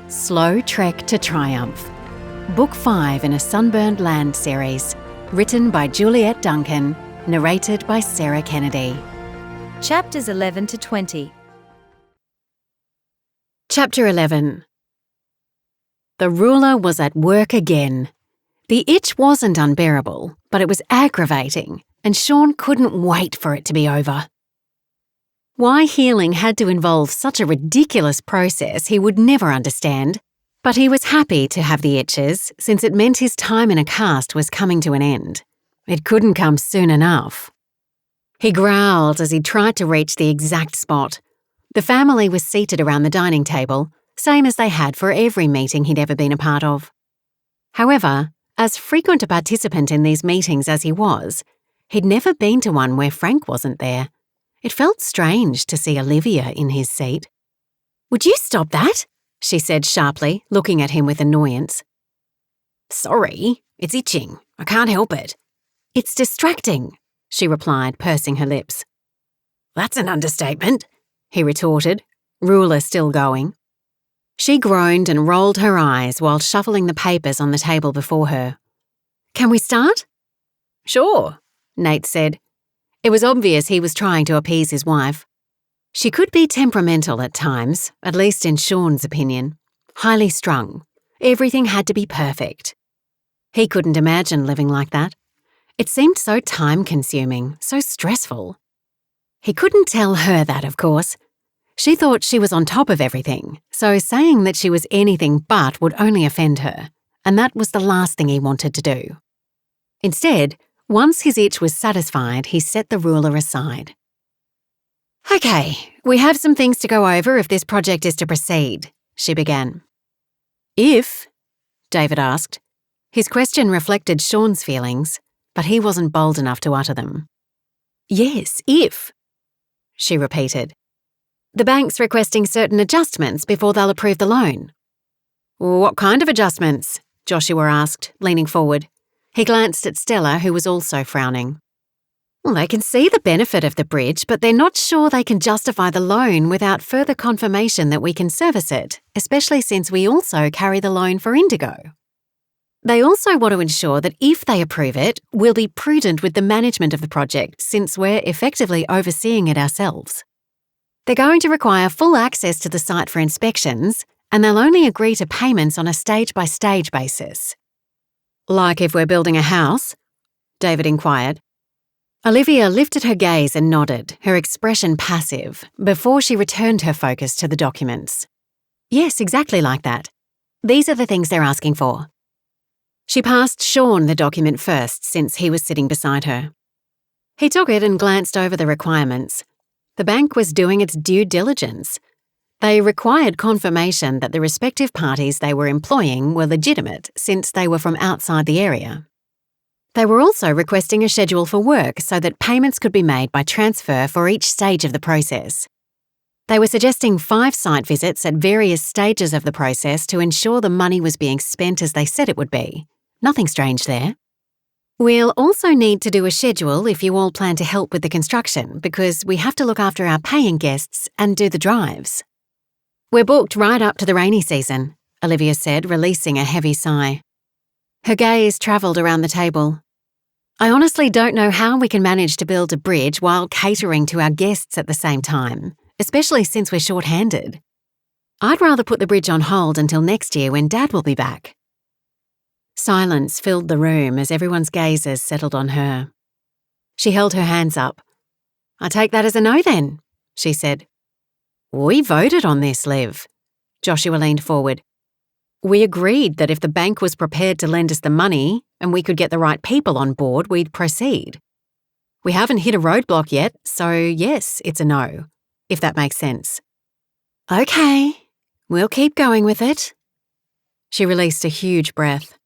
Slow Trek to Triumph, Book 5 in a Sunburned Land series, written by Juliette Duncan, narrated by Sarah Kennedy. Chapters 11 to 20. Chapter 11. The ruler was at work again. The itch wasn't unbearable, but it was aggravating, and Sean couldn't wait for it to be over. Why healing had to involve such a ridiculous process he would never understand, but he was happy to have the itches since it meant his time in a cast was coming to an end. It couldn't come soon enough. He growled as he tried to reach the exact spot. The family was seated around the dining table, same as they had for every meeting he'd ever been a part of. However, as frequent a participant in these meetings as he was, he'd never been to one where Frank wasn't there. It felt strange to see Olivia in his seat. "Would you stop that?" she said sharply, looking at him with annoyance. "Sorry, it's itching. I can't help it." "It's distracting," she replied, pursing her lips. "That's an understatement," he retorted, ruler still going. She groaned and rolled her eyes while shuffling the papers on the table before her. "Can we start?" "Sure," Nate said. It was obvious he was trying to appease his wife. She could be temperamental at times, at least in Sean's opinion. Highly strung. Everything had to be perfect. He couldn't imagine living like that. It seemed so time-consuming, so stressful. He couldn't tell her that, of course. She thought she was on top of everything, so saying that she was anything but would only offend her, and that was the last thing he wanted to do. Instead, once his itch was satisfied, he set the ruler aside. "Okay, we have some things to go over if this project is to proceed," she began. "If?" David asked. His question reflected Sean's feelings, but he wasn't bold enough to utter them. "Yes, if," she repeated. "The bank's requesting certain adjustments before they'll approve the loan." "What kind of adjustments?" Joshua asked, leaning forward. He glanced at Stella, who was also frowning. "Well, they can see the benefit of the bridge, but they're not sure they can justify the loan without further confirmation that we can service it, especially since we also carry the loan for Indigo. They also want to ensure that if they approve it, we'll be prudent with the management of the project since we're effectively overseeing it ourselves. They're going to require full access to the site for inspections, and they'll only agree to payments on a stage-by-stage basis." "Like if we're building a house?" David inquired. Olivia lifted her gaze and nodded, her expression passive, before she returned her focus to the documents. "Yes, exactly like that. These are the things they're asking for." She passed Sean the document first since he was sitting beside her. He took it and glanced over the requirements. The bank was doing its due diligence. They required confirmation that the respective parties they were employing were legitimate since they were from outside the area. They were also requesting a schedule for work so that payments could be made by transfer for each stage of the process. They were suggesting 5 site visits at various stages of the process to ensure the money was being spent as they said it would be. Nothing strange there. "We'll also need to do a schedule if you all plan to help with the construction because we have to look after our paying guests and do the drives." "We're booked right up to the rainy season," Olivia said, releasing a heavy sigh. Her gaze travelled around the table. "I honestly don't know how we can manage to build a bridge while catering to our guests at the same time, especially since we're short-handed. I'd rather put the bridge on hold until next year when Dad will be back." Silence filled the room as everyone's gazes settled on her. She held her hands up. "I take that as a no then," she said. "We voted on this, Liv." Joshua leaned forward. "We agreed that if the bank was prepared to lend us the money and we could get the right people on board, we'd proceed. We haven't hit a roadblock yet, so yes, it's a no, if that makes sense." "Okay, we'll keep going with it." She released a huge breath.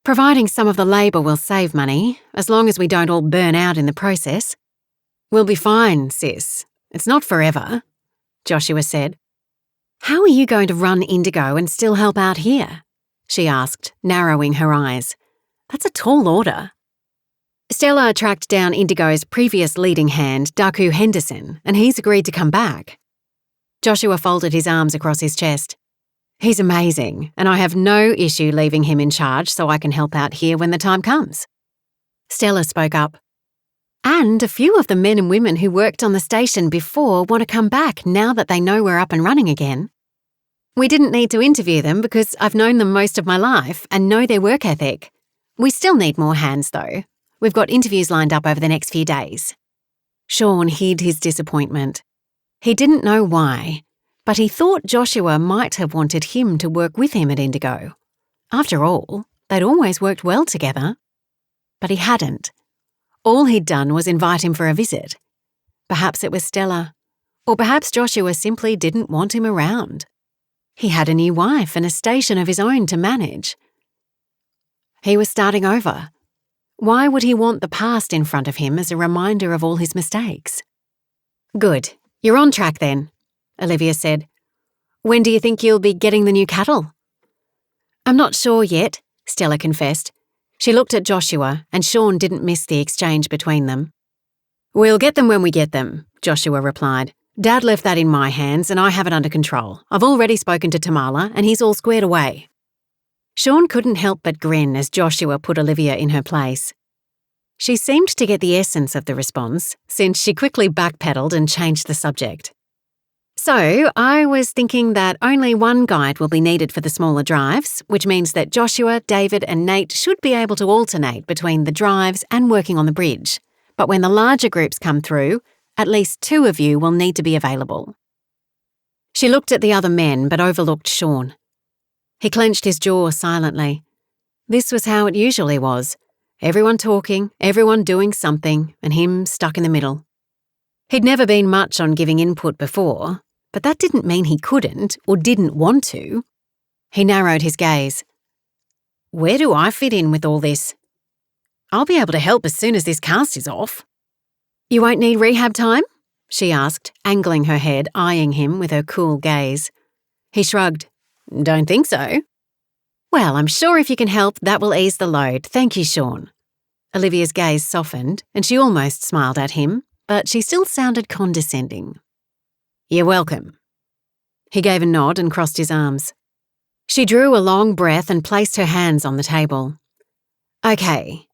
"Providing some of the labour will save money, as long as we don't all burn out in the process." "We'll be fine, sis. It's not forever," Joshua said. "How are you going to run Indigo and still help out here?" she asked, narrowing her eyes. "That's a tall order." Stella tracked down Indigo's previous leading hand, Daku Henderson, and he's agreed to come back. Joshua folded his arms across his chest. He's amazing, and I have no issue leaving him in charge so I can help out here when the time comes. Stella spoke up. And a few of the men and women who worked on the station before want to come back now that they know we're up and running again. We didn't need to interview them because I've known them most of my life and know their work ethic. We still need more hands, though. We've got interviews lined up over the next few days. Sean hid his disappointment. He didn't know why, but he thought Joshua might have wanted him to work with him at Indigo. After all, they'd always worked well together. But he hadn't. All he'd done was invite him for a visit. Perhaps it was Stella, or perhaps Joshua simply didn't want him around. He had a new wife and a station of his own to manage. He was starting over. Why would he want the past in front of him as a reminder of all his mistakes? Good, you're on track then, Olivia said. When do you think you'll be getting the new cattle? I'm not sure yet, Stella confessed. She looked at Joshua, and Sean didn't miss the exchange between them. We'll get them when we get them, Joshua replied. Dad left that in my hands, and I have it under control. I've already spoken to Tamala, and he's all squared away. Sean couldn't help but grin as Joshua put Olivia in her place. She seemed to get the essence of the response, since she quickly backpedaled and changed the subject. So, I was thinking that only one guide will be needed for the smaller drives, which means that Joshua, David and Nate should be able to alternate between the drives and working on the bridge. But when the larger groups come through, at least 2 of you will need to be available. She looked at the other men but overlooked Sean. He clenched his jaw silently. This was how it usually was. Everyone talking, everyone doing something, and him stuck in the middle. He'd never been much on giving input before, but that didn't mean he couldn't or didn't want to. He narrowed his gaze. Where do I fit in with all this? I'll be able to help as soon as this cast is off. You won't need rehab time? She asked, angling her head, eyeing him with her cool gaze. He shrugged. Don't think so. Well, I'm sure if you can help, that will ease the load. Thank you, Sean. Olivia's gaze softened, and she almost smiled at him, but she still sounded condescending. You're welcome. He gave a nod and crossed his arms. She drew a long breath and placed her hands on the table. Okay,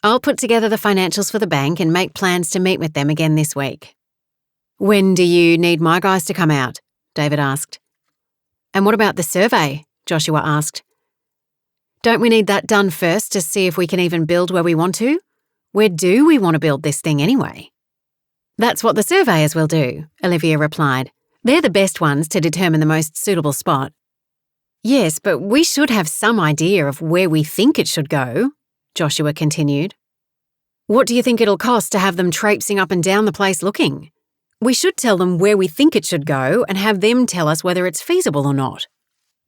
I'll put together the financials for the bank and make plans to meet with them again this week. When do you need my guys to come out? David asked. And what about the survey? Joshua asked. Don't we need that done first to see if we can even build where we want to? Where do we want to build this thing anyway? That's what the surveyors will do, Olivia replied. They're the best ones to determine the most suitable spot. Yes, but we should have some idea of where we think it should go, Joshua continued. What do you think it'll cost to have them traipsing up and down the place looking? We should tell them where we think it should go and have them tell us whether it's feasible or not.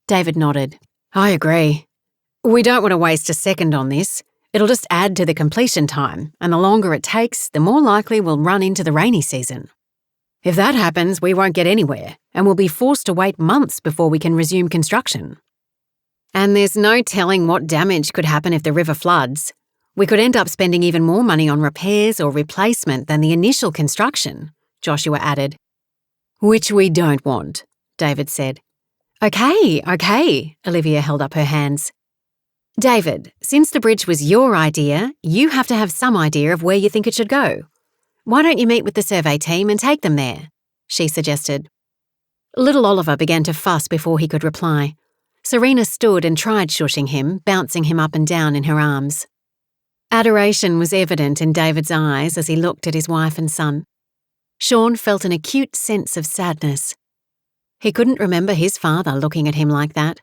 David nodded. I agree. We don't want to waste a second on this. It'll just add to the completion time, and the longer it takes, the more likely we'll run into the rainy season. If that happens, we won't get anywhere, and we'll be forced to wait months before we can resume construction. And there's no telling what damage could happen if the river floods. We could end up spending even more money on repairs or replacement than the initial construction, Joshua added. Which we don't want, David said. Okay, Olivia held up her hands. David, since the bridge was your idea, you have to have some idea of where you think it should go. Why don't you meet with the survey team and take them there? She suggested. Little Oliver began to fuss before he could reply. Serena stood and tried shushing him, bouncing him up and down in her arms. Adoration was evident in David's eyes as he looked at his wife and son. Sean felt an acute sense of sadness. He couldn't remember his father looking at him like that.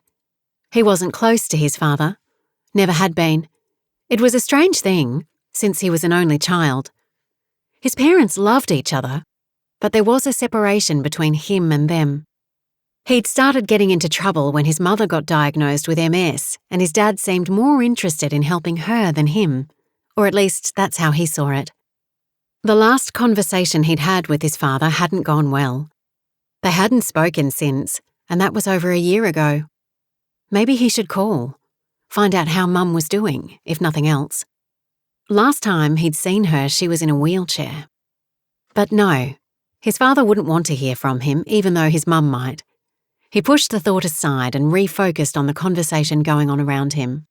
He wasn't close to his father. Never had been. It was a strange thing, since he was an only child. His parents loved each other, but there was a separation between him and them. He'd started getting into trouble when his mother got diagnosed with MS, and his dad seemed more interested in helping her than him, or at least that's how he saw it. The last conversation he'd had with his father hadn't gone well. They hadn't spoken since, and that was over a year ago. Maybe he should call. Find out how Mum was doing, if nothing else. Last time he'd seen her, she was in a wheelchair. But no, his father wouldn't want to hear from him, even though his mum might. He pushed the thought aside and refocused on the conversation going on around him.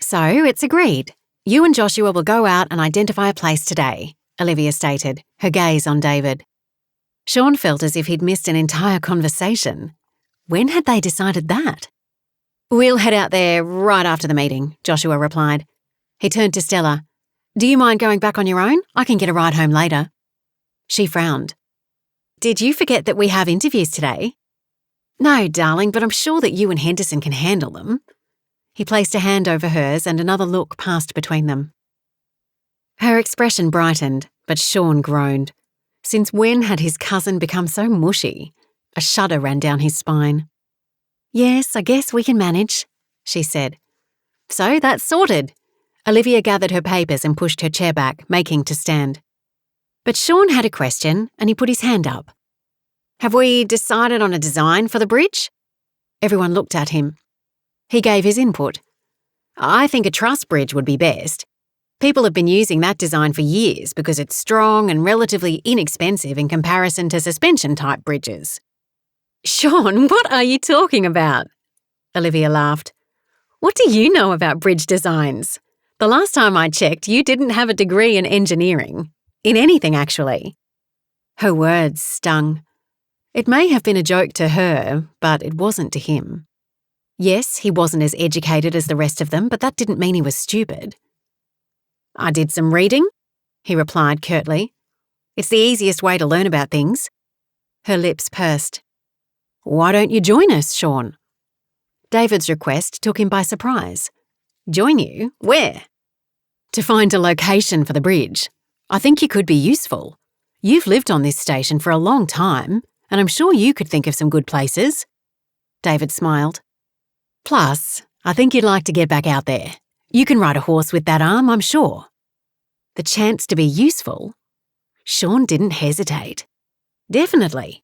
So, it's agreed. You and Joshua will go out and identify a place today, Olivia stated, her gaze on David. Sean felt as if he'd missed an entire conversation. When had they decided that? We'll head out there right after the meeting, Joshua replied. He turned to Stella. Do you mind going back on your own? I can get a ride home later. She frowned. Did you forget that we have interviews today? No, darling, but I'm sure that you and Henderson can handle them. He placed a hand over hers and another look passed between them. Her expression brightened, but Sean groaned. Since when had his cousin become so mushy? A shudder ran down his spine. Yes, I guess we can manage, she said. So that's sorted. Olivia gathered her papers and pushed her chair back, making to stand. But Sean had a question and he put his hand up. Have we decided on a design for the bridge? Everyone looked at him. He gave his input. I think a truss bridge would be best. People have been using that design for years because it's strong and relatively inexpensive in comparison to suspension-type bridges. Sean, what are you talking about? Olivia laughed. What do you know about bridge designs? The last time I checked, you didn't have a degree in engineering. In anything, actually. Her words stung. It may have been a joke to her, but it wasn't to him. Yes, he wasn't as educated as the rest of them, but that didn't mean he was stupid. I did some reading, he replied curtly. It's the easiest way to learn about things. Her lips pursed. Why don't you join us, Sean? David's request took him by surprise. Join you? Where? To find a location for the bridge. I think you could be useful. You've lived on this station for a long time, and I'm sure you could think of some good places. David smiled. Plus, I think you'd like to get back out there. You can ride a horse with that arm, I'm sure. The chance to be useful? Sean didn't hesitate. Definitely.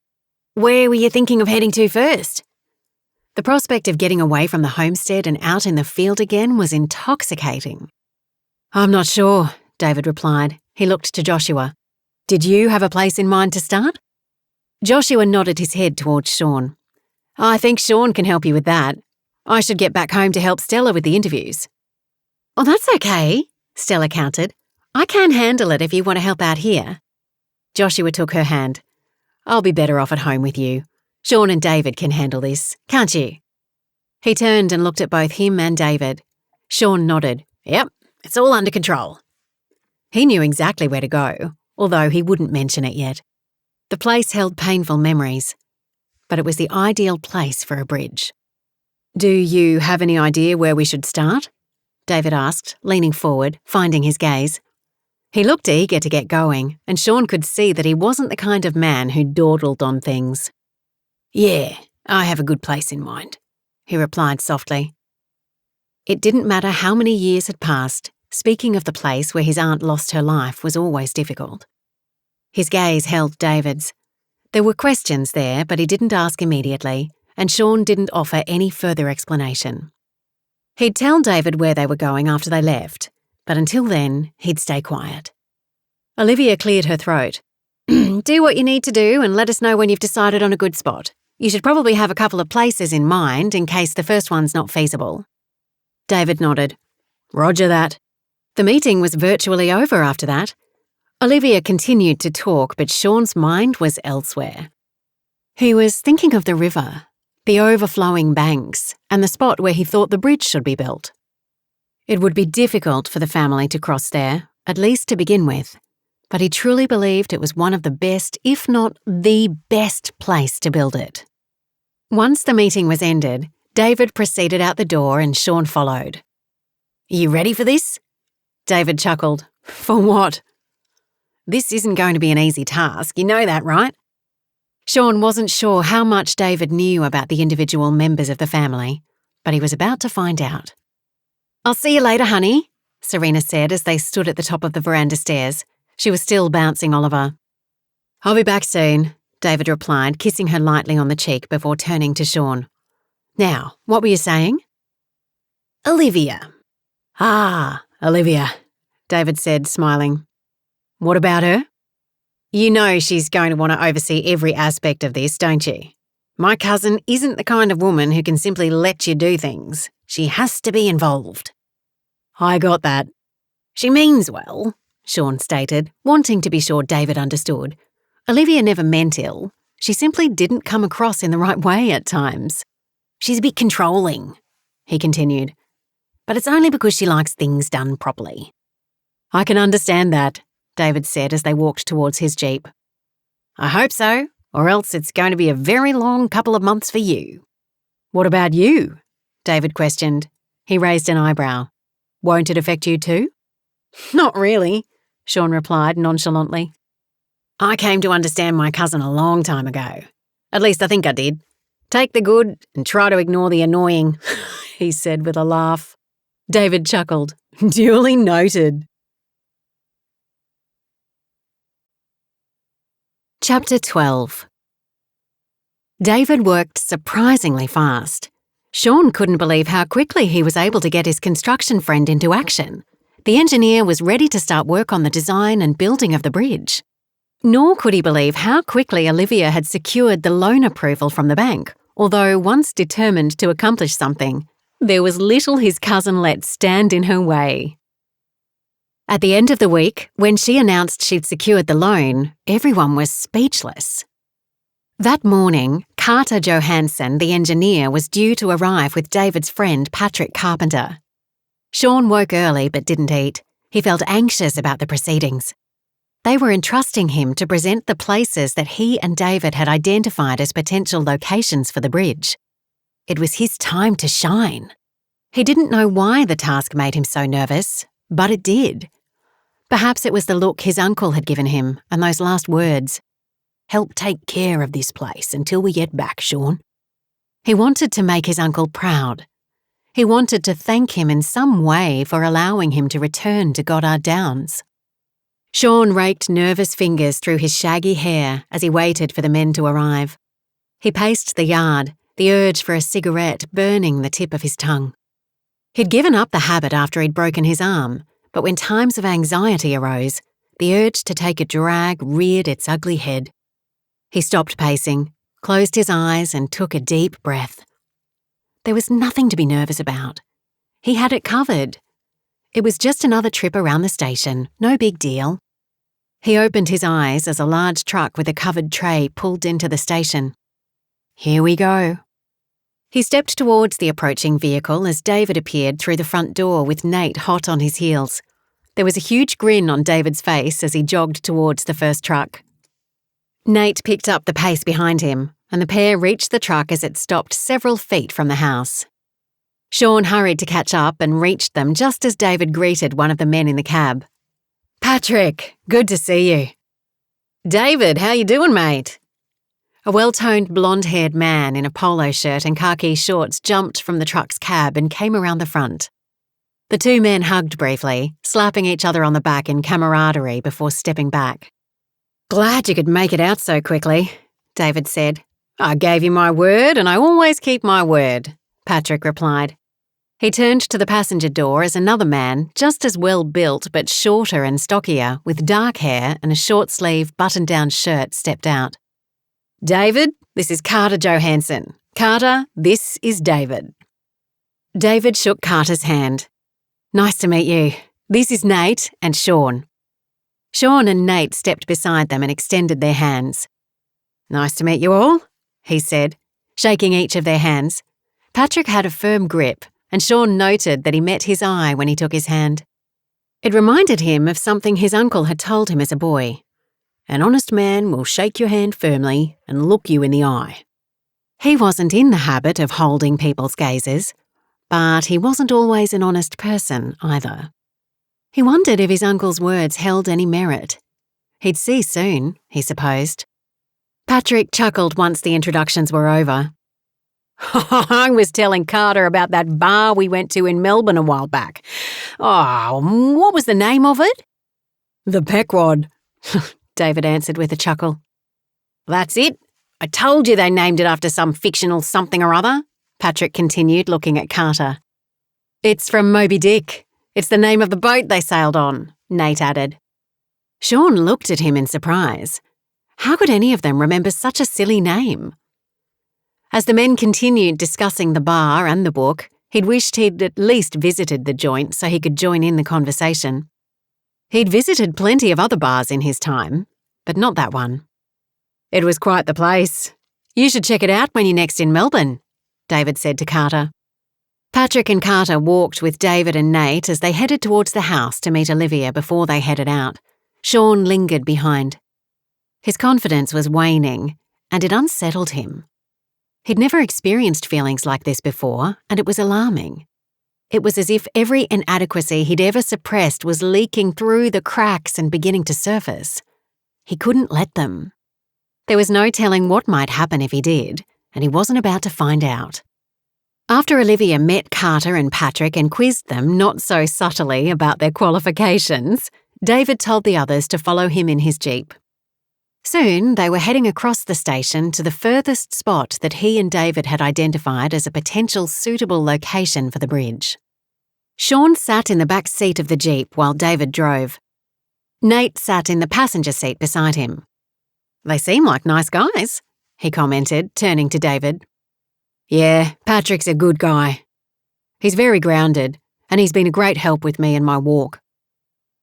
Where were you thinking of heading to first? The prospect of getting away from the homestead and out in the field again was intoxicating. I'm not sure, David replied. He looked to Joshua. Did you have a place in mind to start? Joshua nodded his head towards Sean. I think Sean can help you with that. I should get back home to help Stella with the interviews. Oh, that's okay, Stella countered. I can handle it if you want to help out here. Joshua took her hand. I'll be better off at home with you. Sean and David can handle this, can't you? He turned and looked at both him and David. Sean nodded. Yep, it's all under control. He knew exactly where to go, although he wouldn't mention it yet. The place held painful memories, but it was the ideal place for a bridge. Do you have any idea where we should start? David asked, leaning forward, finding his gaze. He looked eager to get going, and Sean could see that he wasn't the kind of man who dawdled on things. Yeah, I have a good place in mind, he replied softly. It didn't matter how many years had passed, speaking of the place where his aunt lost her life was always difficult. His gaze held David's. There were questions there, but he didn't ask immediately, and Sean didn't offer any further explanation. He'd tell David where they were going after they left, but until then, he'd stay quiet. Olivia cleared her throat. Do what you need to do and let us know when you've decided on a good spot. You should probably have a couple of places in mind in case the first one's not feasible. David nodded. Roger that. The meeting was virtually over after that. Olivia continued to talk, but Sean's mind was elsewhere. He was thinking of the river, the overflowing banks, and the spot where he thought the bridge should be built. It would be difficult for the family to cross there, at least to begin with, but he truly believed it was one of the best, if not the best place to build it. Once the meeting was ended, David proceeded out the door and Sean followed. Are you ready for this? David chuckled. For what? This isn't going to be an easy task, you know that, right? Sean wasn't sure how much David knew about the individual members of the family, but he was about to find out. I'll see you later, honey, Serena said as they stood at the top of the veranda stairs. She was still bouncing Oliver. I'll be back soon, David replied, kissing her lightly on the cheek before turning to Sean. Now, what were you saying? Olivia. Ah, Olivia, David said, smiling. What about her? You know she's going to want to oversee every aspect of this, don't you? My cousin isn't the kind of woman who can simply let you do things. She has to be involved. I got that. She means well, Sean stated, wanting to be sure David understood. Olivia never meant ill. She simply didn't come across in the right way at times. She's a bit controlling, he continued. But it's only because she likes things done properly. I can understand that, David said as they walked towards his jeep. I hope so, or else it's going to be a very long couple of months for you. What about you? David questioned. He raised an eyebrow. Won't it affect you too? Not really, Sean replied nonchalantly. I came to understand my cousin a long time ago. At least I think I did. Take the good and try to ignore the annoying, he said with a laugh. David chuckled. Duly noted. Chapter 12. David worked surprisingly fast. Sean couldn't believe how quickly he was able to get his construction friend into action. The engineer was ready to start work on the design and building of the bridge. Nor could he believe how quickly Olivia had secured the loan approval from the bank, although once determined to accomplish something, there was little his cousin let stand in her way. At the end of the week, when she announced she'd secured the loan, everyone was speechless. That morning, Carter Johansson, the engineer, was due to arrive with David's friend Patrick Carpenter. Sean woke early but didn't eat. He felt anxious about the proceedings. They were entrusting him to present the places that he and David had identified as potential locations for the bridge. It was his time to shine. He didn't know why the task made him so nervous, but it did. Perhaps it was the look his uncle had given him and those last words. Help take care of this place until we get back, Sean. He wanted to make his uncle proud. He wanted to thank him in some way for allowing him to return to Goddard Downs. Sean raked nervous fingers through his shaggy hair as he waited for the men to arrive. He paced the yard, the urge for a cigarette burning the tip of his tongue. He'd given up the habit after he'd broken his arm, but when times of anxiety arose, the urge to take a drag reared its ugly head. He stopped pacing, closed his eyes and took a deep breath. There was nothing to be nervous about. He had it covered. It was just another trip around the station, no big deal. He opened his eyes as a large truck with a covered tray pulled into the station. Here we go. He stepped towards the approaching vehicle as David appeared through the front door with Nate hot on his heels. There was a huge grin on David's face as he jogged towards the first truck. Nate picked up the pace behind him, and the pair reached the truck as it stopped several feet from the house. Sean hurried to catch up and reached them just as David greeted one of the men in the cab. Patrick, good to see you. David, how you doing, mate? A well-toned blonde-haired man in a polo shirt and khaki shorts jumped from the truck's cab and came around the front. The two men hugged briefly, slapping each other on the back in camaraderie before stepping back. Glad you could make it out so quickly, David said. I gave you my word and I always keep my word, Patrick replied. He turned to the passenger door as another man, just as well-built but shorter and stockier, with dark hair and a short-sleeve button-down shirt, stepped out. David, this is Carter Johansson. Carter, this is David. David shook Carter's hand. Nice to meet you. This is Nate and Sean. Sean and Nate stepped beside them and extended their hands. Nice to meet you all, he said, shaking each of their hands. Patrick had a firm grip, and Sean noted that he met his eye when he took his hand. It reminded him of something his uncle had told him as a boy. An honest man will shake your hand firmly and look you in the eye. He wasn't in the habit of holding people's gazes, but he wasn't always an honest person either. He wondered if his uncle's words held any merit. He'd see soon, he supposed. Patrick chuckled once the introductions were over. I was telling Carter about that bar we went to in Melbourne a while back. Oh, what was the name of it? The Peckrod, David answered with a chuckle. That's it. I told you they named it after some fictional something or other, Patrick continued, looking at Carter. It's from Moby Dick. It's the name of the boat they sailed on, Nate added. Sean looked at him in surprise. How could any of them remember such a silly name? As the men continued discussing the bar and the book, he'd wished he'd at least visited the joint so he could join in the conversation. He'd visited plenty of other bars in his time, but not that one. "It was quite the place. You should check it out when you're next in Melbourne," David said to Carter. Patrick and Carter walked with David and Nate as they headed towards the house to meet Olivia before they headed out. Sean lingered behind. His confidence was waning, and it unsettled him. He'd never experienced feelings like this before, and it was alarming. It was as if every inadequacy he'd ever suppressed was leaking through the cracks and beginning to surface. He couldn't let them. There was no telling what might happen if he did, and he wasn't about to find out. After Olivia met Carter and Patrick and quizzed them not so subtly about their qualifications, David told the others to follow him in his Jeep. Soon, they were heading across the station to the furthest spot that he and David had identified as a potential suitable location for the bridge. Sean sat in the back seat of the Jeep while David drove. Nate sat in the passenger seat beside him. "They seem like nice guys," he commented, turning to David. "Yeah, Patrick's a good guy. He's very grounded, and he's been a great help with me in my walk."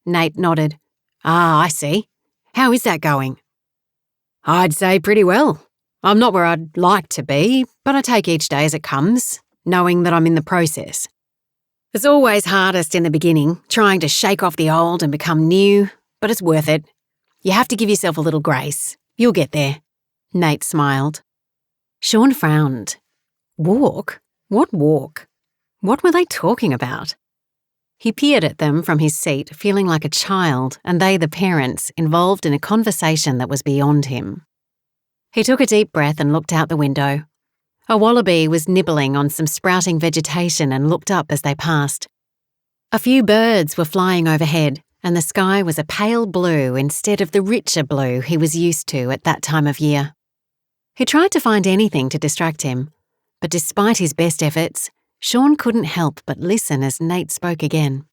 Nate nodded. "Ah, I see. How is that going?" "I'd say pretty well. I'm not where I'd like to be, but I take each day as it comes, knowing that I'm in the process. It's always hardest in the beginning, trying to shake off the old and become new, but it's worth it. You have to give yourself a little grace. You'll get there." Nate smiled. Sean frowned. Walk? What walk? What were they talking about? He peered at them from his seat, feeling like a child, and they the parents, involved in a conversation that was beyond him. He took a deep breath and looked out the window. A wallaby was nibbling on some sprouting vegetation and looked up as they passed. A few birds were flying overhead, and the sky was a pale blue instead of the richer blue he was used to at that time of year. He tried to find anything to distract him, but despite his best efforts, Sean couldn't help but listen as Nate spoke again.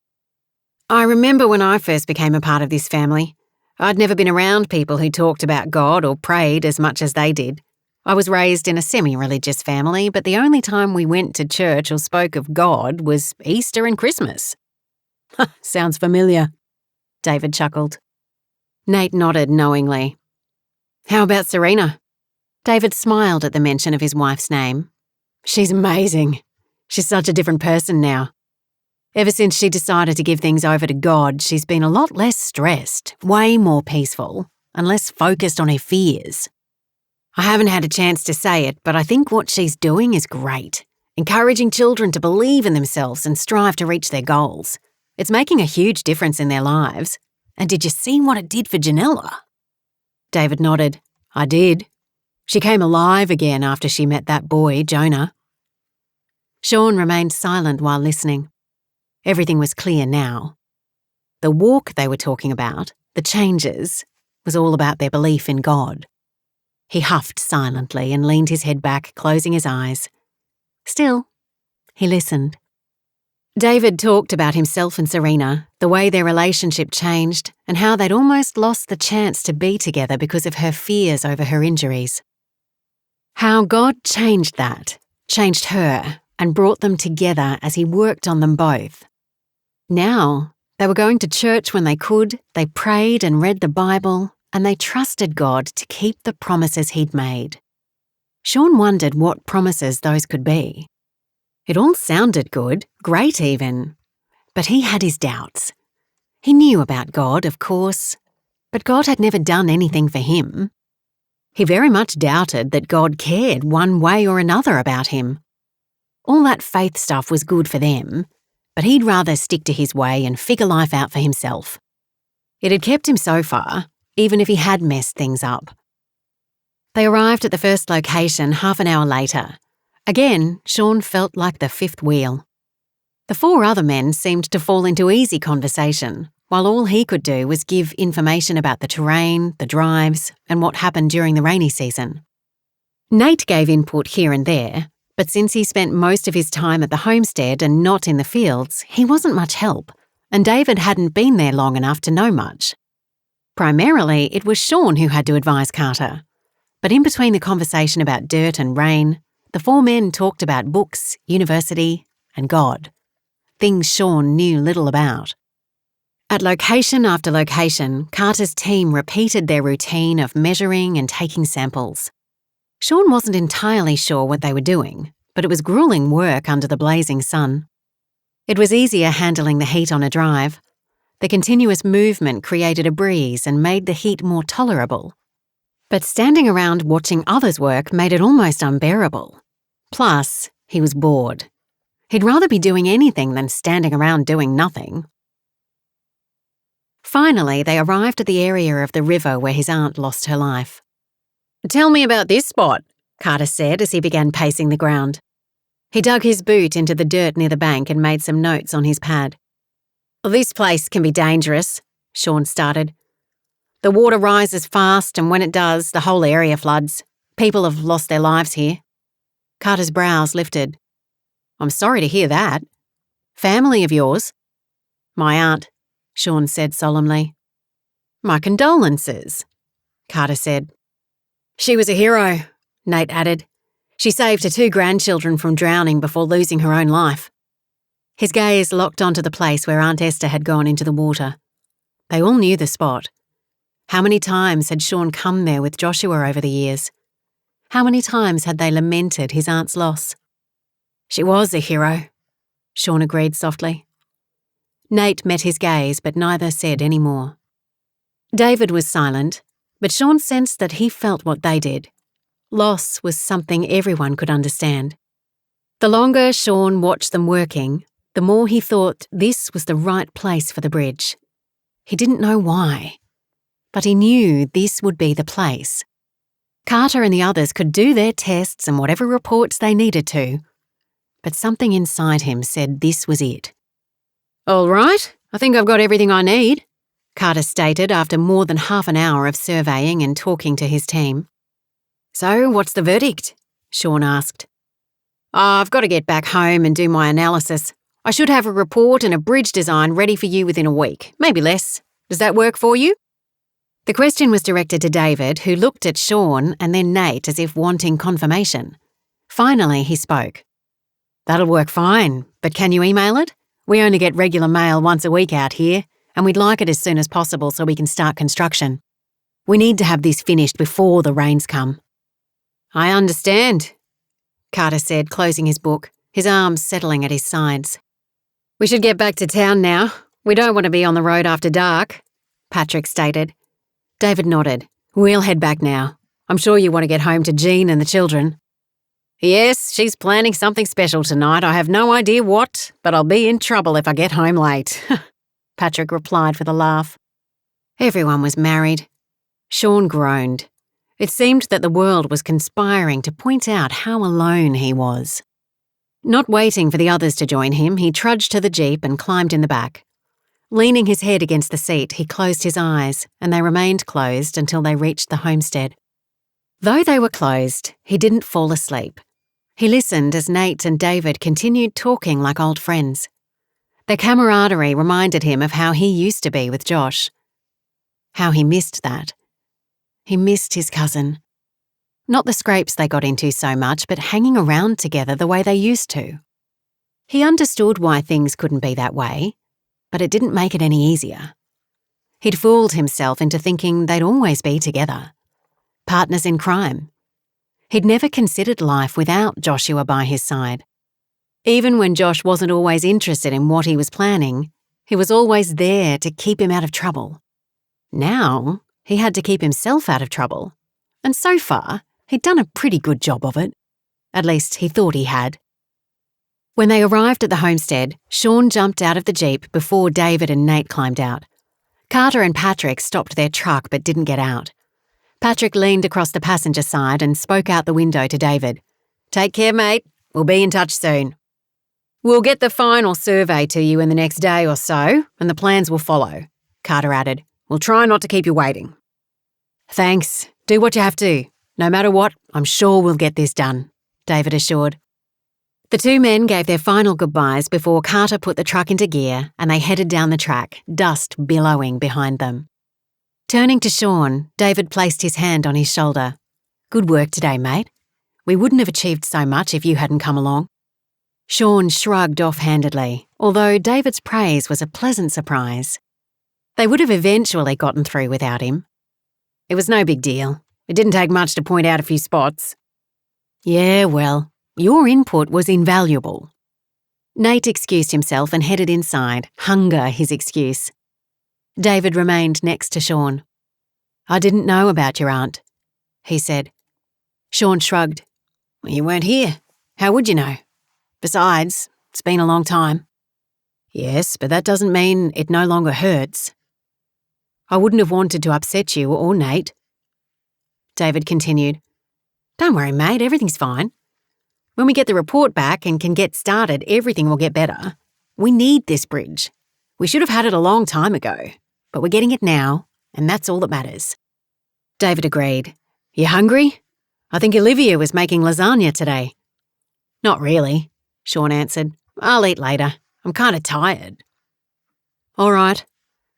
"I remember when I first became a part of this family. I'd never been around people who talked about God or prayed as much as they did. I was raised in a semi-religious family, but the only time we went to church or spoke of God was Easter and Christmas." "Sounds familiar," David chuckled. Nate nodded knowingly. "How about Serena?" David smiled at the mention of his wife's name. "She's amazing. She's such a different person now. Ever since she decided to give things over to God, she's been a lot less stressed, way more peaceful, and less focused on her fears. I haven't had a chance to say it, but I think what she's doing is great, encouraging children to believe in themselves and strive to reach their goals. It's making a huge difference in their lives. And did you see what it did for Janella?" David nodded. "I did. She came alive again after she met that boy, Jonah." Sean remained silent while listening. Everything was clear now. The walk they were talking about, the changes, was all about their belief in God. He huffed silently and leaned his head back, closing his eyes. Still, he listened. David talked about himself and Serena, the way their relationship changed, and how they'd almost lost the chance to be together because of her fears over her injuries. How God changed that, changed her, and brought them together as he worked on them both. Now, they were going to church when they could, they prayed and read the Bible, and they trusted God to keep the promises he'd made. Sean wondered what promises those could be. It all sounded good, great even, but he had his doubts. He knew about God, of course, but God had never done anything for him. He very much doubted that God cared one way or another about him. All that faith stuff was good for them, but he'd rather stick to his way and figure life out for himself. It had kept him so far, even if he had messed things up. They arrived at the first location half an hour later. Again, Sean felt like the fifth wheel. The four other men seemed to fall into easy conversation, while all he could do was give information about the terrain, the drives, and what happened during the rainy season. Nate gave input here and there, but since he spent most of his time at the homestead and not in the fields, he wasn't much help, and David hadn't been there long enough to know much. Primarily, it was Sean who had to advise Carter. But in between the conversation about dirt and rain, the four men talked about books, university, and God, things Sean knew little about. At location after location, Carter's team repeated their routine of measuring and taking samples. Sean wasn't entirely sure what they were doing, but it was gruelling work under the blazing sun. It was easier handling the heat on a drive. The continuous movement created a breeze and made the heat more tolerable. But standing around watching others work made it almost unbearable. Plus, he was bored. He'd rather be doing anything than standing around doing nothing. Finally, they arrived at the area of the river where his aunt lost her life. "Tell me about this spot," Carter said as he began pacing the ground. He dug his boot into the dirt near the bank and made some notes on his pad. "This place can be dangerous," Sean started. "The water rises fast, and when it does, the whole area floods. People have lost their lives here." Carter's brows lifted. "I'm sorry to hear that. Family of yours?" "My aunt," Sean said solemnly. "My condolences," Carter said. "She was a hero," Nate added. "She saved her 2 grandchildren from drowning before losing her own life." His gaze locked onto the place where Aunt Esther had gone into the water. They all knew the spot. How many times had Sean come there with Joshua over the years? How many times had they lamented his aunt's loss? "She was a hero," Sean agreed softly. Nate met his gaze, but neither said any more. David was silent, but Sean sensed that he felt what they did. Loss was something everyone could understand. The longer Sean watched them working, the more he thought this was the right place for the bridge. He didn't know why, but he knew this would be the place. Carter and the others could do their tests and whatever reports they needed to, but something inside him said this was it. "All right, I think I've got everything I need," Carter stated after more than half an hour of surveying and talking to his team. "So, what's the verdict?" Sean asked. "I've got to get back home and do my analysis. I should have a report and a bridge design ready for you within a week, maybe less. Does that work for you?" The question was directed to David, who looked at Sean and then Nate as if wanting confirmation. Finally, he spoke. "That'll work fine, but can you email it? We only get regular mail once a week out here, and we'd like it as soon as possible so we can start construction. We need to have this finished before the rains come." "I understand," Carter said, closing his book, his arms settling at his sides. "We should get back to town now. We don't want to be on the road after dark," Patrick stated. David nodded. "We'll head back now. I'm sure you want to get home to Jean and the children." "Yes, she's planning something special tonight. I have no idea what, but I'll be in trouble if I get home late," Patrick replied with a laugh. Everyone was married. Sean groaned. It seemed that the world was conspiring to point out how alone he was. Not waiting for the others to join him, he trudged to the jeep and climbed in the back. Leaning his head against the seat, he closed his eyes, and they remained closed until they reached the homestead. Though they were closed, he didn't fall asleep. He listened as Nate and David continued talking like old friends. Their camaraderie reminded him of how he used to be with Josh. How he missed that. He missed his cousin. Not the scrapes they got into so much, but hanging around together the way they used to. He understood why things couldn't be that way, but it didn't make it any easier. He'd fooled himself into thinking they'd always be together. Partners in crime. He'd never considered life without Joshua by his side. Even when Josh wasn't always interested in what he was planning, he was always there to keep him out of trouble. Now, he had to keep himself out of trouble, and so far, he'd done a pretty good job of it. At least he thought he had. When they arrived at the homestead, Sean jumped out of the jeep before David and Nate climbed out. Carter and Patrick stopped their truck but didn't get out. Patrick leaned across the passenger side and spoke out the window to David. "Take care, mate. We'll be in touch soon. We'll get the final survey to you in the next day or so, and the plans will follow," Carter added. "We'll try not to keep you waiting." "Thanks. Do what you have to. No matter what, I'm sure we'll get this done," David assured. The two men gave their final goodbyes before Carter put the truck into gear and they headed down the track, dust billowing behind them. Turning to Sean, David placed his hand on his shoulder. "Good work today, mate. We wouldn't have achieved so much if you hadn't come along." Sean shrugged offhandedly, although David's praise was a pleasant surprise. They would have eventually gotten through without him. "It was no big deal. It didn't take much to point out a few spots." "Yeah, well, your input was invaluable." Nate excused himself and headed inside, hunger his excuse. David remained next to Sean. "I didn't know about your aunt," he said. Sean shrugged. "Well, you weren't here. How would you know? Besides, it's been a long time." "Yes, but that doesn't mean it no longer hurts." "I wouldn't have wanted to upset you or Nate." David continued. "Don't worry, mate, everything's fine. When we get the report back and can get started, everything will get better. We need this bridge. We should have had it a long time ago, but we're getting it now, and that's all that matters." David agreed. "You hungry? I think Olivia was making lasagna today." "Not really," Sean answered. "I'll eat later. I'm kind of tired." "All right.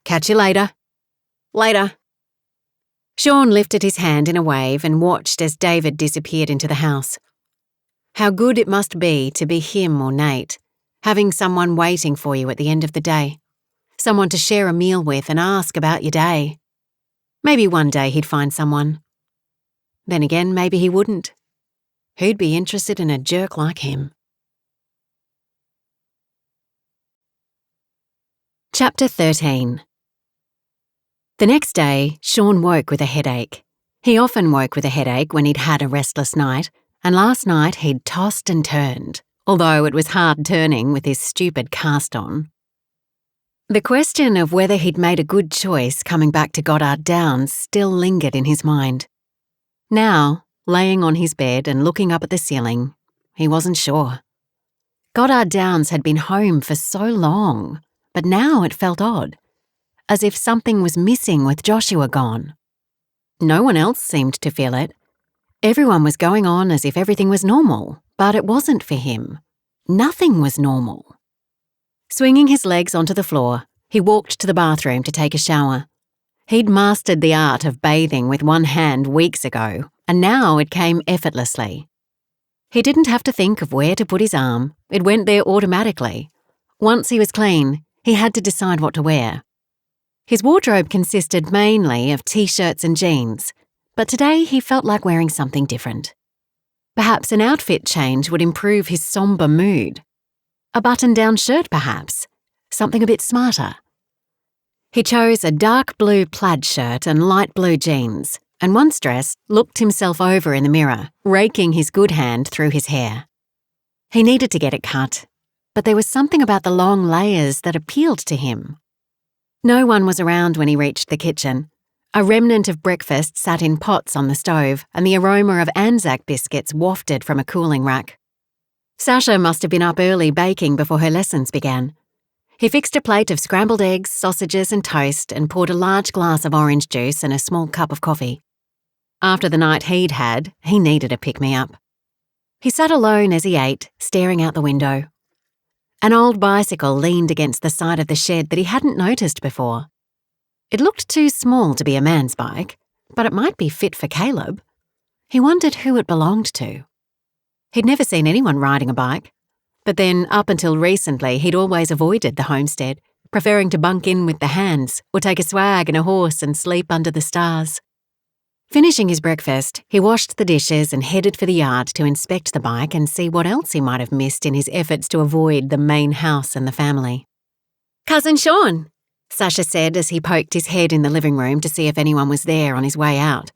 Catch you later." "Later." Sean lifted his hand in a wave and watched as David disappeared into the house. How good it must be to be him or Nate, having someone waiting for you at the end of the day, someone to share a meal with and ask about your day. Maybe one day he'd find someone. Then again, maybe he wouldn't. Who'd be interested in a jerk like him? Chapter 13. The next day, Sean woke with a headache. He often woke with a headache when he'd had a restless night, and last night he'd tossed and turned, although it was hard turning with his stupid cast on. The question of whether he'd made a good choice coming back to Goddard Downs still lingered in his mind. Now, laying on his bed and looking up at the ceiling, he wasn't sure. Goddard Downs had been home for so long, but now it felt odd, as if something was missing with Joshua gone. No one else seemed to feel it. Everyone was going on as if everything was normal, but it wasn't for him. Nothing was normal. Swinging his legs onto the floor, he walked to the bathroom to take a shower. He'd mastered the art of bathing with one hand weeks ago, and now it came effortlessly. He didn't have to think of where to put his arm. It went there automatically. Once he was clean, he had to decide what to wear. His wardrobe consisted mainly of t-shirts and jeans, but today he felt like wearing something different. Perhaps an outfit change would improve his somber mood. A button-down shirt, perhaps. Something a bit smarter. He chose a dark blue plaid shirt and light blue jeans, and once dressed, looked himself over in the mirror, raking his good hand through his hair. He needed to get it cut, but there was something about the long layers that appealed to him. No one was around when he reached the kitchen. A remnant of breakfast sat in pots on the stove, and the aroma of Anzac biscuits wafted from a cooling rack. Sasha must have been up early baking before her lessons began. He fixed a plate of scrambled eggs, sausages and toast and poured a large glass of orange juice and a small cup of coffee. After the night he'd had, he needed a pick-me-up. He sat alone as he ate, staring out the window. An old bicycle leaned against the side of the shed that he hadn't noticed before. It looked too small to be a man's bike, but it might be fit for Caleb. He wondered who it belonged to. He'd never seen anyone riding a bike, but then up until recently he'd always avoided the homestead, preferring to bunk in with the hands or take a swag and a horse and sleep under the stars. Finishing his breakfast, he washed the dishes and headed for the yard to inspect the bike and see what else he might have missed in his efforts to avoid the main house and the family. "Cousin Sean," Sasha said as he poked his head in the living room to see if anyone was there on his way out.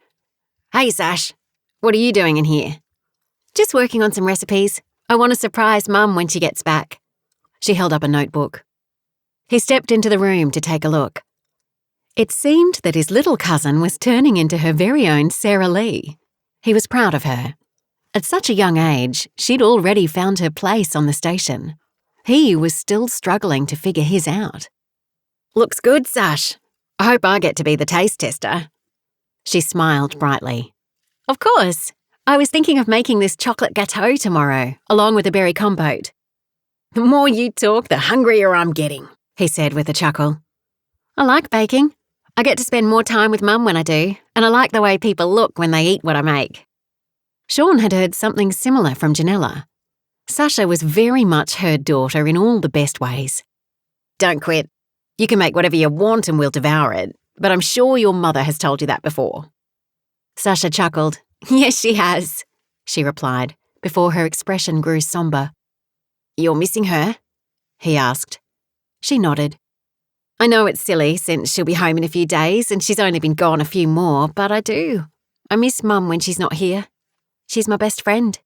"Hey, Sash. What are you doing in here?" "Just working on some recipes. I want to surprise Mum when she gets back." She held up a notebook. He stepped into the room to take a look. It seemed that his little cousin was turning into her very own Sarah Lee. He was proud of her. At such a young age, she'd already found her place on the station. He was still struggling to figure his out. "Looks good, Sash. I hope I get to be the taste tester." She smiled brightly. "Of course. I was thinking of making this chocolate gâteau tomorrow, along with a berry compote." "The more you talk, the hungrier I'm getting," he said with a chuckle. "I like baking. I get to spend more time with Mum when I do, and I like the way people look when they eat what I make." Sean had heard something similar from Janella. Sasha was very much her daughter in all the best ways. "Don't quit. You can make whatever you want and we'll devour it, but I'm sure your mother has told you that before." Sasha chuckled. "Yes, she has," she replied, before her expression grew sombre. "You're missing her?" he asked. She nodded. "I know it's silly since she'll be home in a few days and she's only been gone a few more, but I do. I miss Mum when she's not here. She's my best friend."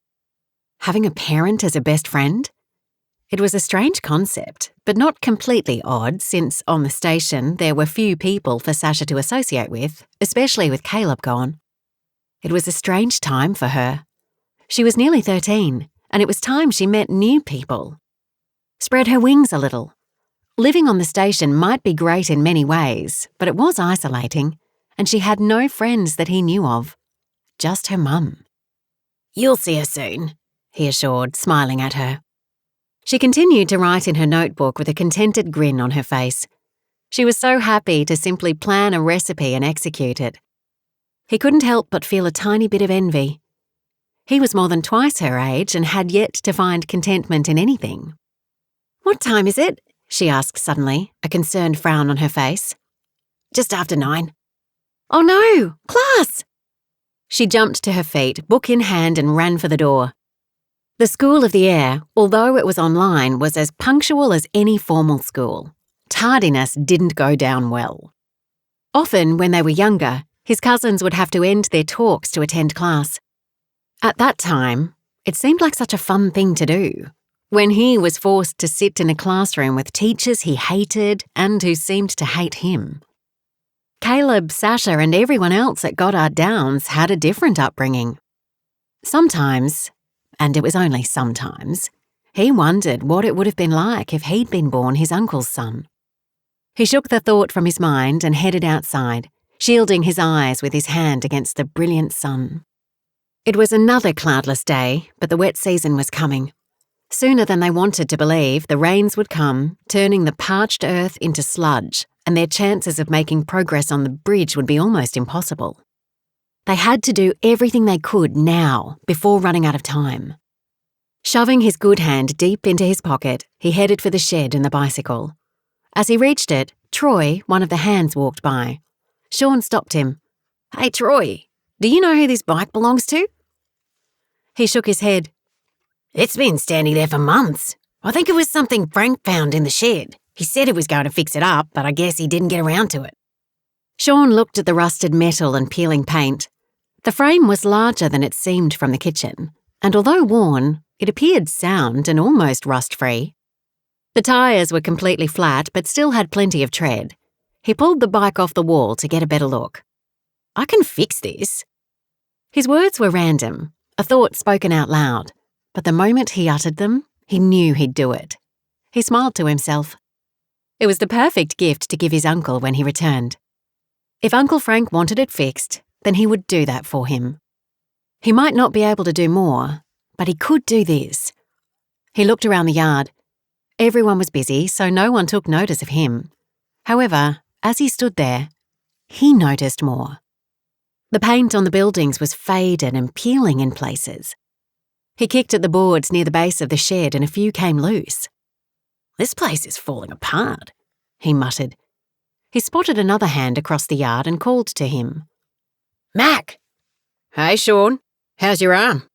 Having a parent as a best friend? It was a strange concept, but not completely odd since on the station there were few people for Sasha to associate with, especially with Caleb gone. It was a strange time for her. She was nearly 13, and it was time she met new people. Spread her wings a little. Living on the station might be great in many ways, but it was isolating, and she had no friends that he knew of. Just her mum. "You'll see her soon," he assured, smiling at her. She continued to write in her notebook with a contented grin on her face. She was so happy to simply plan a recipe and execute it. He couldn't help but feel a tiny bit of envy. He was more than twice her age and had yet to find contentment in anything. "What time is it?" she asked suddenly, a concerned frown on her face. "Just after 9. "Oh no! Class!" She jumped to her feet, book in hand, and ran for the door. The School of the Air, although it was online, was as punctual as any formal school. Tardiness didn't go down well. Often, when they were younger, his cousins would have to end their talks to attend class. At that time, it seemed like such a fun thing to do, when he was forced to sit in a classroom with teachers he hated and who seemed to hate him. Caleb, Sasha, and everyone else at Goddard Downs had a different upbringing. Sometimes, and it was only sometimes, he wondered what it would have been like if he'd been born his uncle's son. He shook the thought from his mind and headed outside, shielding his eyes with his hand against the brilliant sun. It was another cloudless day, but the wet season was coming. Sooner than they wanted to believe, the rains would come, turning the parched earth into sludge, and their chances of making progress on the bridge would be almost impossible. They had to do everything they could now, before running out of time. Shoving his good hand deep into his pocket, he headed for the shed and the bicycle. As he reached it, Troy, one of the hands, walked by. Sean stopped him. "Hey, Troy, do you know who this bike belongs to?" He shook his head. "It's been standing there for months. I think it was something Frank found in the shed. He said he was going to fix it up, but I guess he didn't get around to it." Sean looked at the rusted metal and peeling paint. The frame was larger than it seemed from the kitchen, and although worn, it appeared sound and almost rust-free. The tyres were completely flat but still had plenty of tread. He pulled the bike off the wall to get a better look. "I can fix this." His words were random, a thought spoken out loud, but the moment he uttered them, he knew he'd do it. He smiled to himself. It was the perfect gift to give his uncle when he returned. If Uncle Frank wanted it fixed, then he would do that for him. He might not be able to do more, but he could do this. He looked around the yard. Everyone was busy, so no one took notice of him. However, as he stood there, he noticed more. The paint on the buildings was faded and peeling in places. He kicked at the boards near the base of the shed and a few came loose. "This place is falling apart," he muttered. He spotted another hand across the yard and called to him. "Mac!" "Hey, Sean. How's your arm?"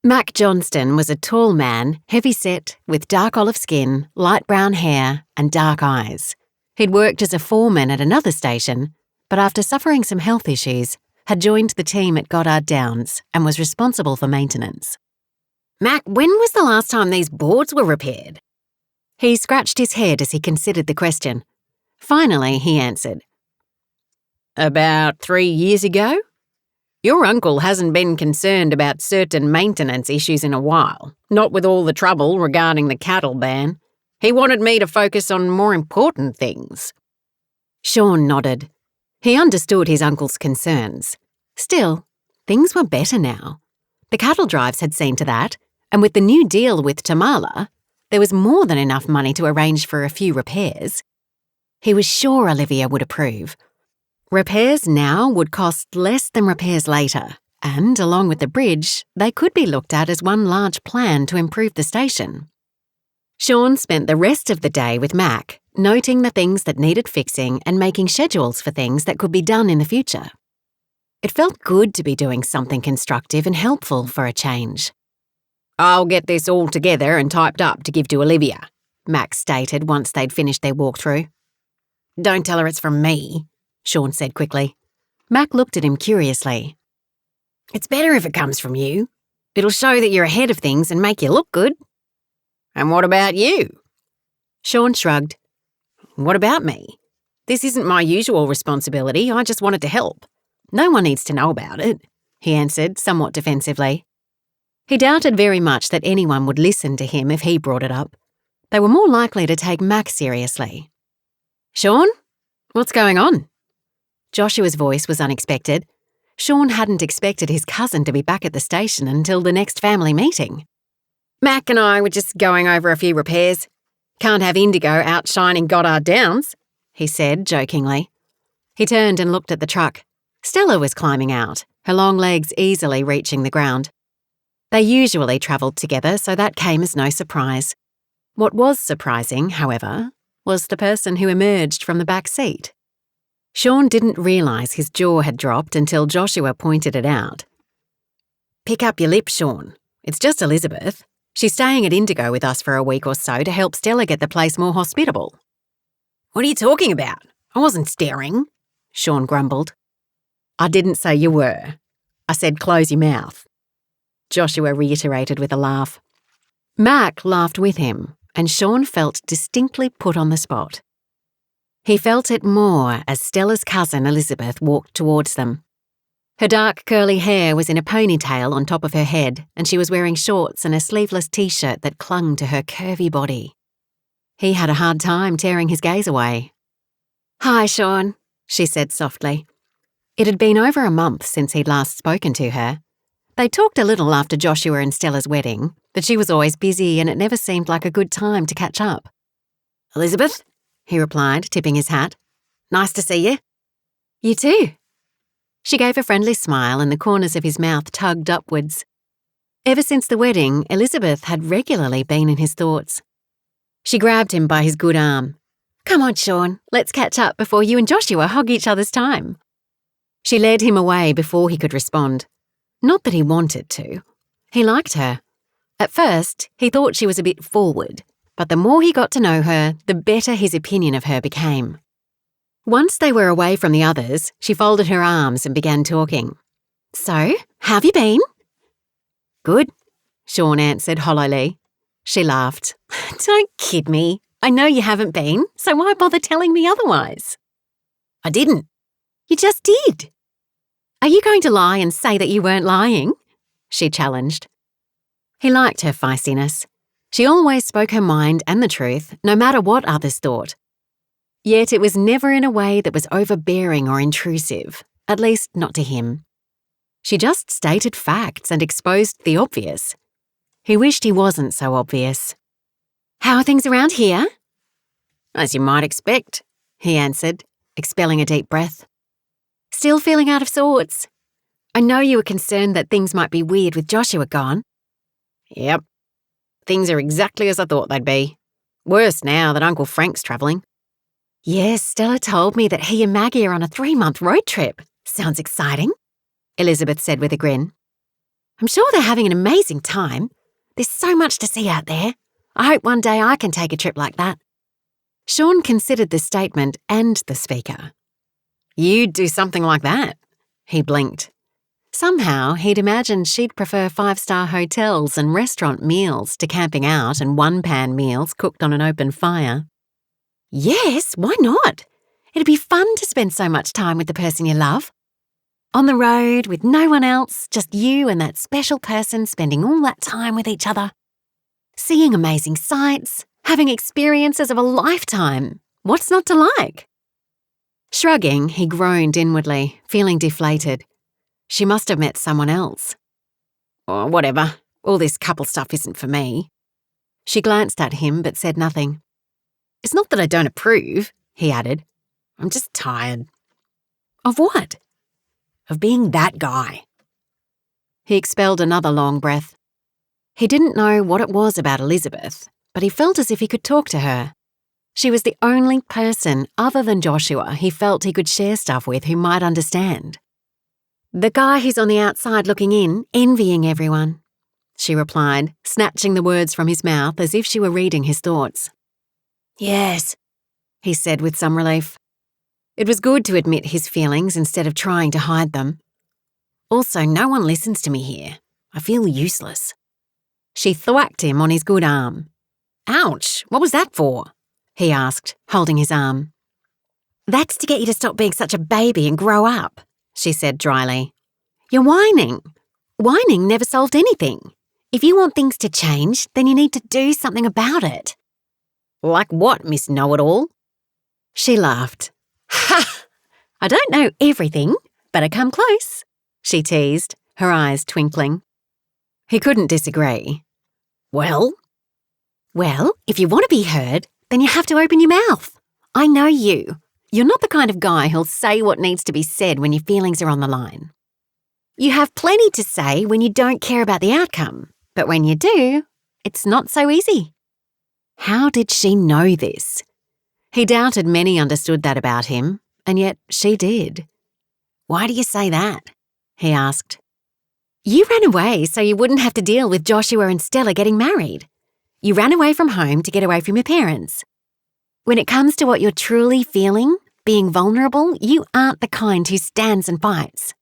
Mac Johnston was a tall man, heavy-set, with dark olive skin, light brown hair, and dark eyes. He'd worked as a foreman at another station, but after suffering some health issues, had joined the team at Goddard Downs and was responsible for maintenance. "Mac, when was the last time these boards were repaired?" He scratched his head as he considered the question. Finally, he answered. "About 3 years ago. Your uncle hasn't been concerned about certain maintenance issues in a while, not with all the trouble regarding the cattle ban. He wanted me to focus on more important things." Sean nodded. He understood his uncle's concerns. Still, things were better now. The cattle drives had seen to that, and with the new deal with Tamala, there was more than enough money to arrange for a few repairs. He was sure Olivia would approve. Repairs now would cost less than repairs later, And, along with the bridge, they could be looked at as one large plan to improve the station. Sean spent the rest of the day with Mac, noting the things that needed fixing and making schedules for things that could be done in the future. It felt good to be doing something constructive and helpful for a change. "I'll get this all together and typed up to give to Olivia," Mac stated once they'd finished their walkthrough. "Don't tell her it's from me," Sean said quickly. Mac looked at him curiously. "It's better if it comes from you. It'll show that you're ahead of things and make you look good." "And what about you?" Sean shrugged. "What about me? This isn't my usual responsibility. I just wanted to help. No one needs to know about it," he answered, somewhat defensively. He doubted very much that anyone would listen to him if he brought it up. They were more likely to take Mac seriously. "Sean? What's going on?" Joshua's voice was unexpected. Sean hadn't expected his cousin to be back at the station until the next family meeting. "Mac and I were just going over a few repairs. Can't have Indigo outshining Goddard Downs," he said jokingly. He turned and looked at the truck. Stella was climbing out, her long legs easily reaching the ground. They usually travelled together, so that came as no surprise. What was surprising, however, was the person who emerged from the back seat. Sean didn't realise his jaw had dropped until Joshua pointed it out. "Pick up your lip, Sean. It's just Elizabeth. She's staying at Indigo with us for a week or so to help Stella get the place more hospitable." "What are you talking about? I wasn't staring," Sean grumbled. "I didn't say you were. I said close your mouth," Joshua reiterated with a laugh. Mac laughed with him, and Sean felt distinctly put on the spot. He felt it more as Stella's cousin Elizabeth walked towards them. Her dark curly hair was in a ponytail on top of her head, and she was wearing shorts and a sleeveless t-shirt that clung to her curvy body. He had a hard time tearing his gaze away. "Hi, Sean," she said softly. It had been over a month since he'd last spoken to her. They talked a little after Joshua and Stella's wedding, but she was always busy and it never seemed like a good time to catch up. "Elizabeth?" he replied, tipping his hat. "Nice to see you." "You too." She gave a friendly smile and the corners of his mouth tugged upwards. Ever since the wedding, Elizabeth had regularly been in his thoughts. She grabbed him by his good arm. "Come on, Sean, let's catch up before you and Joshua hog each other's time." She led him away before he could respond. Not that he wanted to. He liked her. At first, he thought she was a bit forward, but the more he got to know her, the better his opinion of her became. Once they were away from the others, she folded her arms and began talking. "So, how have you been?" "Good," Sean answered hollowly. She laughed. "Don't kid me. I know you haven't been, so why bother telling me otherwise?" "I didn't." "You just did." "Are you going to lie and say that you weren't lying?" she challenged. He liked her feistiness. She always spoke her mind and the truth, no matter what others thought. Yet it was never in a way that was overbearing or intrusive, at least not to him. She just stated facts and exposed the obvious. He wished he wasn't so obvious. "How are things around here?" "As you might expect," he answered, expelling a deep breath. "Still feeling out of sorts? I know you were concerned that things might be weird with Joshua gone." "Yep. Things are exactly as I thought they'd be. Worse now that Uncle Frank's travelling." "Yes, Stella told me that he and Maggie are on a 3-month road trip. Sounds exciting," Elizabeth said with a grin. "I'm sure they're having an amazing time. There's so much to see out there. I hope one day I can take a trip like that." Sean considered the statement and the speaker. "You'd do something like that?" He blinked. Somehow, he'd imagined she'd prefer 5-star hotels and restaurant meals to camping out and one-pan meals cooked on an open fire. "Yes, why not? It'd be fun to spend so much time with the person you love. On the road, with no one else, just you and that special person spending all that time with each other. Seeing amazing sights, having experiences of a lifetime. What's not to like?" Shrugging, he groaned inwardly, feeling deflated. She must have met someone else. "Oh, whatever. All this couple stuff isn't for me." She glanced at him but said nothing. "It's not that I don't approve," he added. "I'm just tired." "Of what?" "Of being that guy." He expelled another long breath. He didn't know what it was about Elizabeth, but he felt as if he could talk to her. She was the only person other than Joshua he felt he could share stuff with who might understand. "The guy who's on the outside looking in, envying everyone," she replied, snatching the words from his mouth as if she were reading his thoughts. "Yes," he said with some relief. It was good to admit his feelings instead of trying to hide them. "Also, no one listens to me here. I feel useless." She thwacked him on his good arm. "Ouch, what was that for?" he asked, holding his arm. "That's to get you to stop being such a baby and grow up," she said dryly. "You're whining. Whining never solved anything. If you want things to change, then you need to do something about it." "Like what, Miss Know-it-all?" She laughed. "Ha! I don't know everything, but I come close," she teased, her eyes twinkling. He couldn't disagree. Well, if you want to be heard, then you have to open your mouth. I know you. You're not the kind of guy who'll say what needs to be said when your feelings are on the line. You have plenty to say when you don't care about the outcome, but when you do, it's not so easy." How did she know this? He doubted many understood that about him, and yet she did. "Why do you say that?" he asked. "You ran away so you wouldn't have to deal with Joshua and Stella getting married. You ran away from home to get away from your parents. When it comes to what you're truly feeling, being vulnerable, you aren't the kind who stands and fights.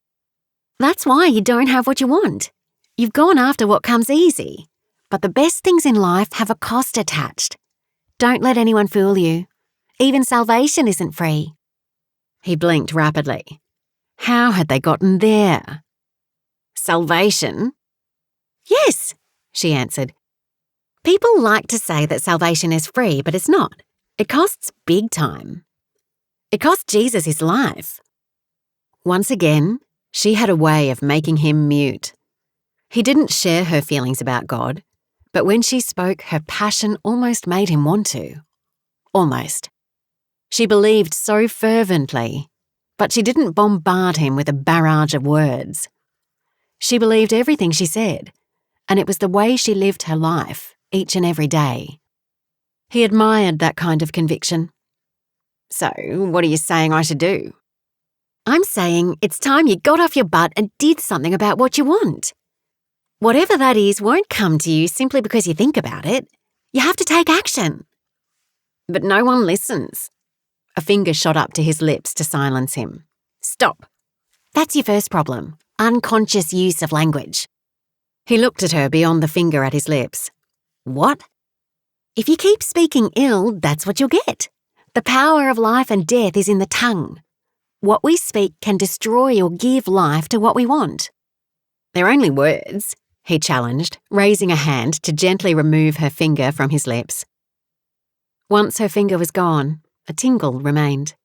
That's why you don't have what you want. You've gone after what comes easy. But the best things in life have a cost attached. Don't let anyone fool you. Even salvation isn't free." He blinked rapidly. How had they gotten there? "Salvation?" "Yes," she answered. "People like to say that salvation is free, but it's not. It costs big time. It cost Jesus his life." Once again, she had a way of making him mute. He didn't share her feelings about God, but when she spoke, her passion almost made him want to. Almost. She believed so fervently, but she didn't bombard him with a barrage of words. She believed everything she said, and it was the way she lived her life, each and every day. He admired that kind of conviction. "So, what are you saying I should do?" "I'm saying it's time you got off your butt and did something about what you want. Whatever that is won't come to you simply because you think about it. You have to take action." "But no one listens." A finger shot up to his lips to silence him. "Stop. That's your first problem. Unconscious use of language." He looked at her beyond the finger at his lips. "What?" "If you keep speaking ill, that's what you'll get. The power of life and death is in the tongue. What we speak can destroy or give life to what we want." "They're only words," he challenged, raising a hand to gently remove her finger from his lips. Once her finger was gone, a tingle remained.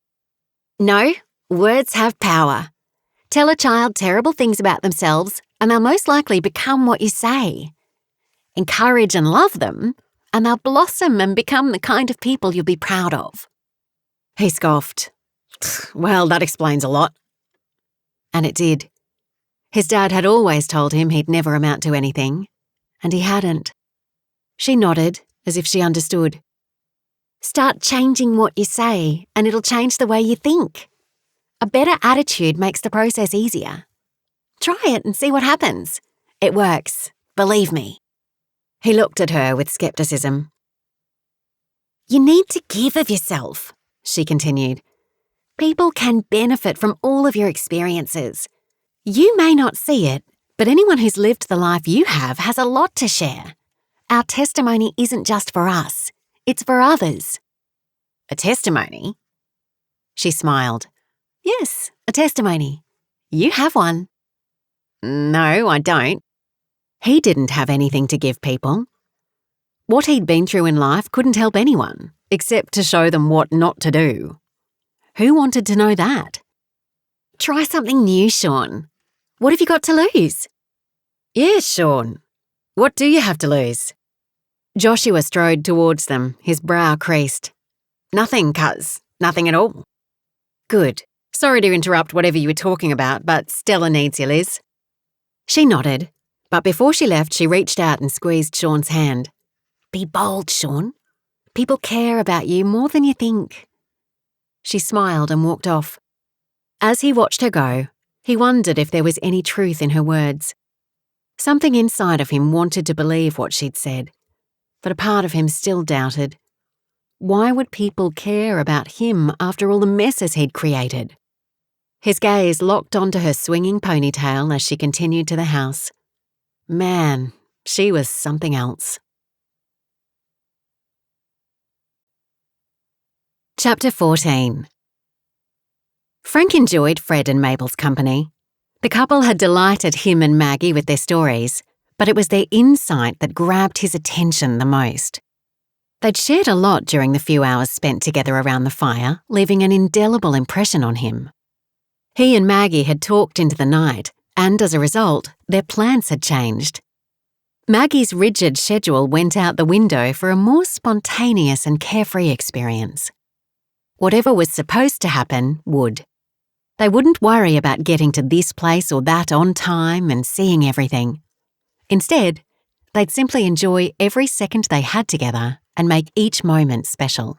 "No, words have power. Tell a child terrible things about themselves, and they'll most likely become what you say. Encourage and love them, and they'll blossom and become the kind of people you'll be proud of." He scoffed. "Well, that explains a lot." And it did. His dad had always told him he'd never amount to anything, and he hadn't. She nodded, as if she understood. "Start changing what you say, and it'll change the way you think. A better attitude makes the process easier. Try it and see what happens. It works, believe me." He looked at her with skepticism. "You need to give of yourself," she continued. "People can benefit from all of your experiences. You may not see it, but anyone who's lived the life you have has a lot to share. Our testimony isn't just for us, it's for others." "A testimony?" She smiled. "Yes, a testimony. You have one." "No, I don't." He didn't have anything to give people. What he'd been through in life couldn't help anyone, except to show them what not to do. Who wanted to know that? "Try something new, Sean. What have you got to lose?" "Yes, Sean. What do you have to lose?" Joshua strode towards them, his brow creased. "Nothing, cuz. Nothing at all." "Good. Sorry to interrupt whatever you were talking about, but Stella needs you, Liz." She nodded, but before she left, she reached out and squeezed Sean's hand. Be bold, Sean. People care about you more than you think. She smiled and walked off. As he watched her go, he wondered if there was any truth in her words. Something inside of him wanted to believe what she'd said, but a part of him still doubted. Why would people care about him after all the messes he'd created? His gaze locked onto her swinging ponytail as she continued to the house. Man, she was something else. Chapter 14. Frank enjoyed Fred and Mabel's company. The couple had delighted him and Maggie with their stories, but it was their insight that grabbed his attention the most. They'd shared a lot during the few hours spent together around the fire, leaving an indelible impression on him. He and Maggie had talked into the night, and as a result, their plans had changed. Maggie's rigid schedule went out the window for a more spontaneous and carefree experience. Whatever was supposed to happen would. They wouldn't worry about getting to this place or that on time and seeing everything. Instead, they'd simply enjoy every second they had together and make each moment special.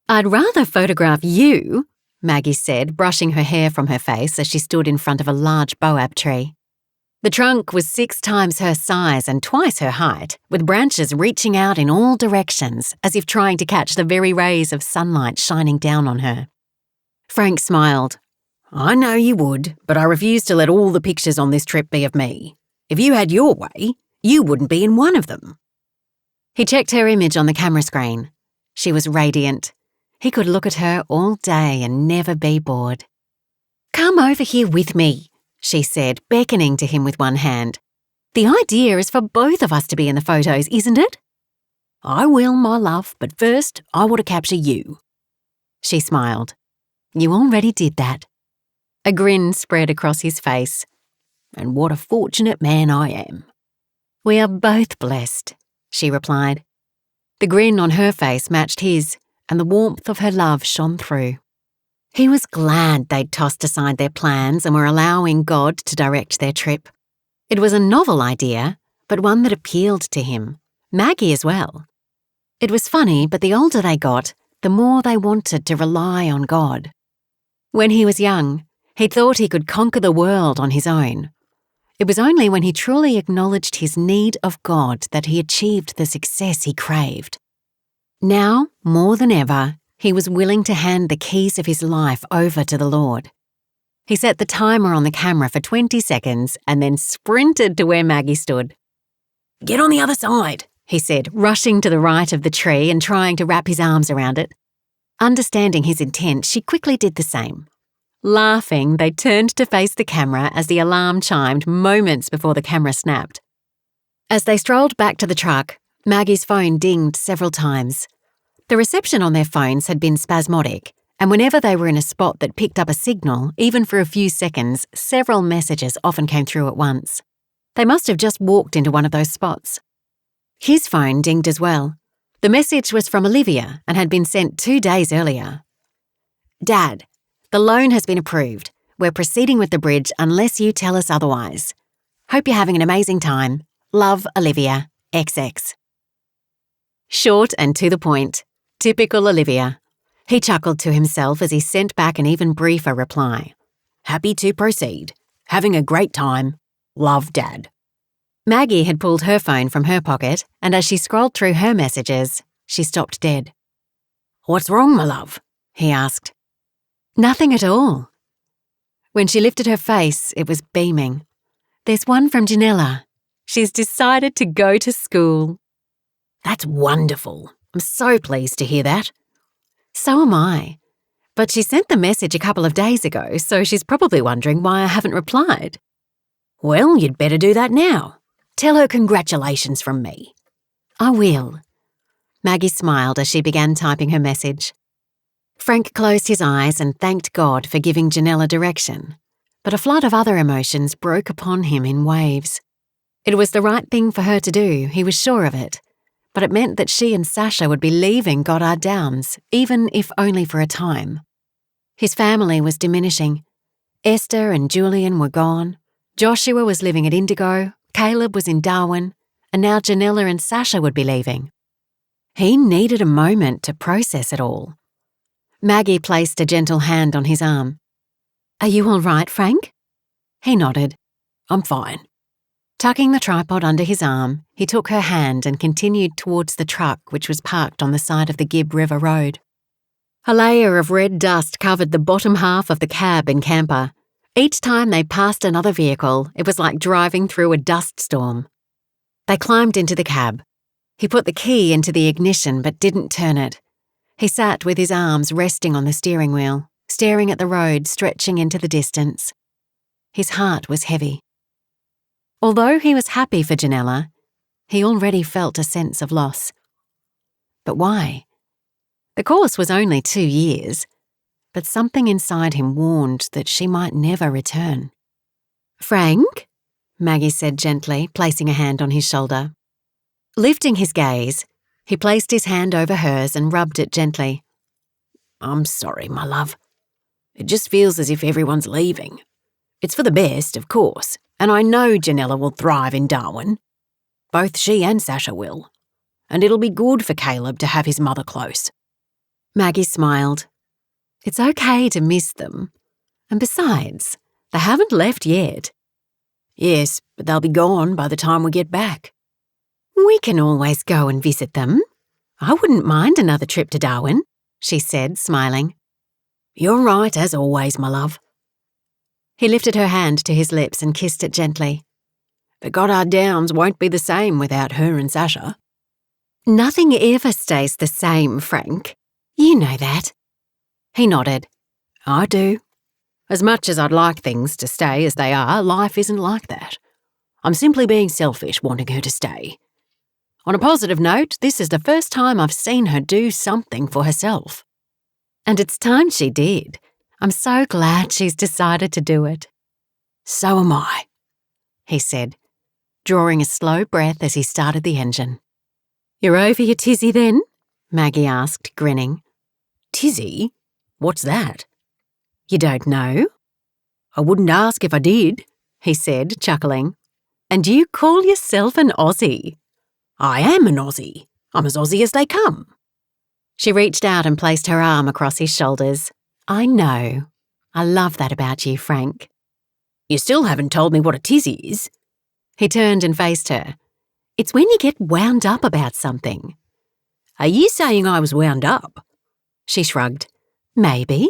I'd rather photograph you, Maggie said, brushing her hair from her face as she stood in front of a large boab tree. The trunk was 6 times her size and twice her height, with branches reaching out in all directions as if trying to catch the very rays of sunlight shining down on her. Frank smiled. I know you would, but I refuse to let all the pictures on this trip be of me. If you had your way, you wouldn't be in one of them. He checked her image on the camera screen. She was radiant. He could look at her all day and never be bored. Come over here with me, she said, beckoning to him with one hand. The idea is for both of us to be in the photos, isn't it? I will, my love, but first I want to capture you. She smiled. You already did that. A grin spread across his face. And what a fortunate man I am. We are both blessed, she replied. The grin on her face matched his, and the warmth of her love shone through. He was glad they'd tossed aside their plans and were allowing God to direct their trip. It was a novel idea, but one that appealed to him, Maggie as well. It was funny, but the older they got, the more they wanted to rely on God. When he was young, he thought he could conquer the world on his own. It was only when he truly acknowledged his need of God that he achieved the success he craved. Now, more than ever, he was willing to hand the keys of his life over to the Lord. He set the timer on the camera for 20 seconds and then sprinted to where Maggie stood. Get on the other side, he said, rushing to the right of the tree and trying to wrap his arms around it. Understanding his intent, she quickly did the same. Laughing, they turned to face the camera as the alarm chimed moments before the camera snapped. As they strolled back to the truck, Maggie's phone dinged several times. The reception on their phones had been spasmodic, and whenever they were in a spot that picked up a signal, even for a few seconds, several messages often came through at once. They must have just walked into one of those spots. His phone dinged as well. The message was from Olivia and had been sent 2 days earlier. Dad, the loan has been approved. We're proceeding with the bridge unless you tell us otherwise. Hope you're having an amazing time. Love, Olivia. XX. Short and to the point. Typical Olivia. He chuckled to himself as he sent back an even briefer reply. Happy to proceed. Having a great time. Love, Dad. Maggie had pulled her phone from her pocket, and as she scrolled through her messages, she stopped dead. What's wrong, my love? He asked. Nothing at all. When she lifted her face, it was beaming. There's one from Janella. She's decided to go to school. That's wonderful. I'm so pleased to hear that. So am I. But she sent the message a couple of days ago, so she's probably wondering why I haven't replied. Well, you'd better do that now. Tell her congratulations from me. I will. Maggie smiled as she began typing her message. Frank closed his eyes and thanked God for giving Janella direction, but a flood of other emotions broke upon him in waves. It was the right thing for her to do, he was sure of it, but it meant that she and Sasha would be leaving Goddard Downs, even if only for a time. His family was diminishing. Esther and Julian were gone. Joshua was living at Indigo, Caleb was in Darwin, and now Janella and Sasha would be leaving. He needed a moment to process it all. Maggie placed a gentle hand on his arm. "Are you all right, Frank?" He nodded. "I'm fine." Tucking the tripod under his arm, he took her hand and continued towards the truck which was parked on the side of the Gibb River Road. A layer of red dust covered the bottom half of the cab and camper. Each time they passed another vehicle, it was like driving through a dust storm. They climbed into the cab. He put the key into the ignition but didn't turn it. He sat with his arms resting on the steering wheel, staring at the road stretching into the distance. His heart was heavy. Although he was happy for Janella, he already felt a sense of loss. But why? The course was only 2 years, but something inside him warned that she might never return. "Frank?" Maggie said gently, placing a hand on his shoulder. Lifting his gaze, he placed his hand over hers and rubbed it gently. "I'm sorry, my love. It just feels as if everyone's leaving. It's for the best, of course, and I know Janella will thrive in Darwin. Both she and Sasha will. And it'll be good for Caleb to have his mother close." Maggie smiled. "It's okay to miss them. And besides, they haven't left yet." "Yes, but they'll be gone by the time we get back." "We can always go and visit them. I wouldn't mind another trip to Darwin," she said, smiling. "You're right, as always, my love." He lifted her hand to his lips and kissed it gently. "But Goddard Downs won't be the same without her and Sasha." "Nothing ever stays the same, Frank. You know that." He nodded. "I do. As much as I'd like things to stay as they are, life isn't like that. I'm simply being selfish wanting her to stay. On a positive note, this is the first time I've seen her do something for herself. And it's time she did. I'm so glad she's decided to do it." "So am I," he said, drawing a slow breath as he started the engine. "You're over your tizzy then?" Maggie asked, grinning. "Tizzy? What's that?" "You don't know?" "I wouldn't ask if I did," he said, chuckling. "And you call yourself an Aussie?" "I am an Aussie. I'm as Aussie as they come." She reached out and placed her arm across his shoulders. "I know. I love that about you, Frank." "You still haven't told me what a tizzy is." He turned and faced her. "It's when you get wound up about something." "Are you saying I was wound up?" She shrugged. "Maybe."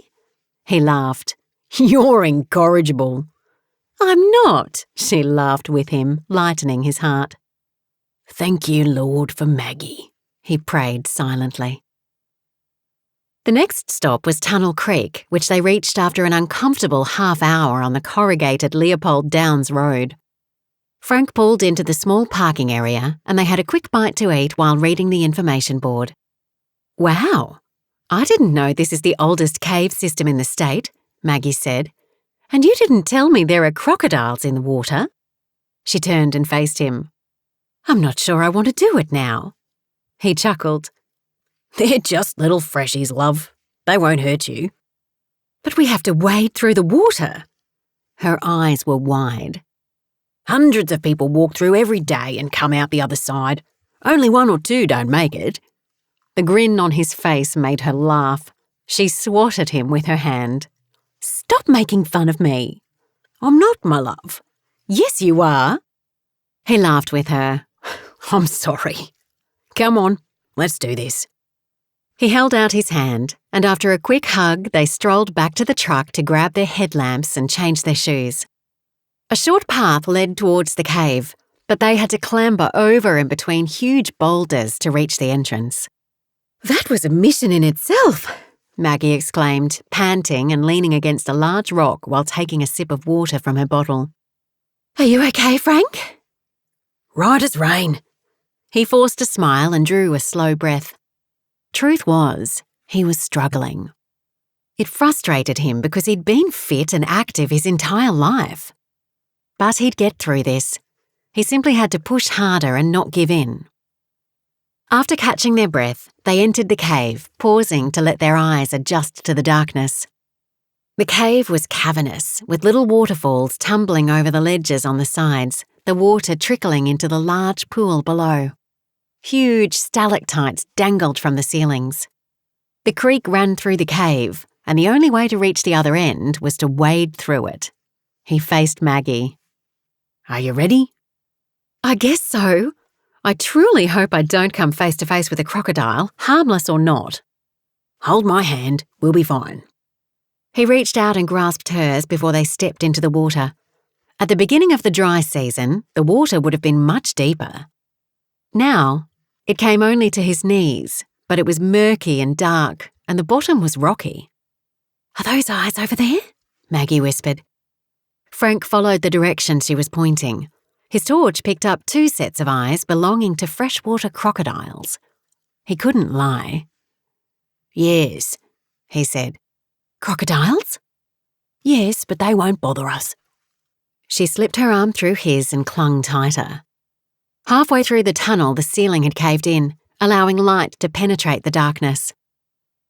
He laughed. "You're incorrigible." "I'm not," she laughed with him, lightening his heart. "Thank you, Lord, for Maggie," he prayed silently. The next stop was Tunnel Creek, which they reached after an uncomfortable half-hour on the corrugated Leopold Downs Road. Frank pulled into the small parking area and they had a quick bite to eat while reading the information board. "Wow, I didn't know this is the oldest cave system in the state," Maggie said. "And you didn't tell me there are crocodiles in the water." She turned and faced him. "I'm not sure I want to do it now." He chuckled. "They're just little freshies, love. They won't hurt you." "But we have to wade through the water." Her eyes were wide. "Hundreds of people walk through every day and come out the other side. Only 1 or 2 don't make it." The grin on his face made her laugh. She swatted him with her hand. "Stop making fun of me." "I'm not, my love." "Yes, you are." He laughed with her. "I'm sorry. Come on, let's do this." He held out his hand, and after a quick hug, they strolled back to the truck to grab their headlamps and change their shoes. A short path led towards the cave, but they had to clamber over and between huge boulders to reach the entrance. "That was a mission in itself," Maggie exclaimed, panting and leaning against a large rock while taking a sip of water from her bottle. "Are you okay, Frank?" "Right as rain." He forced a smile and drew a slow breath. Truth was, he was struggling. It frustrated him because he'd been fit and active his entire life. But he'd get through this. He simply had to push harder and not give in. After catching their breath, they entered the cave, pausing to let their eyes adjust to the darkness. The cave was cavernous, with little waterfalls tumbling over the ledges on the sides, the water trickling into the large pool below. Huge stalactites dangled from the ceilings. The creek ran through the cave, and the only way to reach the other end was to wade through it. He faced Maggie. "Are you ready?" "I guess so. I truly hope I don't come face to face with a crocodile, harmless or not." "Hold my hand, we'll be fine." He reached out and grasped hers before they stepped into the water. At the beginning of the dry season, the water would have been much deeper. Now, it came only to his knees, but it was murky and dark, and the bottom was rocky. "Are those eyes over there?" Maggie whispered. Frank followed the direction she was pointing. His torch picked up 2 sets of eyes belonging to freshwater crocodiles. He couldn't lie. "Yes," he said. "Crocodiles?" "Yes, but they won't bother us." She slipped her arm through his and clung tighter. Halfway through the tunnel, the ceiling had caved in, allowing light to penetrate the darkness.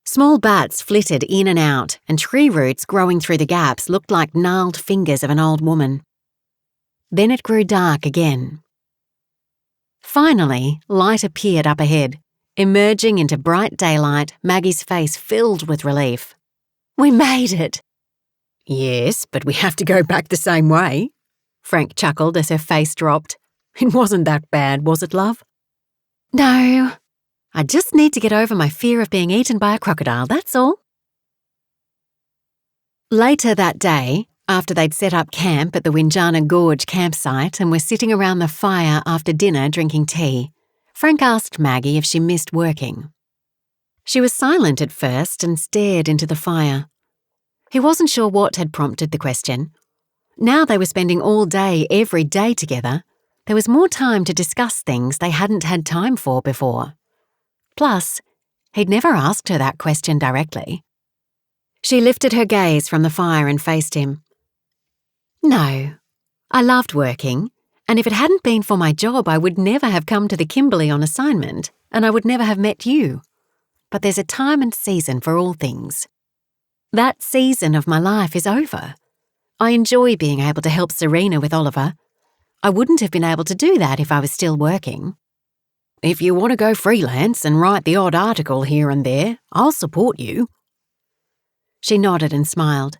Small bats flitted in and out, and tree roots growing through the gaps looked like gnarled fingers of an old woman. Then it grew dark again. Finally, light appeared up ahead. Emerging into bright daylight, Maggie's face filled with relief. "We made it!" "Yes, but we have to go back the same way," Frank chuckled as her face dropped. "It wasn't that bad, was it, love?" "No. I just need to get over my fear of being eaten by a crocodile, that's all." Later that day, after they'd set up camp at the Winjana Gorge campsite and were sitting around the fire after dinner drinking tea, Frank asked Maggie if she missed working. She was silent at first and stared into the fire. He wasn't sure what had prompted the question. Now they were spending all day, every day together. There was more time to discuss things they hadn't had time for before. Plus, he'd never asked her that question directly. She lifted her gaze from the fire and faced him. "No, I loved working, and if it hadn't been for my job, I would never have come to the Kimberley on assignment, and I would never have met you. But there's a time and season for all things. That season of my life is over. I enjoy being able to help Serena with Oliver. I wouldn't have been able to do that if I was still working. If you want to go freelance and write the odd article here and there, I'll support you." She nodded and smiled.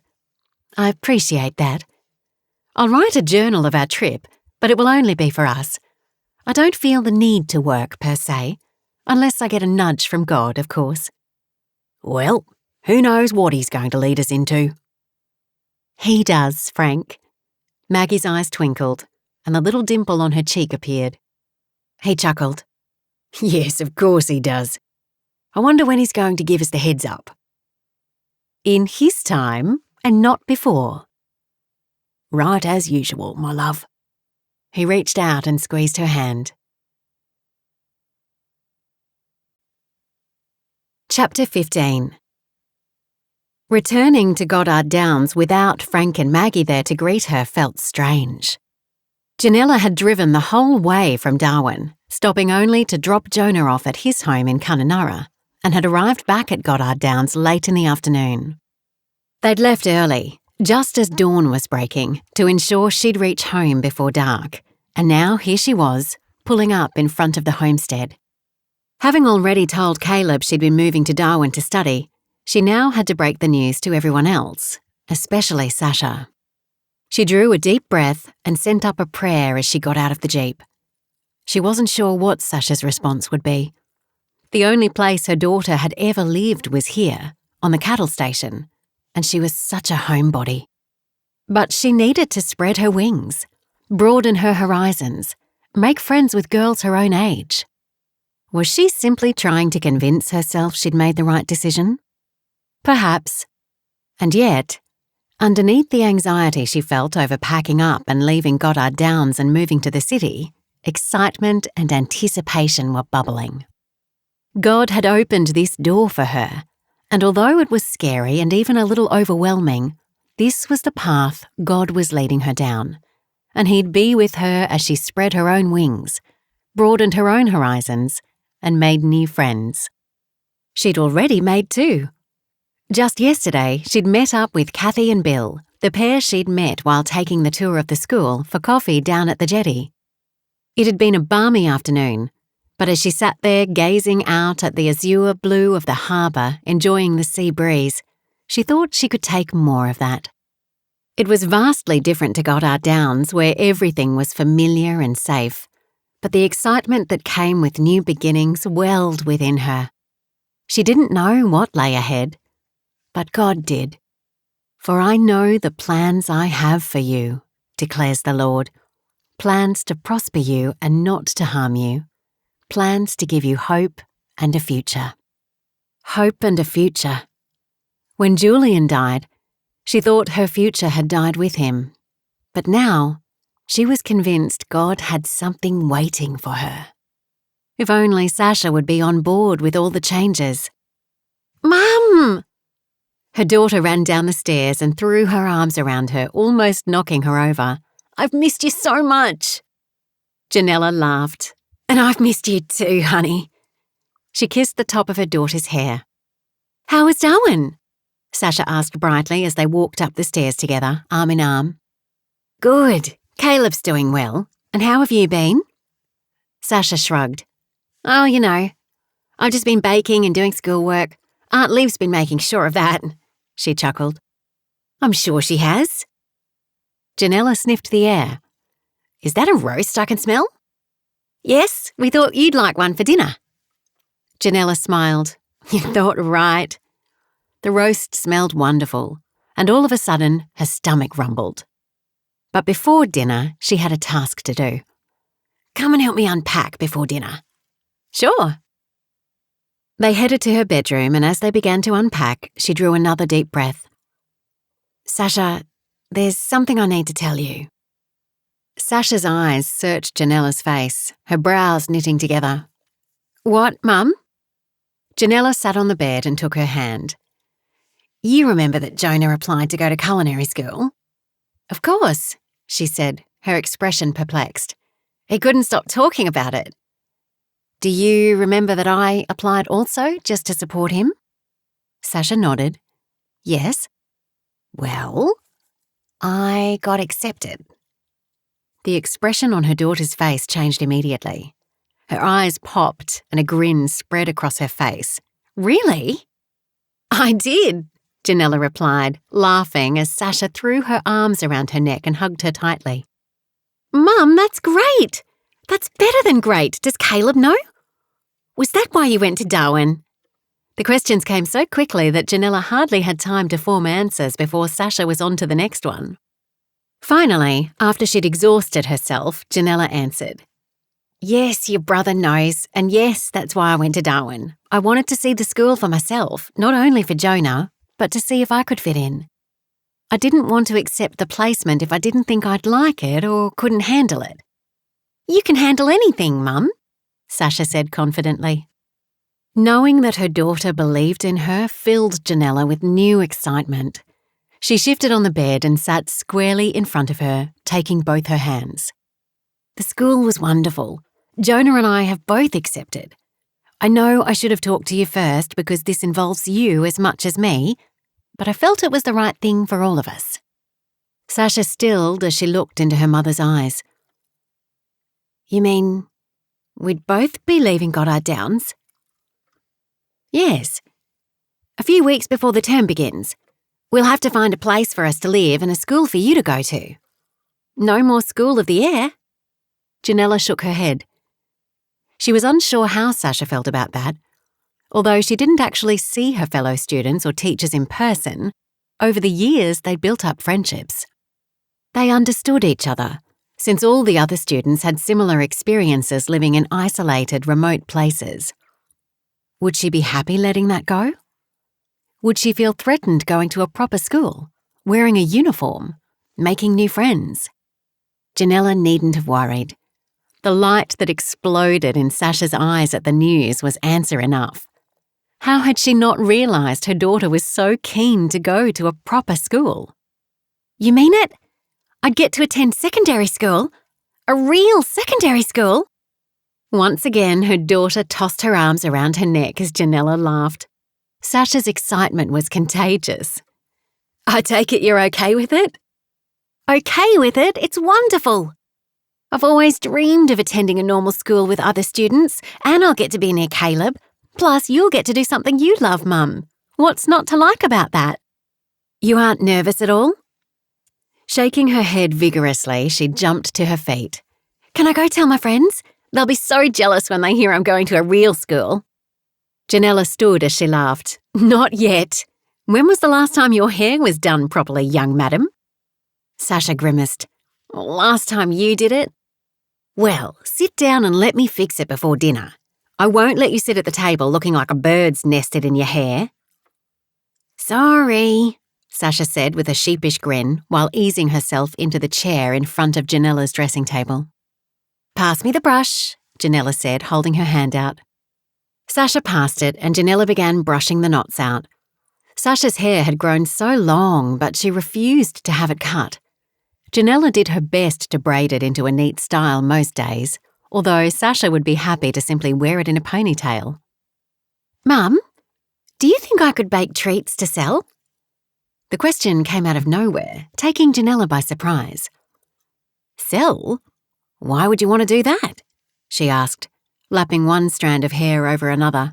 "I appreciate that. I'll write a journal of our trip, but it will only be for us. I don't feel the need to work, per se, unless I get a nudge from God, of course." "Well, who knows what he's going to lead us into?" "He does, Frank." Maggie's eyes twinkled, and the little dimple on her cheek appeared. He chuckled. "Yes, of course he does. I wonder when he's going to give us the heads up." "In his time, and not before." "Right as usual, my love." He reached out and squeezed her hand. Chapter 15. Returning to Goddard Downs without Frank and Maggie there to greet her felt strange. Janella had driven the whole way from Darwin, stopping only to drop Jonah off at his home in Kununurra, and had arrived back at Goddard Downs late in the afternoon. They'd left early, just as dawn was breaking, to ensure she'd reach home before dark, and now here she was, pulling up in front of the homestead. Having already told Caleb she'd been moving to Darwin to study, she now had to break the news to everyone else, especially Sasha. She drew a deep breath and sent up a prayer as she got out of the Jeep. She wasn't sure what Sasha's response would be. The only place her daughter had ever lived was here, on the cattle station, and she was such a homebody. But she needed to spread her wings, broaden her horizons, make friends with girls her own age. Was she simply trying to convince herself she'd made the right decision? Perhaps. And yet, underneath the anxiety she felt over packing up and leaving Goddard Downs and moving to the city, excitement and anticipation were bubbling. God had opened this door for her, and although it was scary and even a little overwhelming, this was the path God was leading her down, and He'd be with her as she spread her own wings, broadened her own horizons, and made new friends. She'd already made 2. Just yesterday, she'd met up with Kathy and Bill, the pair she'd met while taking the tour of the school for coffee down at the jetty. It had been a balmy afternoon, but as she sat there gazing out at the azure blue of the harbour, enjoying the sea breeze, she thought she could take more of that. It was vastly different to Goddard Downs, where everything was familiar and safe, but the excitement that came with new beginnings welled within her. She didn't know what lay ahead, but God did. "For I know the plans I have for you," declares the Lord, "plans to prosper you and not to harm you, plans to give you hope and a future." Hope and a future. When Julian died, she thought her future had died with him, but now she was convinced God had something waiting for her. If only Sasha would be on board with all the changes. "Mum!" Her daughter ran down the stairs and threw her arms around her, almost knocking her over. "I've missed you so much." Janella laughed. "And I've missed you too, honey." She kissed the top of her daughter's hair. "How is Darwin?" Sasha asked brightly as they walked up the stairs together, arm in arm. "Good. Caleb's doing well. And how have you been?" Sasha shrugged. "Oh, you know, I've just been baking and doing schoolwork. Aunt Liv's been making sure of that," she chuckled. "I'm sure she has." Janella sniffed the air. "Is that a roast I can smell?" "Yes, we thought you'd like one for dinner." Janella smiled. "You thought right." The roast smelled wonderful, and all of a sudden her stomach rumbled. But before dinner, she had a task to do. "Come and help me unpack before dinner." "Sure." They headed to her bedroom, and as they began to unpack, she drew another deep breath. "Sasha, there's something I need to tell you." Sasha's eyes searched Janella's face, her brows knitting together. "What, Mum?" Janella sat on the bed and took her hand. "You remember that Jonah applied to go to culinary school?" "Of course," she said, her expression perplexed. "He couldn't stop talking about it." "Do you remember that I applied also, just to support him?" Sasha nodded. "Yes." "Well, I got accepted." The expression on her daughter's face changed immediately. Her eyes popped and a grin spread across her face. "Really?" "I did," Janella replied, laughing as Sasha threw her arms around her neck and hugged her tightly. "Mum, that's great! That's better than great. Does Caleb know? Was that why you went to Darwin?" The questions came so quickly that Janella hardly had time to form answers before Sasha was on to the next one. Finally, after she'd exhausted herself, Janella answered. "Yes, your brother knows, and yes, that's why I went to Darwin. I wanted to see the school for myself, not only for Jonah, but to see if I could fit in. I didn't want to accept the placement if I didn't think I'd like it or couldn't handle it." "You can handle anything, Mum," Sasha said confidently. Knowing that her daughter believed in her filled Janella with new excitement. She shifted on the bed and sat squarely in front of her, taking both her hands. "The school was wonderful. Jonah and I have both accepted. I know I should have talked to you first because this involves you as much as me, but I felt it was the right thing for all of us." Sasha stilled as she looked into her mother's eyes. "You mean we'd both be leaving Goddard Downs?" "Yes. A few weeks before the term begins. We'll have to find a place for us to live and a school for you to go to." "No more School of the Air?" Janella shook her head. She was unsure how Sasha felt about that. Although she didn't actually see her fellow students or teachers in person, over the years they'd built up friendships. They understood each other, since all the other students had similar experiences living in isolated, remote places. Would she be happy letting that go? Would she feel threatened going to a proper school, wearing a uniform, making new friends? Janella needn't have worried. The light that exploded in Sasha's eyes at the news was answer enough. How had she not realised her daughter was so keen to go to a proper school? "You mean it? I'd get to attend secondary school? A real secondary school?" Once again, her daughter tossed her arms around her neck as Janella laughed. Sasha's excitement was contagious. I take it you're okay with it? Okay with it? It's wonderful. I've always dreamed of attending a normal school with other students, and I'll get to be near Caleb. Plus, you'll get to do something you love, Mum. What's not to like about that? You aren't nervous at all? Shaking her head vigorously, she jumped to her feet. Can I go tell my friends? They'll be so jealous when they hear I'm going to a real school. Janella stood as she laughed. Not yet. When was the last time your hair was done properly, young madam? Sasha grimaced. Last time you did it? Well, sit down and let me fix it before dinner. I won't let you sit at the table looking like a bird's nested in your hair. Sorry, Sasha said with a sheepish grin while easing herself into the chair in front of Janella's dressing table. Pass me the brush, Janella said, holding her hand out. Sasha passed it and Janella began brushing the knots out. Sasha's hair had grown so long, but she refused to have it cut. Janella did her best to braid it into a neat style most days, although Sasha would be happy to simply wear it in a ponytail. Mum, do you think I could bake treats to sell? The question came out of nowhere, taking Janella by surprise. Sell? Why would you want to do that? She asked, lapping one strand of hair over another.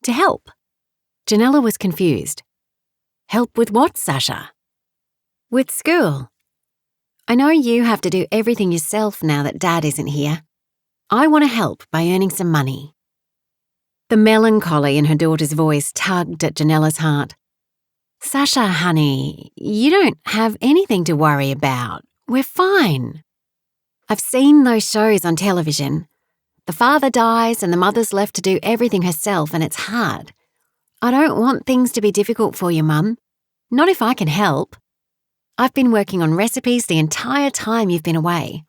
To help. Janella was confused. Help with what, Sasha? With school. I know you have to do everything yourself now that Dad isn't here. I want to help by earning some money. The melancholy in her daughter's voice tugged at Janella's heart. Sasha, honey, you don't have anything to worry about. We're fine. I've seen those shows on television. The father dies and the mother's left to do everything herself, and it's hard. I don't want things to be difficult for you, Mum. Not if I can help. I've been working on recipes the entire time you've been away.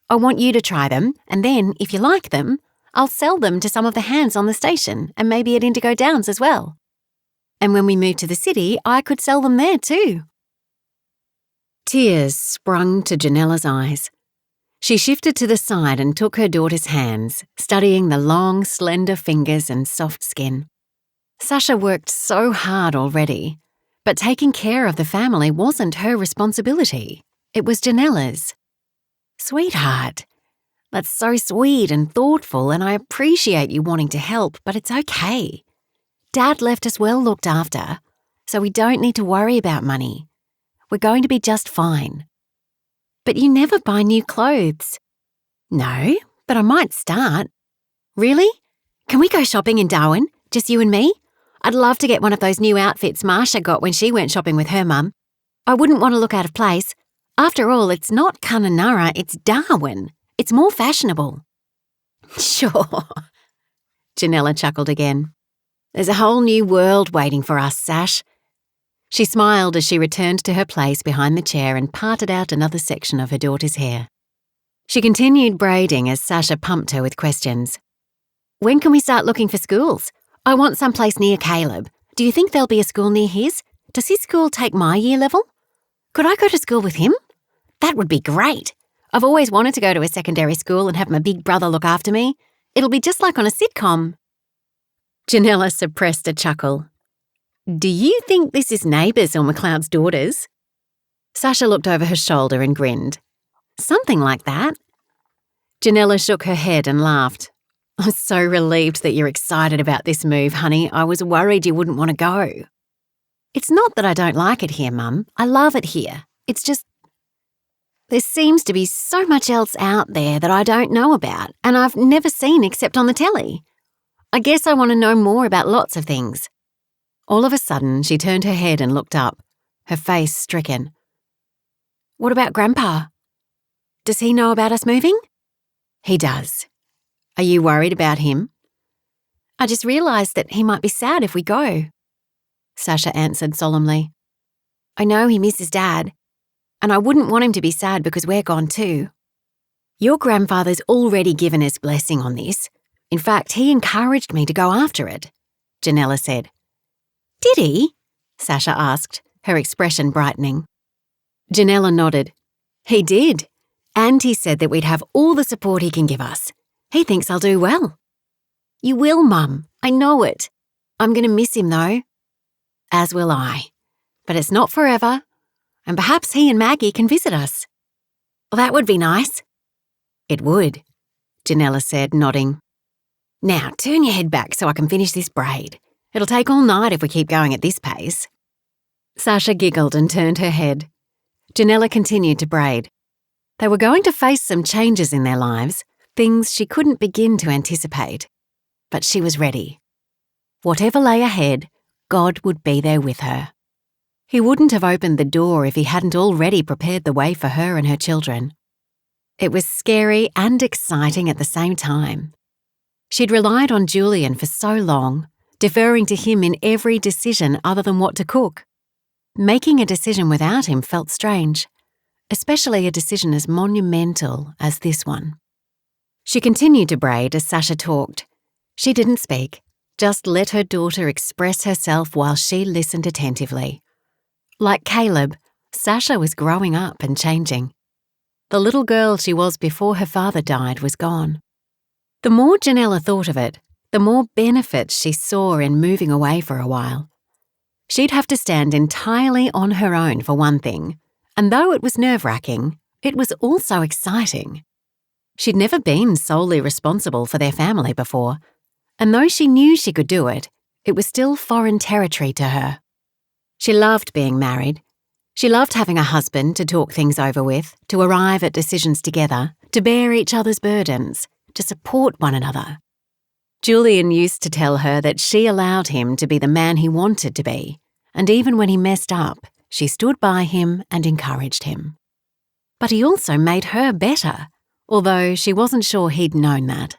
I want you to try them, and then, if you like them, I'll sell them to some of the hands on the station and maybe at Indigo Downs as well. And when we move to the city, I could sell them there too. Tears sprung to Janella's eyes. She shifted to the side and took her daughter's hands, studying the long, slender fingers and soft skin. Sasha worked so hard already, but taking care of the family wasn't her responsibility. It was Janella's. Sweetheart, that's so sweet and thoughtful, and I appreciate you wanting to help, but it's okay. Dad left us well looked after, so we don't need to worry about money. We're going to be just fine. But you never buy new clothes. No, but I might start. Really? Can we go shopping in Darwin, just you and me? I'd love to get one of those new outfits Marcia got when she went shopping with her mum. I wouldn't want to look out of place. After all, it's not Kununurra, it's Darwin. It's more fashionable. Sure. Janella chuckled again. There's a whole new world waiting for us, Sash. She smiled as she returned to her place behind the chair and parted out another section of her daughter's hair. She continued braiding as Sasha pumped her with questions. When can we start looking for schools? I want someplace near Caleb. Do you think there'll be a school near his? Does his school take my year level? Could I go to school with him? That would be great. I've always wanted to go to a secondary school and have my big brother look after me. It'll be just like on a sitcom. Janella suppressed a chuckle. Do you think this is Neighbours or McLeod's Daughters? Sasha looked over her shoulder and grinned. Something like that. Janella shook her head and laughed. I'm so relieved that you're excited about this move, honey. I was worried you wouldn't want to go. It's not that I don't like it here, Mum. I love it here. It's just there seems to be so much else out there that I don't know about and I've never seen except on the telly. I guess I want to know more about lots of things. All of a sudden, she turned her head and looked up, her face stricken. What about Grandpa? Does he know about us moving? He does. Are you worried about him? I just realised that he might be sad if we go. Sasha answered solemnly. I know he misses Dad, and I wouldn't want him to be sad because we're gone too. Your grandfather's already given his blessing on this. In fact, he encouraged me to go after it, Janella said. Did he? Sasha asked, her expression brightening. Janella nodded. He did, and he said that we'd have all the support he can give us. He thinks I'll do well. You will, Mum. I know it. I'm going to miss him though. As will I. But it's not forever, and perhaps he and Maggie can visit us. Well, that would be nice. It would, Janella said, nodding. Now, turn your head back so I can finish this braid. It'll take all night if we keep going at this pace. Sasha giggled and turned her head. Janella continued to braid. They were going to face some changes in their lives, things she couldn't begin to anticipate. But she was ready. Whatever lay ahead, God would be there with her. He wouldn't have opened the door if he hadn't already prepared the way for her and her children. It was scary and exciting at the same time. She'd relied on Julian for so long, deferring to him in every decision other than what to cook. Making a decision without him felt strange, especially a decision as monumental as this one. She continued to braid as Sasha talked. She didn't speak, just let her daughter express herself while she listened attentively. Like Caleb, Sasha was growing up and changing. The little girl she was before her father died was gone. The more Janella thought of it, the more benefits she saw in moving away for a while. She'd have to stand entirely on her own for one thing, and though it was nerve-wracking, it was also exciting. She'd never been solely responsible for their family before, and though she knew she could do it, it was still foreign territory to her. She loved being married. She loved having a husband to talk things over with, to arrive at decisions together, to bear each other's burdens, to support one another. Julian used to tell her that she allowed him to be the man he wanted to be, and even when he messed up, she stood by him and encouraged him. But he also made her better, although she wasn't sure he'd known that.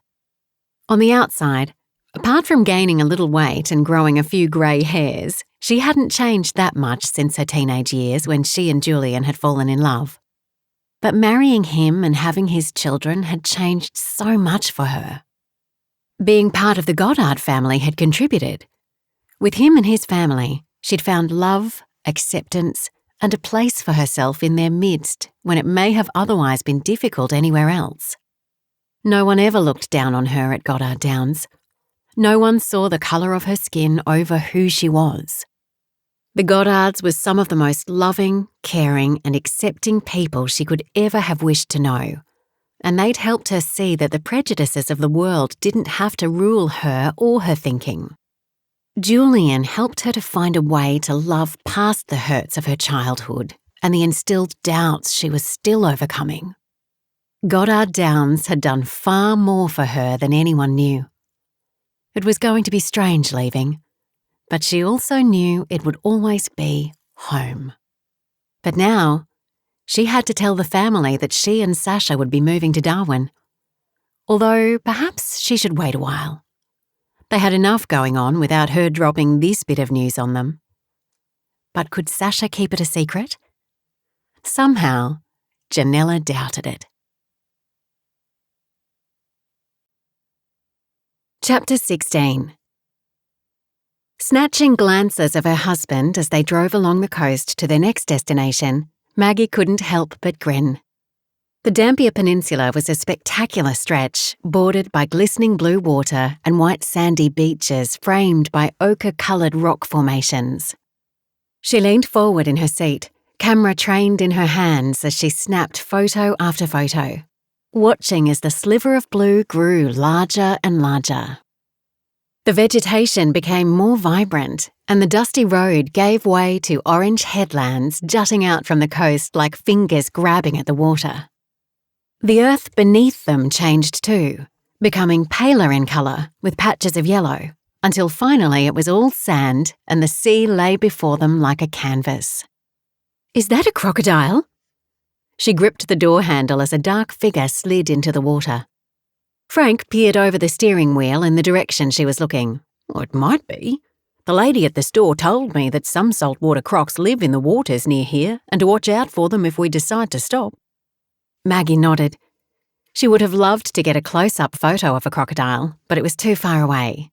On the outside, apart from gaining a little weight and growing a few grey hairs, she hadn't changed that much since her teenage years when she and Julian had fallen in love. But marrying him and having his children had changed so much for her. Being part of the Goddard family had contributed. With him and his family, she'd found love, acceptance, and a place for herself in their midst when it may have otherwise been difficult anywhere else. No one ever looked down on her at Goddard Downs. No one saw the colour of her skin over who she was. The Goddards were some of the most loving, caring, and accepting people she could ever have wished to know, and they'd helped her see that the prejudices of the world didn't have to rule her or her thinking. Julian helped her to find a way to love past the hurts of her childhood and the instilled doubts she was still overcoming. Goddard Downs had done far more for her than anyone knew. It was going to be strange leaving, but she also knew it would always be home. But now, she had to tell the family that she and Sasha would be moving to Darwin. Although perhaps she should wait a while. They had enough going on without her dropping this bit of news on them. But could Sasha keep it a secret? Somehow, Janella doubted it. Chapter 16. Snatching glances of her husband as they drove along the coast to their next destination, Maggie couldn't help but grin. The Dampier Peninsula was a spectacular stretch, bordered by glistening blue water and white sandy beaches framed by ochre-coloured rock formations. She leaned forward in her seat, camera trained in her hands as she snapped photo after photo, watching as the sliver of blue grew larger and larger. The vegetation became more vibrant, and the dusty road gave way to orange headlands jutting out from the coast like fingers grabbing at the water. The earth beneath them changed too, becoming paler in colour with patches of yellow, until finally it was all sand and the sea lay before them like a canvas. "Is that a crocodile?" She gripped the door handle as a dark figure slid into the water. Frank peered over the steering wheel in the direction she was looking. "Well, it might be. The lady at the store told me that some saltwater crocs live in the waters near here and to watch out for them if we decide to stop." Maggie nodded. She would have loved to get a close-up photo of a crocodile, but it was too far away.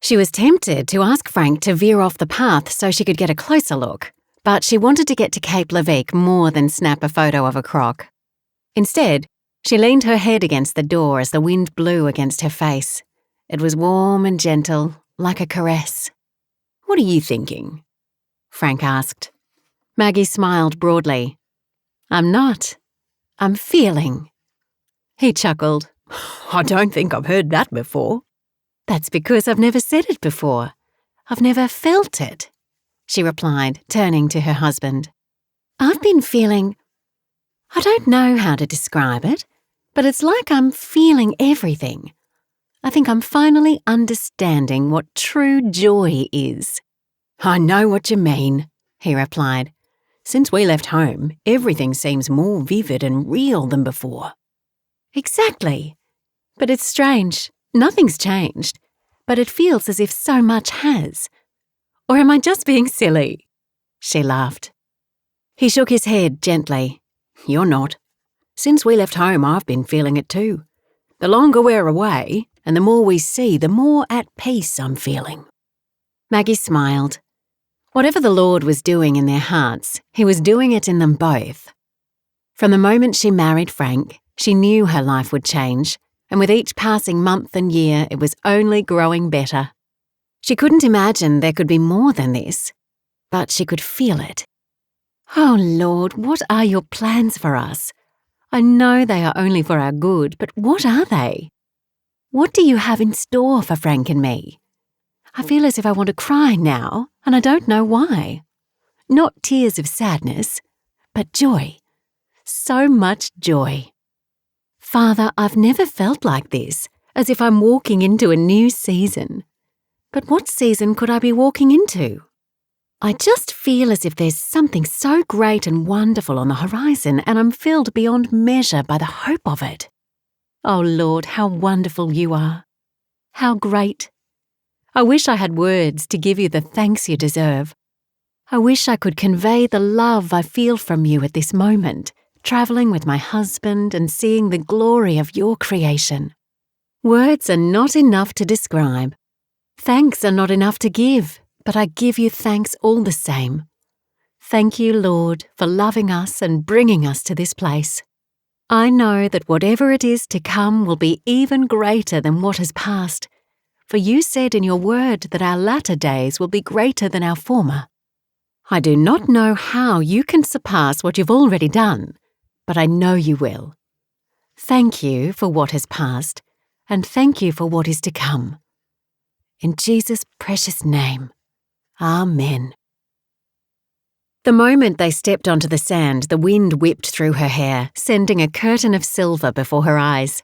She was tempted to ask Frank to veer off the path so she could get a closer look, but she wanted to get to Cape Leveque more than snap a photo of a croc. Instead, she leaned her head against the door as the wind blew against her face. It was warm and gentle, like a caress. "What are you thinking?" Frank asked. Maggie smiled broadly. I'm not. I'm feeling. He chuckled. I don't think I've heard that before. That's because I've never said it before. I've never felt it, she replied, turning to her husband. I've been feeling... I don't know how to describe it, but it's like I'm feeling everything. I think I'm finally understanding what true joy is. I know what you mean, he replied. Since we left home, everything seems more vivid and real than before. Exactly. But it's strange. Nothing's changed, but it feels as if so much has. Or am I just being silly? She laughed. He shook his head gently. You're not. Since we left home, I've been feeling it too. The longer we're away, and the more we see, the more at peace I'm feeling. Maggie smiled. Whatever the Lord was doing in their hearts, he was doing it in them both. From the moment she married Frank, she knew her life would change, and with each passing month and year, it was only growing better. She couldn't imagine there could be more than this, but she could feel it. Oh, Lord, what are your plans for us? I know they are only for our good, but what are they? What do you have in store for Frank and me? I feel as if I want to cry now, and I don't know why. Not tears of sadness, but joy. So much joy. Father, I've never felt like this, as if I'm walking into a new season. But what season could I be walking into? I just feel as if there's something so great and wonderful on the horizon, and I'm filled beyond measure by the hope of it. Oh Lord, how wonderful you are. How great. I wish I had words to give you the thanks you deserve. I wish I could convey the love I feel from you at this moment, travelling with my husband and seeing the glory of your creation. Words are not enough to describe. Thanks are not enough to give, but I give you thanks all the same. Thank you, Lord, for loving us and bringing us to this place. I know that whatever it is to come will be even greater than what has passed, for you said in your word that our latter days will be greater than our former. I do not know how you can surpass what you've already done, but I know you will. Thank you for what has passed, and thank you for what is to come. In Jesus' precious name, Amen. The moment they stepped onto the sand, the wind whipped through her hair, sending a curtain of silver before her eyes.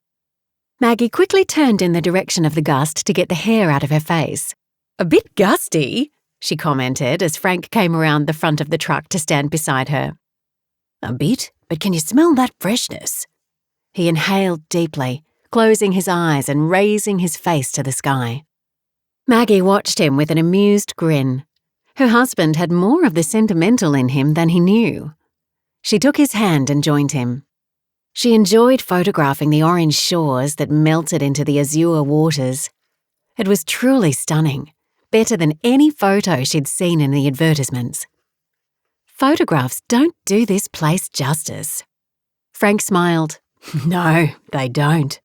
Maggie quickly turned in the direction of the gust to get the hair out of her face. A bit gusty, she commented as Frank came around the front of the truck to stand beside her. A bit, but can you smell that freshness? He inhaled deeply, closing his eyes and raising his face to the sky. Maggie watched him with an amused grin. Her husband had more of the sentimental in him than he knew. She took his hand and joined him. She enjoyed photographing the orange shores that melted into the azure waters. It was truly stunning, better than any photo she'd seen in the advertisements. Photographs don't do this place justice. Frank smiled. No, they don't.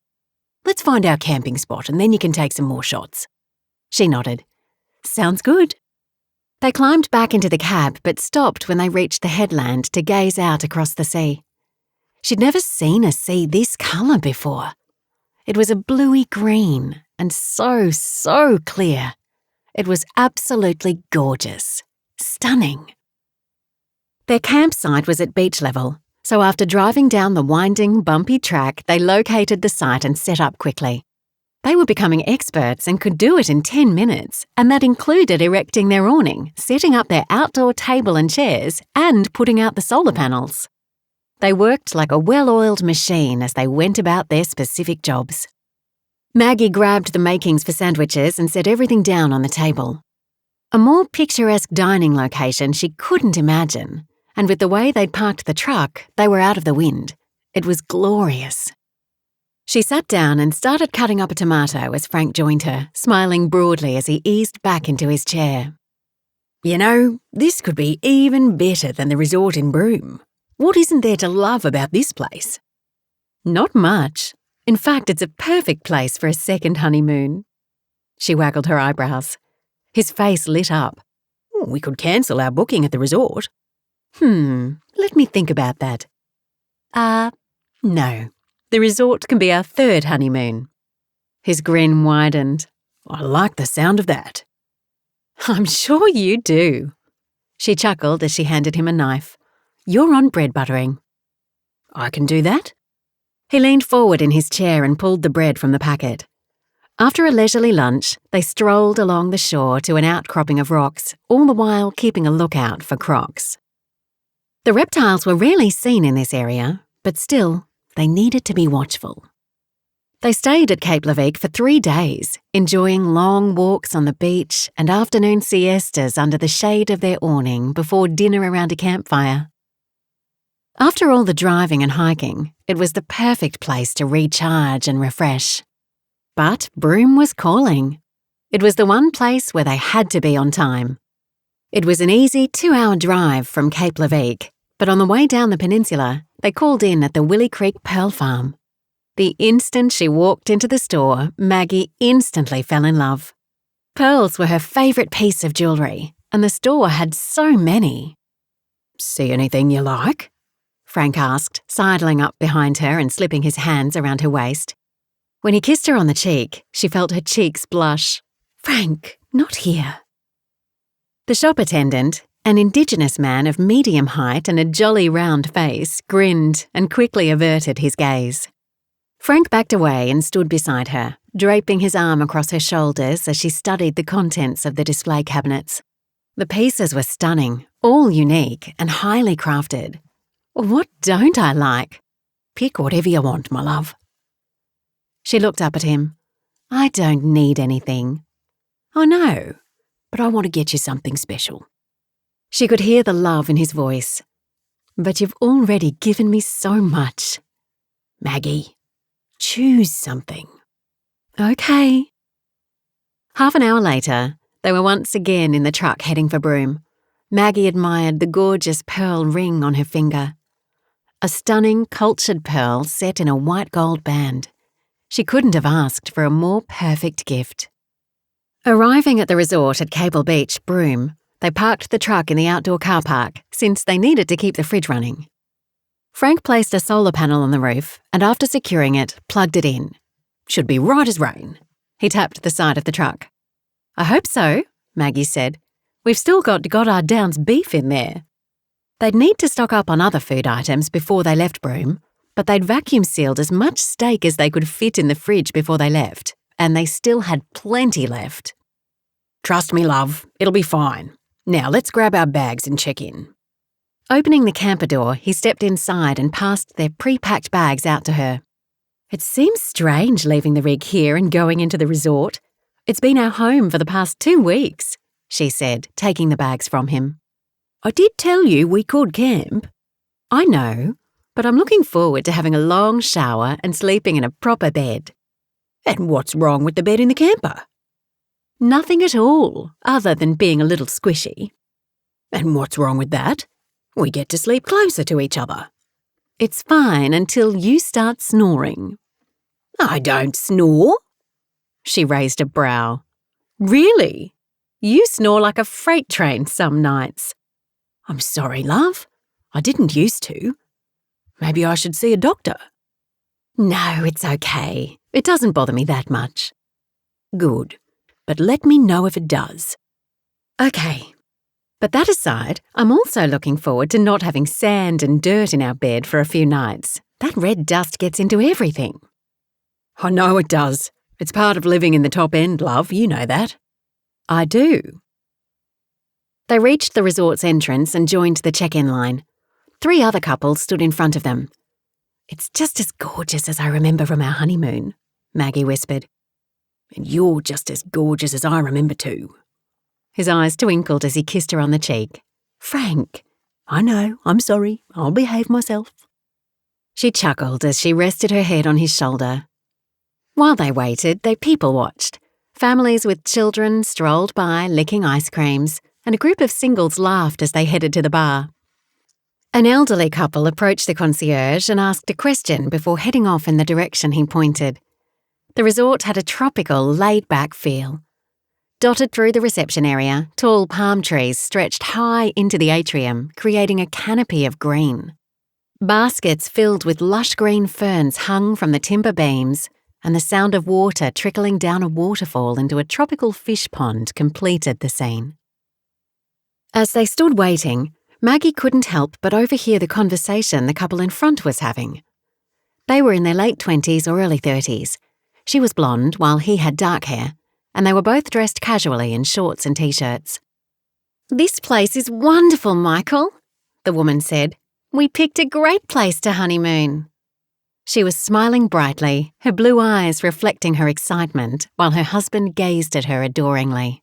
Let's find our camping spot and then you can take some more shots. She nodded. Sounds good. They climbed back into the cab but stopped when they reached the headland to gaze out across the sea. She'd never seen a sea this colour before. It was a bluey green and so clear. It was absolutely gorgeous. Stunning. Their campsite was at beach level, so after driving down the winding, bumpy track, they located the site and set up quickly. They were becoming experts and could do it in 10 minutes, and that included erecting their awning, setting up their outdoor table and chairs, and putting out the solar panels. They worked like a well-oiled machine as they went about their specific jobs. Maggie grabbed the makings for sandwiches and set everything down on the table. A more picturesque dining location she couldn't imagine, and with the way they'd parked the truck, they were out of the wind. It was glorious. She sat down and started cutting up a tomato as Frank joined her, smiling broadly as he eased back into his chair. You know, this could be even better than the resort in Broome. What isn't there to love about this place? Not much. In fact, it's a perfect place for a second honeymoon. She waggled her eyebrows. His face lit up. We could cancel our booking at the resort. Let me think about that. No. The resort can be our third honeymoon. His grin widened. I like the sound of that. I'm sure you do. She chuckled as she handed him a knife. You're on bread buttering. I can do that. He leaned forward in his chair and pulled the bread from the packet. After a leisurely lunch, they strolled along the shore to an outcropping of rocks, all the while keeping a lookout for crocs. The reptiles were rarely seen in this area, but still, they needed to be watchful. They stayed at Cape Leveque for 3 days, enjoying long walks on the beach and afternoon siestas under the shade of their awning before dinner around a campfire. After all the driving and hiking, it was the perfect place to recharge and refresh. But Broome was calling. It was the one place where they had to be on time. It was an easy 2-hour drive from Cape Leveque, but on the way down the peninsula, they called in at the Willie Creek Pearl Farm. The instant she walked into the store, Maggie instantly fell in love. Pearls were her favourite piece of jewellery, and the store had so many. See anything you like? Frank asked, sidling up behind her and slipping his hands around her waist. When he kissed her on the cheek, she felt her cheeks blush. Frank, not here. The shop attendant, an Indigenous man of medium height and a jolly round face, grinned and quickly averted his gaze. Frank backed away and stood beside her, draping his arm across her shoulders as she studied the contents of the display cabinets. The pieces were stunning, all unique and highly crafted. What don't I like? Pick whatever you want, my love. She looked up at him. I don't need anything. I know, but I want to get you something special. She could hear the love in his voice. But you've already given me so much. Maggie, choose something. Okay. Half an hour later, they were once again in the truck heading for Broome. Maggie admired the gorgeous pearl ring on her finger. A stunning, cultured pearl set in a white gold band. She couldn't have asked for a more perfect gift. Arriving at the resort at Cable Beach, Broome, they parked the truck in the outdoor car park since they needed to keep the fridge running. Frank placed a solar panel on the roof and after securing it, plugged it in. Should be right as rain. He tapped the side of the truck. I hope so, Maggie said. We've still got Goddard Downs beef in there. They'd need to stock up on other food items before they left Broome, but they'd vacuum-sealed as much steak as they could fit in the fridge before they left, and they still had plenty left. Trust me, love, it'll be fine. Now let's grab our bags and check in. Opening the camper door, he stepped inside and passed their pre-packed bags out to her. It seems strange leaving the rig here and going into the resort. It's been our home for the past 2 weeks, she said, taking the bags from him. I did tell you we could camp. I know, but I'm looking forward to having a long shower and sleeping in a proper bed. And what's wrong with the bed in the camper? Nothing at all, other than being a little squishy. And what's wrong with that? We get to sleep closer to each other. It's fine until you start snoring. I don't snore. She raised a brow. Really? You snore like a freight train some nights. I'm sorry, love. I didn't used to. Maybe I should see a doctor. No, it's okay. It doesn't bother me that much. Good. But let me know if it does. Okay. But that aside, I'm also looking forward to not having sand and dirt in our bed for a few nights. That red dust gets into everything. I know it does. It's part of living in the top end, love. You know that. I do. They reached the resort's entrance and joined the check-in line. 3 other couples stood in front of them. It's just as gorgeous as I remember from our honeymoon, Maggie whispered. And you're just as gorgeous as I remember too. His eyes twinkled as he kissed her on the cheek. Frank, I know, I'm sorry, I'll behave myself. She chuckled as she rested her head on his shoulder. While they waited, they people-watched. Families with children strolled by licking ice creams, and a group of singles laughed as they headed to the bar. An elderly couple approached the concierge and asked a question before heading off in the direction he pointed. The resort had a tropical, laid-back feel. Dotted through the reception area, tall palm trees stretched high into the atrium, creating a canopy of green. Baskets filled with lush green ferns hung from the timber beams, and the sound of water trickling down a waterfall into a tropical fish pond completed the scene. As they stood waiting, Maggie couldn't help but overhear the conversation the couple in front was having. They were in their late 20s or early 30s. She was blonde while he had dark hair, and they were both dressed casually in shorts and t-shirts. "This place is wonderful, Michael," the woman said. "We picked a great place to honeymoon." She was smiling brightly, her blue eyes reflecting her excitement, while her husband gazed at her adoringly.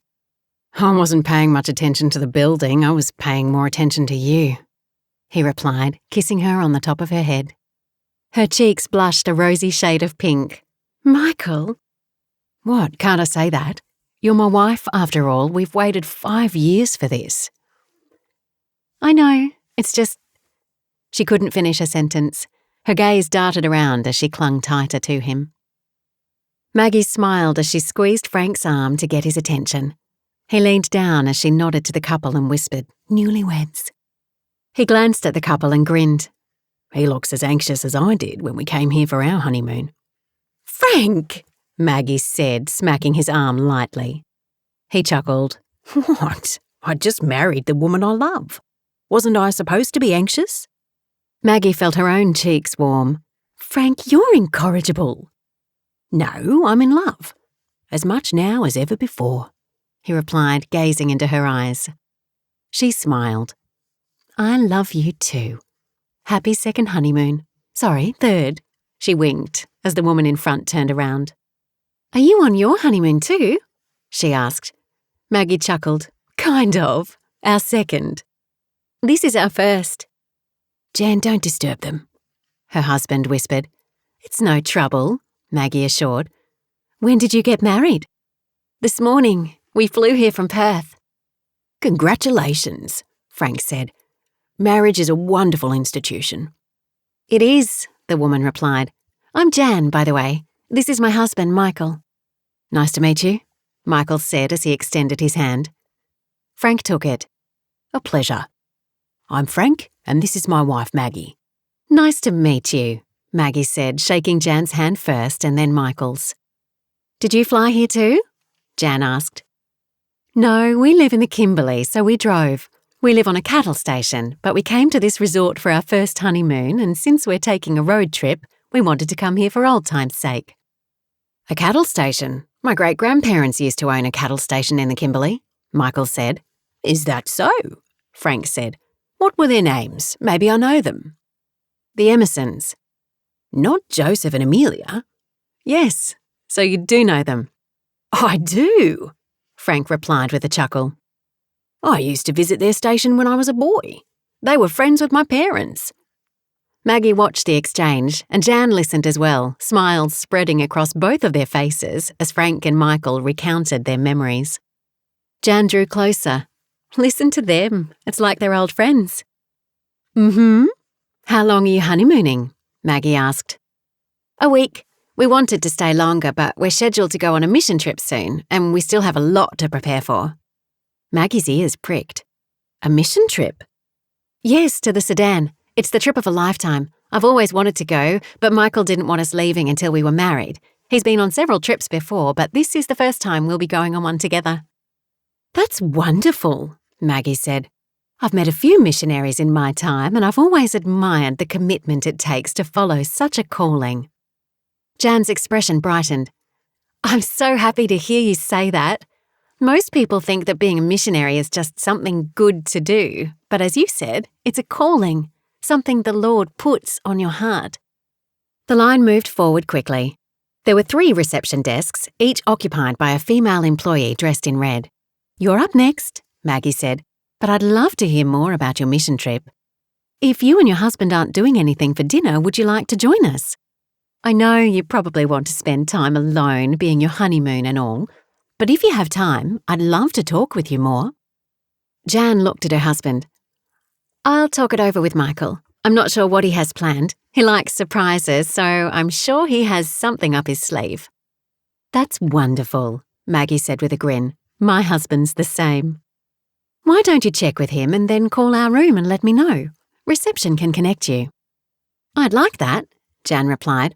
"I wasn't paying much attention to the building, I was paying more attention to you," he replied, kissing her on the top of her head. Her cheeks blushed a rosy shade of pink. "Michael?" "What, can't I say that? You're my wife, after all. We've waited 5 years for this." "I know, it's just—" She couldn't finish a sentence. Her gaze darted around as she clung tighter to him. Maggie smiled as she squeezed Frank's arm to get his attention. He leaned down as she nodded to the couple and whispered, "Newlyweds." He glanced at the couple and grinned. "He looks as anxious as I did when we came here for our honeymoon." "Frank!" Maggie said, smacking his arm lightly. He chuckled. "What? I just married the woman I love. Wasn't I supposed to be anxious?" Maggie felt her own cheeks warm. "Frank, you're incorrigible." "No, I'm in love. As much now as ever before," he replied, gazing into her eyes. She smiled. "I love you too. Happy second honeymoon. Sorry, third." She winked as the woman in front turned around. "Are you on your honeymoon too?" she asked. Maggie chuckled. "Kind of. Our second. This is our first." "Jan, don't disturb them," her husband whispered. "It's no trouble," Maggie assured. "When did you get married?" "This morning. We flew here from Perth." "Congratulations," Frank said. "Marriage is a wonderful institution." "It is," the woman replied. "I'm Jan, by the way. This is my husband, Michael." "Nice to meet you," Michael said as he extended his hand. Frank took it. "A pleasure. I'm Frank, and this is my wife, Maggie." "Nice to meet you," Maggie said, shaking Jan's hand first and then Michael's. "Did you fly here too?" Jan asked. "No, we live in the Kimberley, so we drove. We live on a cattle station, but we came to this resort for our first honeymoon, and since we're taking a road trip, we wanted to come here for old time's sake." "A cattle station? My great-grandparents used to own a cattle station in the Kimberley," Michael said. "Is that so?" Frank said. "What were their names? Maybe I know them." "The Emersons." "Not Joseph and Amelia?" "Yes, so you do know them." "I do," Frank replied with a chuckle. "I used to visit their station when I was a boy. They were friends with my parents." Maggie watched the exchange, and Jan listened as well, smiles spreading across both of their faces as Frank and Michael recounted their memories. Jan drew closer. "Listen to them. It's like they're old friends." "Mm-hmm. How long are you honeymooning?" Maggie asked. "A week. We wanted to stay longer, but we're scheduled to go on a mission trip soon, and we still have a lot to prepare for." Maggie's ears pricked. "A mission trip?" "Yes, to the Sudan. It's the trip of a lifetime. I've always wanted to go, but Michael didn't want us leaving until we were married. He's been on several trips before, but this is the first time we'll be going on one together." "That's wonderful," Maggie said. "I've met a few missionaries in my time, and I've always admired the commitment it takes to follow such a calling." Jan's expression brightened. "I'm so happy to hear you say that. Most people think that being a missionary is just something good to do, but as you said, it's a calling, something the Lord puts on your heart." The line moved forward quickly. There were 3 reception desks, each occupied by a female employee dressed in red. "You're up next," Maggie said, "but I'd love to hear more about your mission trip. If you and your husband aren't doing anything for dinner, would you like to join us? I know you probably want to spend time alone, being your honeymoon and all, but if you have time, I'd love to talk with you more." Jan looked at her husband. "I'll talk it over with Michael. I'm not sure what he has planned. He likes surprises, so I'm sure he has something up his sleeve." "That's wonderful," Maggie said with a grin. My husband's the same. Why don't you check with him and then call our room and let me know? Reception can connect you. I'd like that, Jan replied.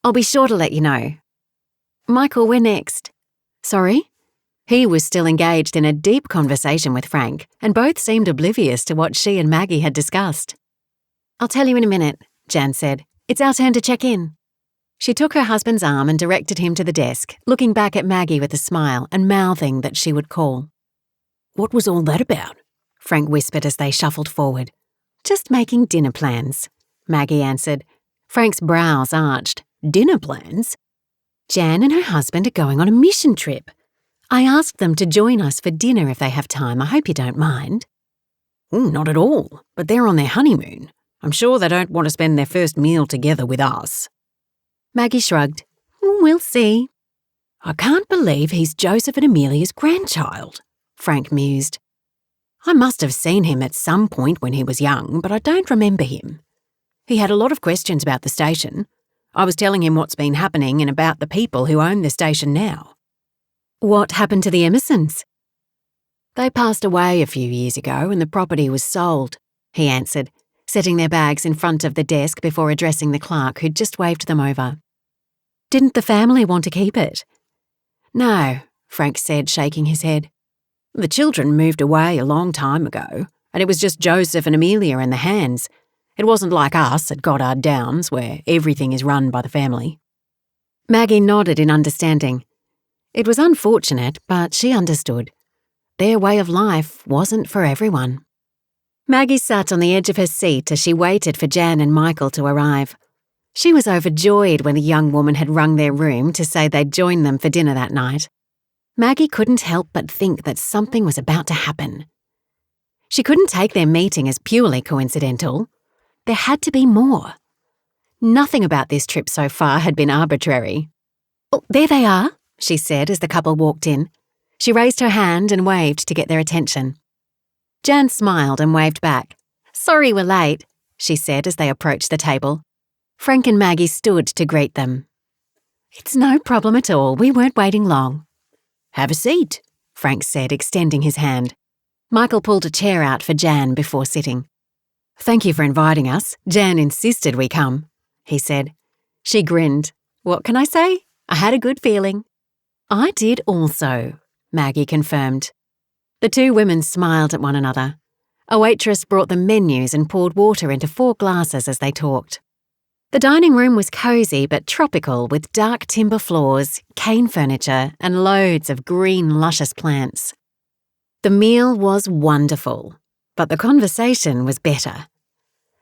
I'll be sure to let you know. Michael, we're next. Sorry? He was still engaged in a deep conversation with Frank, and both seemed oblivious to what she and Maggie had discussed. I'll tell you in a minute, Jan said. It's our turn to check in. She took her husband's arm and directed him to the desk, looking back at Maggie with a smile and mouthing that she would call. What was all that about? Frank whispered as they shuffled forward. Just making dinner plans, Maggie answered. Frank's brows arched. Dinner plans? Jan and her husband are going on a mission trip. I asked them to join us for dinner if they have time. I hope you don't mind. Not at all, but they're on their honeymoon. I'm sure they don't want to spend their first meal together with us. Maggie shrugged. We'll see. I can't believe he's Joseph and Amelia's grandchild, Frank mused. I must have seen him at some point when he was young, but I don't remember him. He had a lot of questions about the station. I was telling him what's been happening and about the people who own the station now. What happened to the Emersons? They passed away a few years ago and the property was sold, he answered, setting their bags in front of the desk before addressing the clerk who'd just waved them over. Didn't the family want to keep it? No, Frank said, shaking his head. The children moved away a long time ago, and it was just Joseph and Amelia in the hands. It wasn't like us at Goddard Downs, where everything is run by the family. Maggie nodded in understanding. It was unfortunate, but she understood. Their way of life wasn't for everyone. Maggie sat on the edge of her seat as she waited for Jan and Michael to arrive. She was overjoyed when the young woman had rung their room to say they'd join them for dinner that night. Maggie couldn't help but think that something was about to happen. She couldn't take their meeting as purely coincidental. There had to be more. Nothing about this trip so far had been arbitrary. Oh, there they are, she said as the couple walked in. She raised her hand and waved to get their attention. Jan smiled and waved back. Sorry we're late, she said as they approached the table. Frank and Maggie stood to greet them. It's no problem at all. We weren't waiting long. Have a seat, Frank said, extending his hand. Michael pulled a chair out for Jan before sitting. Thank you for inviting us. Jan insisted we come, he said. She grinned. What can I say? I had a good feeling. I did also, Maggie confirmed. The two women smiled at one another. A waitress brought them menus and poured water into 4 glasses as they talked. The dining room was cosy but tropical with dark timber floors, cane furniture, and loads of green, luscious plants. The meal was wonderful, but the conversation was better.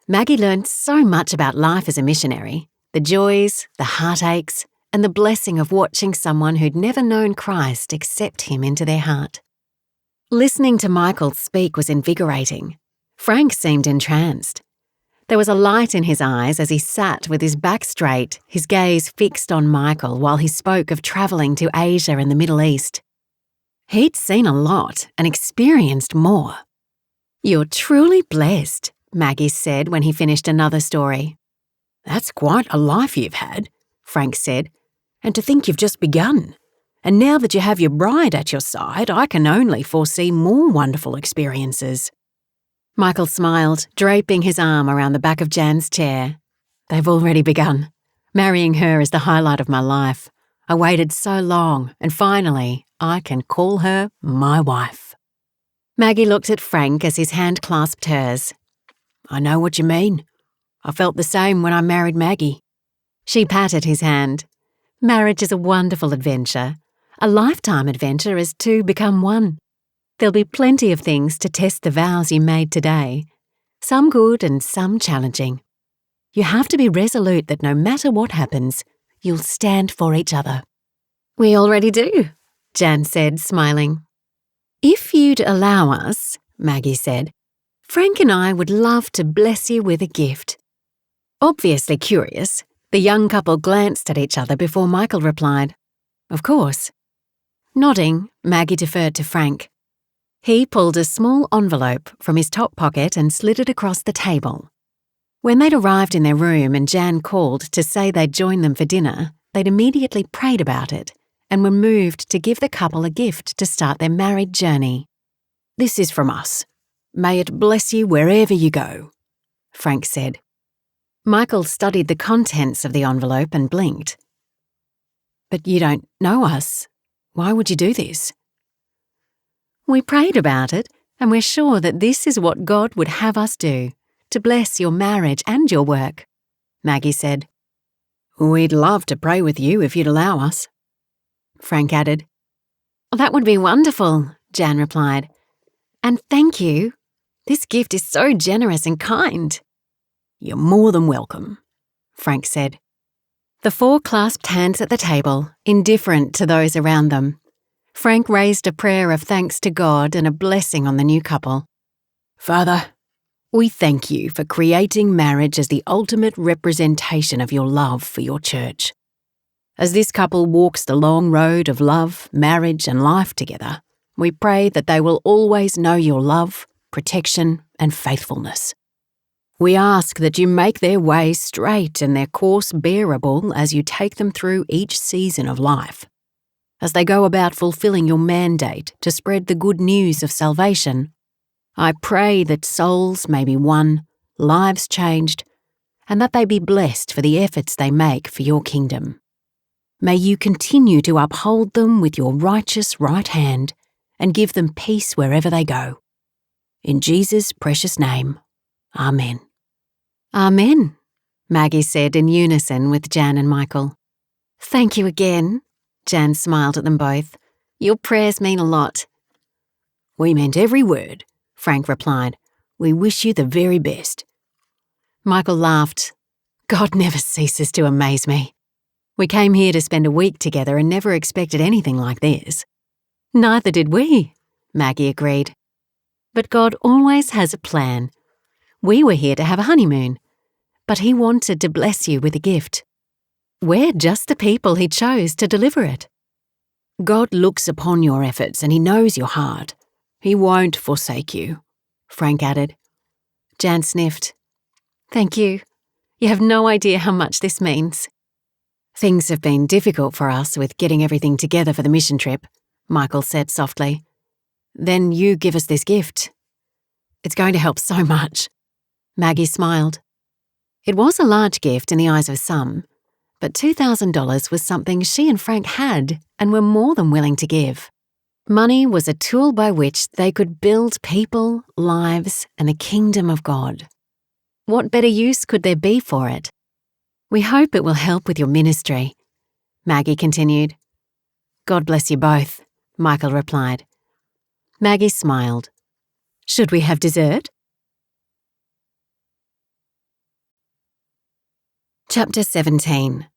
Maggie learned so much about life as a missionary, the joys, the heartaches, and the blessing of watching someone who'd never known Christ accept him into their heart. Listening to Michael speak was invigorating. Frank seemed entranced. There was a light in his eyes as he sat with his back straight, his gaze fixed on Michael while he spoke of travelling to Asia and the Middle East. He'd seen a lot and experienced more. You're truly blessed, Maggie said when he finished another story. That's quite a life you've had, Frank said, and to think you've just begun. And now that you have your bride at your side, I can only foresee more wonderful experiences. Michael smiled, draping his arm around the back of Jan's chair. They've already begun. Marrying her is the highlight of my life. I waited so long, and finally, I can call her my wife. Maggie looked at Frank as his hand clasped hers. I know what you mean. I felt the same when I married Maggie. She patted his hand. Marriage is a wonderful adventure. A lifetime adventure as two become one. There'll be plenty of things to test the vows you made today, some good and some challenging. You have to be resolute that no matter what happens, you'll stand for each other. We already do, Jan said, smiling. If you'd allow us, Maggie said, Frank and I would love to bless you with a gift. Obviously curious, the young couple glanced at each other before Michael replied, Of course. Nodding, Maggie deferred to Frank. He pulled a small envelope from his top pocket and slid it across the table. When they'd arrived in their room and Jan called to say they'd join them for dinner, they'd immediately prayed about it, and were moved to give the couple a gift to start their married journey. "This is from us. May it bless you wherever you go," Frank said. Michael studied the contents of the envelope and blinked. "But you don't know us. Why would you do this?" "We prayed about it, and we're sure that this is what God would have us do, to bless your marriage and your work," Maggie said. "We'd love to pray with you if you'd allow us," Frank added. "That would be wonderful," Jan replied. "And thank you. This gift is so generous and kind." "You're more than welcome," Frank said. The four clasped hands at the table, indifferent to those around them. Frank raised a prayer of thanks to God and a blessing on the new couple. "Father, we thank you for creating marriage as the ultimate representation of your love for your church. As this couple walks the long road of love, marriage, and life together, we pray that they will always know your love, protection, and faithfulness. We ask that you make their way straight and their course bearable as you take them through each season of life. As they go about fulfilling your mandate to spread the good news of salvation, I pray that souls may be won, lives changed, and that they be blessed for the efforts they make for your kingdom. May you continue to uphold them with your righteous right hand and give them peace wherever they go. In Jesus' precious name, Amen." "Amen," Maggie said in unison with Jan and Michael. "Thank you again." Jan smiled at them both. "Your prayers mean a lot." "We meant every word," Frank replied. "We wish you the very best." Michael laughed. "God never ceases to amaze me. We came here to spend a week together and never expected anything like this." "Neither did we," Maggie agreed. "But God always has a plan. We were here to have a honeymoon, but He wanted to bless you with a gift. We're just the people He chose to deliver it." "God looks upon your efforts and He knows your heart. He won't forsake you," Frank added. Jan sniffed. "Thank you. You have no idea how much this means." "Things have been difficult for us with getting everything together for the mission trip," Michael said softly. "Then you give us this gift. It's going to help so much." Maggie smiled. It was a large gift in the eyes of some, but $2,000 was something she and Frank had and were more than willing to give. Money was a tool by which they could build people, lives, and the kingdom of God. What better use could there be for it? "We hope it will help with your ministry," Maggie continued. "God bless you both," Michael replied. Maggie smiled. "Should we have dessert?" Chapter 17.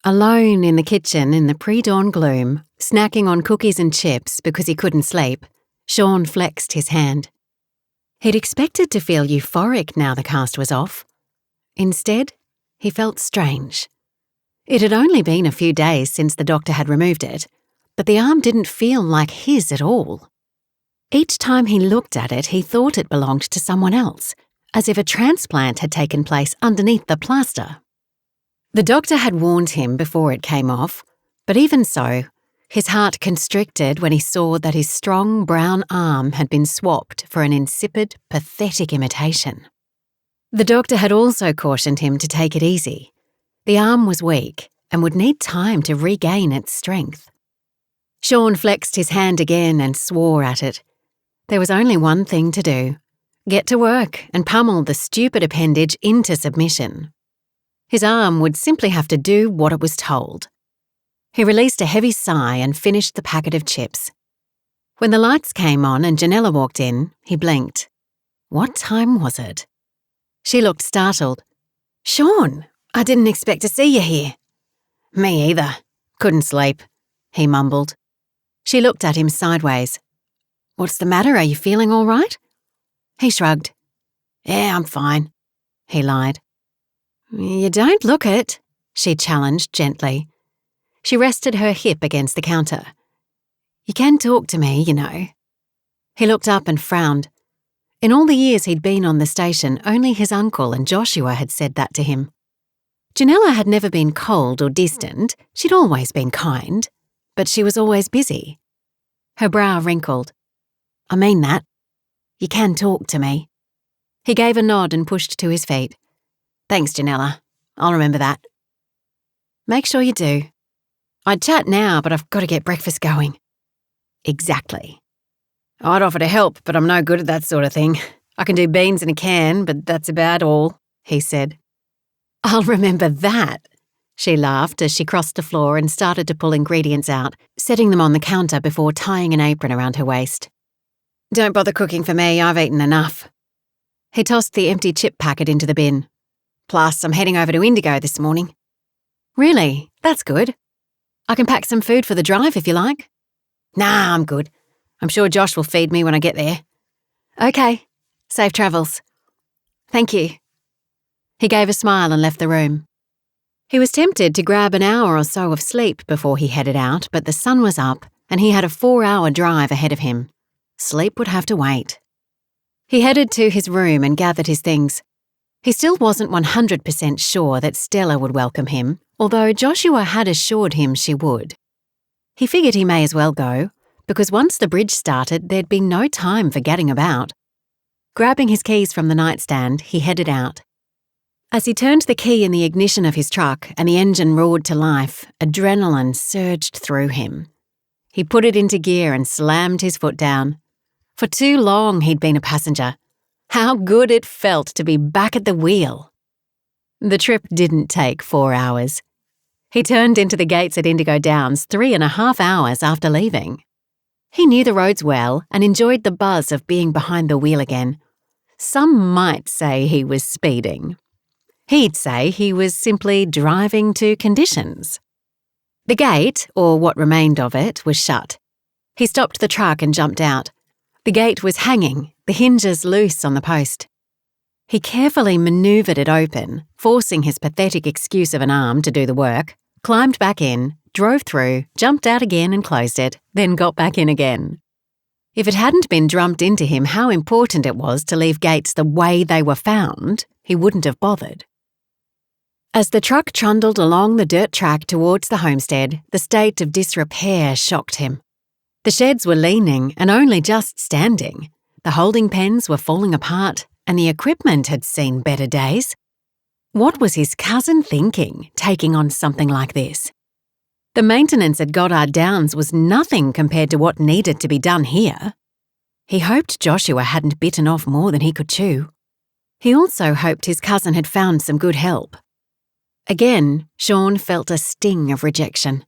Alone in the kitchen in the pre-dawn gloom, snacking on cookies and chips because he couldn't sleep, Sean flexed his hand. He'd expected to feel euphoric now the cast was off. Instead, he felt strange. It had only been a few days since the doctor had removed it, but the arm didn't feel like his at all. Each time he looked at it, he thought it belonged to someone else, as if a transplant had taken place underneath the plaster. The doctor had warned him before it came off, but even so, his heart constricted when he saw that his strong brown arm had been swapped for an insipid, pathetic imitation. The doctor had also cautioned him to take it easy. The arm was weak and would need time to regain its strength. Sean flexed his hand again and swore at it. There was only one thing to do: get to work and pummel the stupid appendage into submission. His arm would simply have to do what it was told. He released a heavy sigh and finished the packet of chips. When the lights came on and Janella walked in, he blinked. What time was it? She looked startled. "Sean, I didn't expect to see you here." "Me either. Couldn't sleep," he mumbled. She looked at him sideways. "What's the matter? Are you feeling all right?" He shrugged. "Yeah, I'm fine," he lied. "You don't look it," she challenged gently. She rested her hip against the counter. "You can talk to me, you know." He looked up and frowned. In all the years he'd been on the station, only his uncle and Joshua had said that to him. Janella had never been cold or distant. She'd always been kind, but she was always busy. Her brow wrinkled. I mean that. You can talk to me. He gave a nod and pushed to his feet. Thanks, Janella. I'll remember that. Make sure you do. I'd chat now, but I've got to get breakfast going. Exactly. I'd offer to help, but I'm no good at that sort of thing. I can do beans in a can, but that's about all, he said. I'll remember that, she laughed as she crossed the floor and started to pull ingredients out, setting them on the counter before tying an apron around her waist. Don't bother cooking for me, I've eaten enough. He tossed the empty chip packet into the bin. Plus, I'm heading over to Indigo this morning. Really? That's good. I can pack some food for the drive if you like. Nah, I'm good. I'm sure Josh will feed me when I get there. Okay. Safe travels. Thank you. He gave a smile and left the room. He was tempted to grab an hour or so of sleep before he headed out, but the sun was up and he had a 4-hour drive ahead of him. Sleep would have to wait. He headed to his room and gathered his things. He still wasn't 100% sure that Stella would welcome him, although Joshua had assured him she would. He figured he may as well go, because once the bridge started, there'd be no time for gadding about. Grabbing his keys from the nightstand, he headed out. As he turned the key in the ignition of his truck and the engine roared to life, adrenaline surged through him. He put it into gear and slammed his foot down. For too long he'd been a passenger. How good it felt to be back at the wheel. The trip didn't take 4 hours. He turned into the gates at Indigo Downs 3.5 hours after leaving. He knew the roads well and enjoyed the buzz of being behind the wheel again. Some might say he was speeding. He'd say he was simply driving to conditions. The gate, or what remained of it, was shut. He stopped the truck and jumped out. The gate was hanging, the hinges loose on the post. He carefully manoeuvred it open, forcing his pathetic excuse of an arm to do the work, climbed back in, drove through, jumped out again and closed it, then got back in again. If it hadn't been drummed into him how important it was to leave gates the way they were found, he wouldn't have bothered. As the truck trundled along the dirt track towards the homestead, the state of disrepair shocked him. The sheds were leaning and only just standing. The holding pens were falling apart and the equipment had seen better days. What was his cousin thinking, taking on something like this? The maintenance at Goddard Downs was nothing compared to what needed to be done here. He hoped Joshua hadn't bitten off more than he could chew. He also hoped his cousin had found some good help. Again, Sean felt a sting of rejection.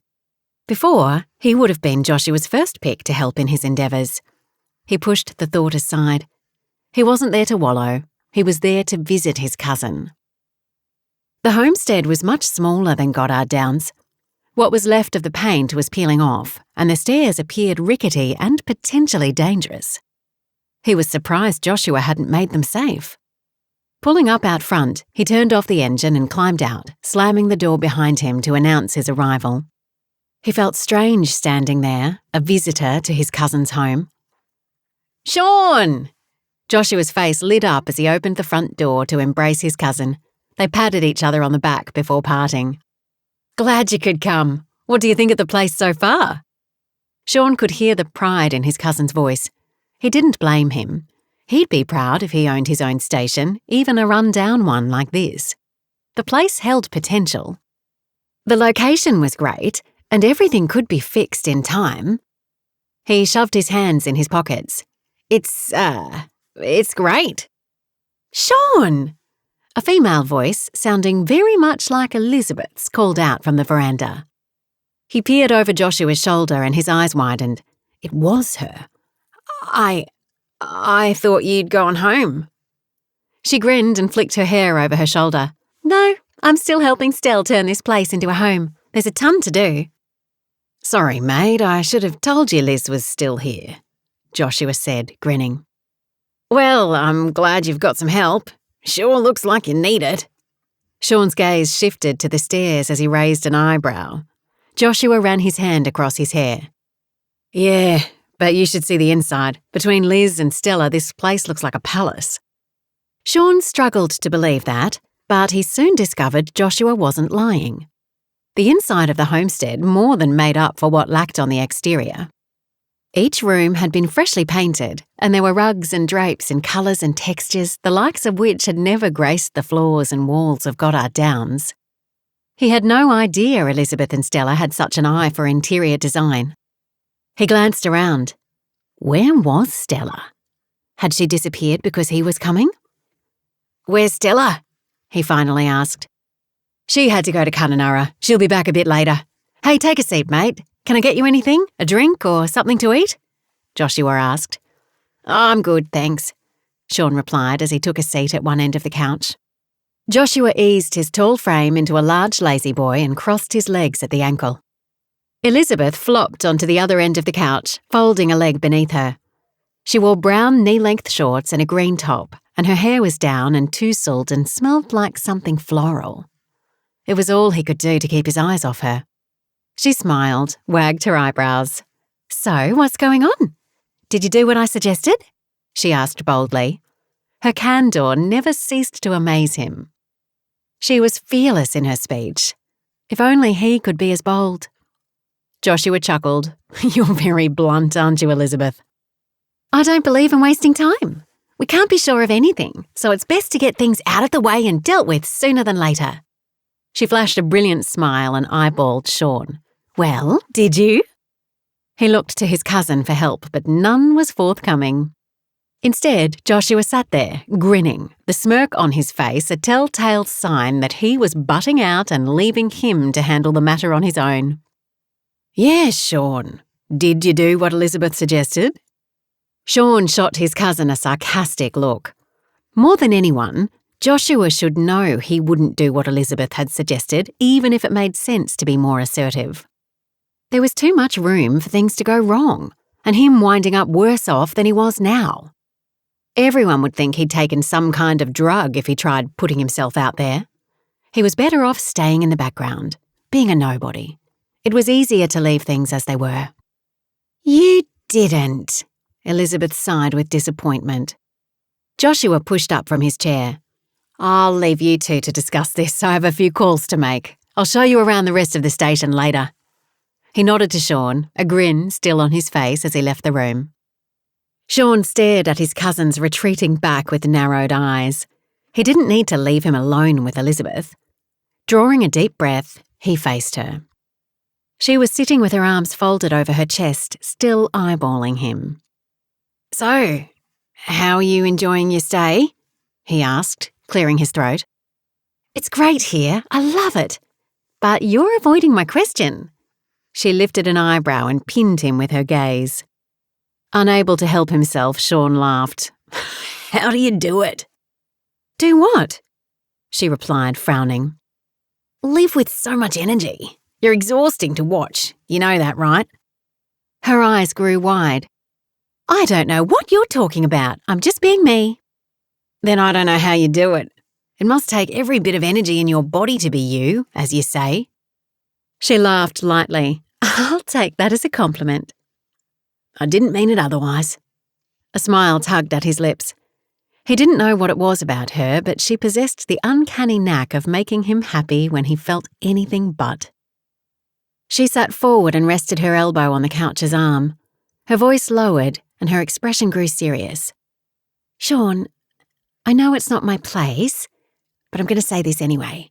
Before, he would have been Joshua's first pick to help in his endeavours. He pushed the thought aside. He wasn't there to wallow. He was there to visit his cousin. The homestead was much smaller than Goddard Downs. What was left of the paint was peeling off, and the stairs appeared rickety and potentially dangerous. He was surprised Joshua hadn't made them safe. Pulling up out front, he turned off the engine and climbed out, slamming the door behind him to announce his arrival. He felt strange standing there, a visitor to his cousin's home. Sean! Joshua's face lit up as he opened the front door to embrace his cousin. They patted each other on the back before parting. Glad you could come. What do you think of the place so far? Sean could hear the pride in his cousin's voice. He didn't blame him. He'd be proud if he owned his own station, even a run-down one like this. The place held potential. The location was great, and everything could be fixed in time. He shoved his hands in his pockets. It's great. Sean! A female voice, sounding very much like Elizabeth's, called out from the veranda. He peered over Joshua's shoulder and his eyes widened. It was her. I thought you'd gone home. She grinned and flicked her hair over her shoulder. No, I'm still helping Stell turn this place into a home. There's a ton to do. Sorry, mate, I should have told you Liz was still here, Joshua said, grinning. Well, I'm glad you've got some help. Sure looks like you need it. Sean's gaze shifted to the stairs as he raised an eyebrow. Joshua ran his hand across his hair. Yeah, but you should see the inside. Between Liz and Stella, this place looks like a palace. Sean struggled to believe that, But he soon discovered Joshua wasn't lying. The inside of the homestead more than made up for what lacked on the exterior. Each room had been freshly painted, and there were rugs and drapes in colours and textures the likes of which had never graced the floors and walls of Goddard Downs. He had no idea Elizabeth and Stella had such an eye for interior design. He glanced around. Where was Stella? Had she disappeared because he was coming? "Where's Stella?" he finally asked. "She had to go to Kununurra. She'll be back a bit later. Hey, take a seat, mate. Can I get you anything? A drink or something to eat?" Joshua asked. "I'm good, thanks," Sean replied as he took a seat at one end of the couch. Joshua eased his tall frame into a large lazy boy and crossed his legs at the ankle. Elizabeth flopped onto the other end of the couch, folding a leg beneath her. She wore brown knee-length shorts and a green top, and her hair was down and tousled and smelled like something floral. It was all he could do to keep his eyes off her. She smiled, wagged her eyebrows. "So, what's going on? Did you do what I suggested?" she asked boldly. Her candour never ceased to amaze him. She was fearless in her speech. If only he could be as bold. Joshua chuckled. "You're very blunt, aren't you, Elizabeth?" "I don't believe in wasting time. We can't be sure of anything, so it's best to get things out of the way and dealt with sooner than later." She flashed a brilliant smile and eyeballed Sean. "Well, did you?" He looked to his cousin for help, but none was forthcoming. Instead, Joshua sat there, grinning, the smirk on his face a telltale sign that he was butting out and leaving him to handle the matter on his own. "Yes, Sean. Did you do what Elizabeth suggested?" Sean shot his cousin a sarcastic look. More than anyone, Joshua should know he wouldn't do what Elizabeth had suggested, even if it made sense to be more assertive. There was too much room for things to go wrong, and him winding up worse off than he was now. Everyone would think he'd taken some kind of drug if he tried putting himself out there. He was better off staying in the background, being a nobody. It was easier to leave things as they were. "You didn't," Elizabeth sighed with disappointment. Joshua pushed up from his chair. "I'll leave you two to discuss this. I have a few calls to make. I'll show you around the rest of the station later." He nodded to Sean, a grin still on his face as he left the room. Sean stared at his cousin's retreating back with narrowed eyes. He didn't need to leave him alone with Elizabeth. Drawing a deep breath, he faced her. She was sitting with her arms folded over her chest, still eyeballing him. "So, how are you enjoying your stay?" he asked, clearing his throat. "It's great here. I love it. But you're avoiding my question." She lifted an eyebrow and pinned him with her gaze. Unable to help himself, Sean laughed. "How do you do it?" "Do what?" she replied, frowning. "Live with so much energy. You're exhausting to watch. You know that, right?" Her eyes grew wide. "I don't know what you're talking about. I'm just being me." "Then I don't know how you do it. It must take every bit of energy in your body to be you, as you say." She laughed lightly. "I'll take that as a compliment." "I didn't mean it otherwise." A smile tugged at his lips. He didn't know what it was about her, but she possessed the uncanny knack of making him happy when he felt anything but. She sat forward and rested her elbow on the couch's arm. Her voice lowered and her expression grew serious. "Sean, I know it's not my place, but I'm going to say this anyway.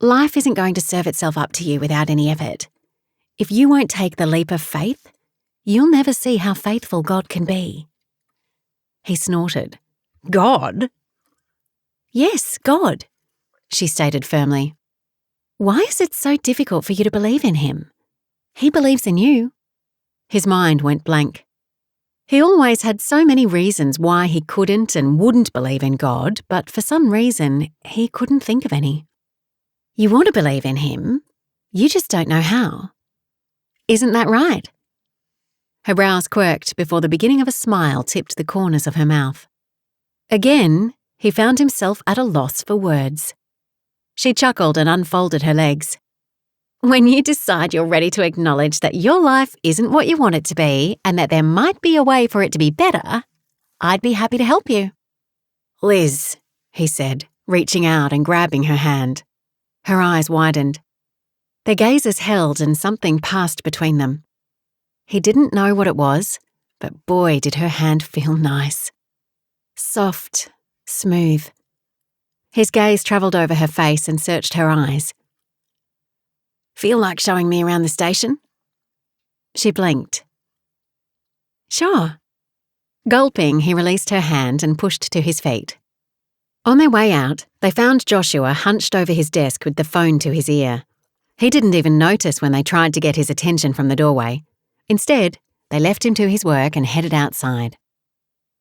Life isn't going to serve itself up to you without any effort. If you won't take the leap of faith, you'll never see how faithful God can be." He snorted. "God?" "Yes, God," she stated firmly. "Why is it so difficult for you to believe in him? He believes in you." His mind went blank. He always had so many reasons why he couldn't and wouldn't believe in God, but for some reason, he couldn't think of any. "You want to believe in him, you just don't know how. Isn't that right?" Her brows quirked before the beginning of a smile tipped the corners of her mouth. Again, he found himself at a loss for words. She chuckled and unfolded her legs. "When you decide you're ready to acknowledge that your life isn't what you want it to be and that there might be a way for it to be better, I'd be happy to help you." "Liz," he said, reaching out and grabbing her hand. Her eyes widened. Their gazes held and something passed between them. He didn't know what it was, but boy did her hand feel nice. Soft, smooth. His gaze travelled over her face and searched her eyes. "Feel like showing me around the station?" She blinked. "Sure." Gulping, he released her hand and pushed to his feet. On their way out, they found Joshua hunched over his desk with the phone to his ear. He didn't even notice when they tried to get his attention from the doorway. Instead, they left him to his work and headed outside.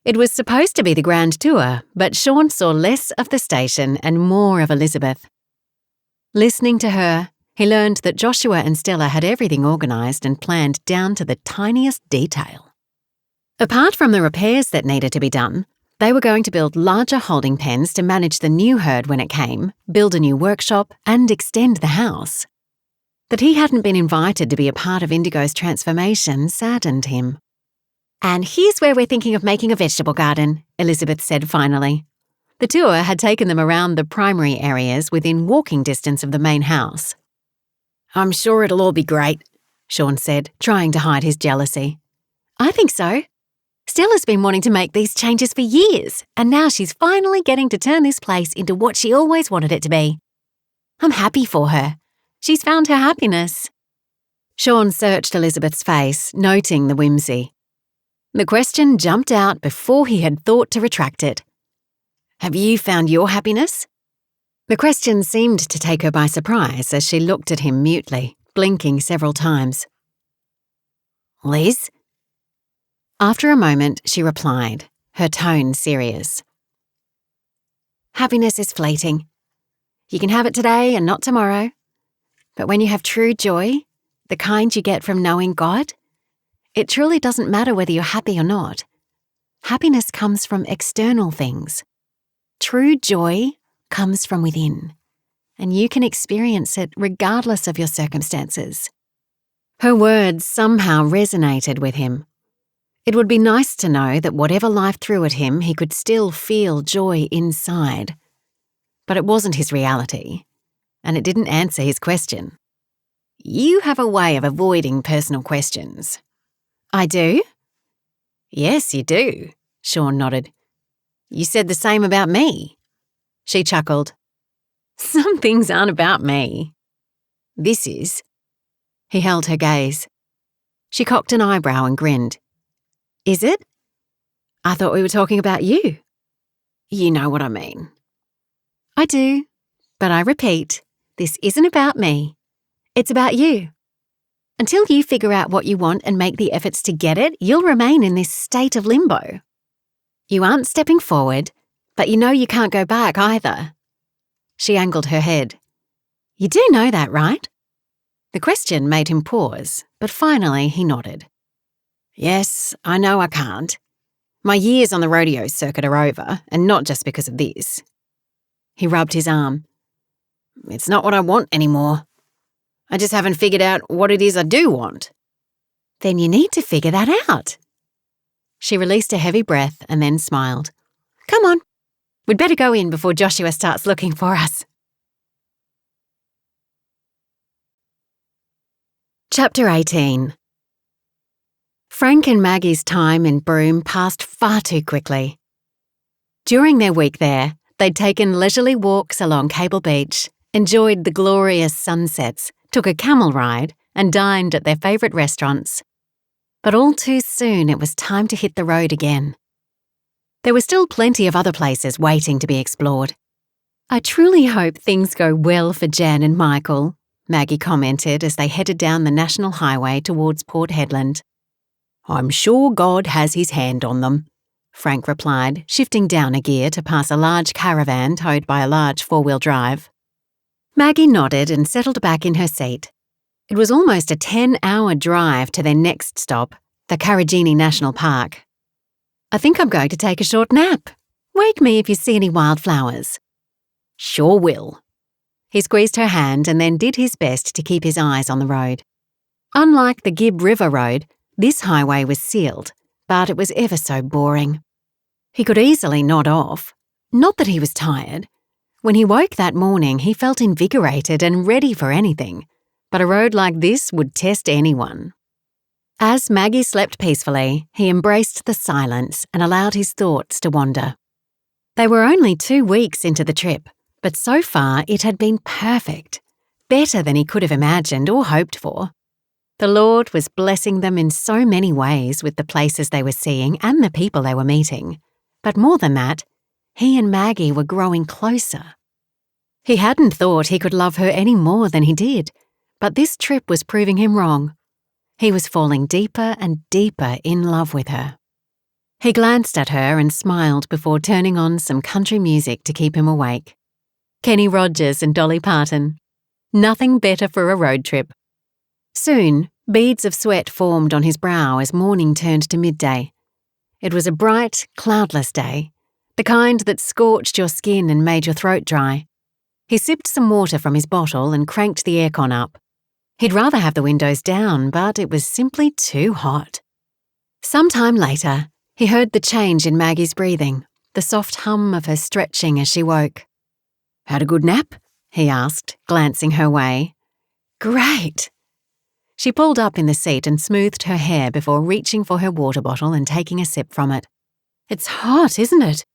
It was supposed to be the grand tour, but Sean saw less of the station and more of Elizabeth. Listening to her, he learned that Joshua and Stella had everything organised and planned down to the tiniest detail. Apart from the repairs that needed to be done, they were going to build larger holding pens to manage the new herd when it came, build a new workshop, and extend the house. That he hadn't been invited to be a part of Indigo's transformation saddened him. "And here's where we're thinking of making a vegetable garden," Elizabeth said finally. The tour had taken them around the primary areas within walking distance of the main house. "I'm sure it'll all be great," Sean said, trying to hide his jealousy. "I think so. Stella's been wanting to make these changes for years, and now she's finally getting to turn this place into what she always wanted it to be. I'm happy for her. She's found her happiness." Sean searched Elizabeth's face, noting the whimsy. The question jumped out before he had thought to retract it. "Have you found your happiness?" The question seemed to take her by surprise as she looked at him mutely, blinking several times. "Liz?" After a moment, she replied, her tone serious. "Happiness is fleeting. You can have it today and not tomorrow. But when you have true joy, the kind you get from knowing God, it truly doesn't matter whether you're happy or not. Happiness comes from external things. True joy comes from within, and you can experience it regardless of your circumstances." Her words somehow resonated with him. It would be nice to know that whatever life threw at him, he could still feel joy inside. But it wasn't his reality, and it didn't answer his question. "You have a way of avoiding personal questions." "I do?" "Yes, you do," Sean nodded. "You said the same about me." She chuckled. "Some things aren't about me." "This is." He held her gaze. She cocked an eyebrow and grinned. "Is it? I thought we were talking about you." "You know what I mean." "I do, but I repeat, this isn't about me. It's about you. Until you figure out what you want and make the efforts to get it, you'll remain in this state of limbo. You aren't stepping forward, but you know you can't go back either." She angled her head. "You do know that, right?" The question made him pause, but finally he nodded. "Yes, I know I can't. My years on the rodeo circuit are over, and not just because of this." He rubbed his arm. "It's not what I want anymore. I just haven't figured out what it is I do want." "Then you need to figure that out." She released a heavy breath and then smiled. "Come on. We'd better go in before Joshua starts looking for us." Chapter 18. Frank and Maggie's time in Broome passed far too quickly. During their week there, they'd taken leisurely walks along Cable Beach, enjoyed the glorious sunsets, took a camel ride, and dined at their favourite restaurants. But all too soon it was time to hit the road again. There were still plenty of other places waiting to be explored. "I truly hope things go well for Jan and Michael," Maggie commented as they headed down the national highway towards Port Hedland. "I'm sure God has his hand on them," Frank replied, shifting down a gear to pass a large caravan towed by a large four-wheel drive. Maggie nodded and settled back in her seat. It was almost a 10-hour drive to their next stop, the Karajini National Park. "I think I'm going to take a short nap. Wake me if you see any wildflowers." "Sure will." He squeezed her hand and then did his best to keep his eyes on the road. Unlike the Gibb River Road, this highway was sealed, but it was ever so boring. He could easily nod off. Not that he was tired, When he woke that morning, he felt invigorated and ready for anything, but a road like this would test anyone. As Maggie slept peacefully, he embraced the silence and allowed his thoughts to wander. They were only 2 weeks into the trip, but so far it had been perfect, better than he could have imagined or hoped for. The Lord was blessing them in so many ways with the places they were seeing and the people they were meeting. But more than that, he and Maggie were growing closer. He hadn't thought he could love her any more than he did, but this trip was proving him wrong. He was falling deeper and deeper in love with her. He glanced at her and smiled before turning on some country music to keep him awake. Kenny Rogers and Dolly Parton. Nothing better for a road trip. Soon, beads of sweat formed on his brow as morning turned to midday. It was a bright, cloudless day, the kind that scorched your skin and made your throat dry. He sipped some water from his bottle and cranked the aircon up. He'd rather have the windows down, but it was simply too hot. Some time later, he heard the change in Maggie's breathing, the soft hum of her stretching as she woke. "Had a good nap?" he asked, glancing her way. "Great." She pulled up in the seat and smoothed her hair before reaching for her water bottle and taking a sip from it. "It's hot, isn't it?"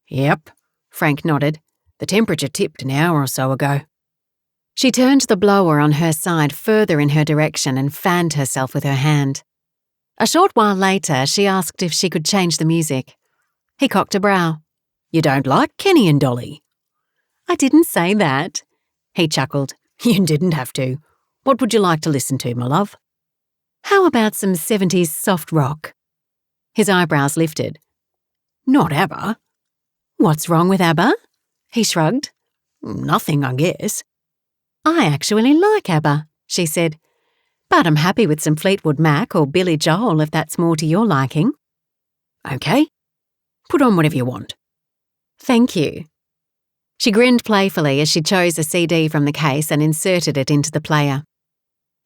"Yep," Frank nodded. "The temperature tipped an hour or so ago." She turned the blower on her side further in her direction and fanned herself with her hand. A short while later, she asked if she could change the music. He cocked a brow. "You don't like Kenny and Dolly?" "I didn't say that." He chuckled. "You didn't have to. What would you like to listen to, my love?" "How about some 70s soft rock?" His eyebrows lifted. "Not ABBA." "What's wrong with ABBA?" He shrugged. "Nothing, I guess." "I actually like ABBA," she said. "But I'm happy with some Fleetwood Mac or Billy Joel if that's more to your liking." "Okay. Put on whatever you want." "Thank you." She grinned playfully as she chose a CD from the case and inserted it into the player.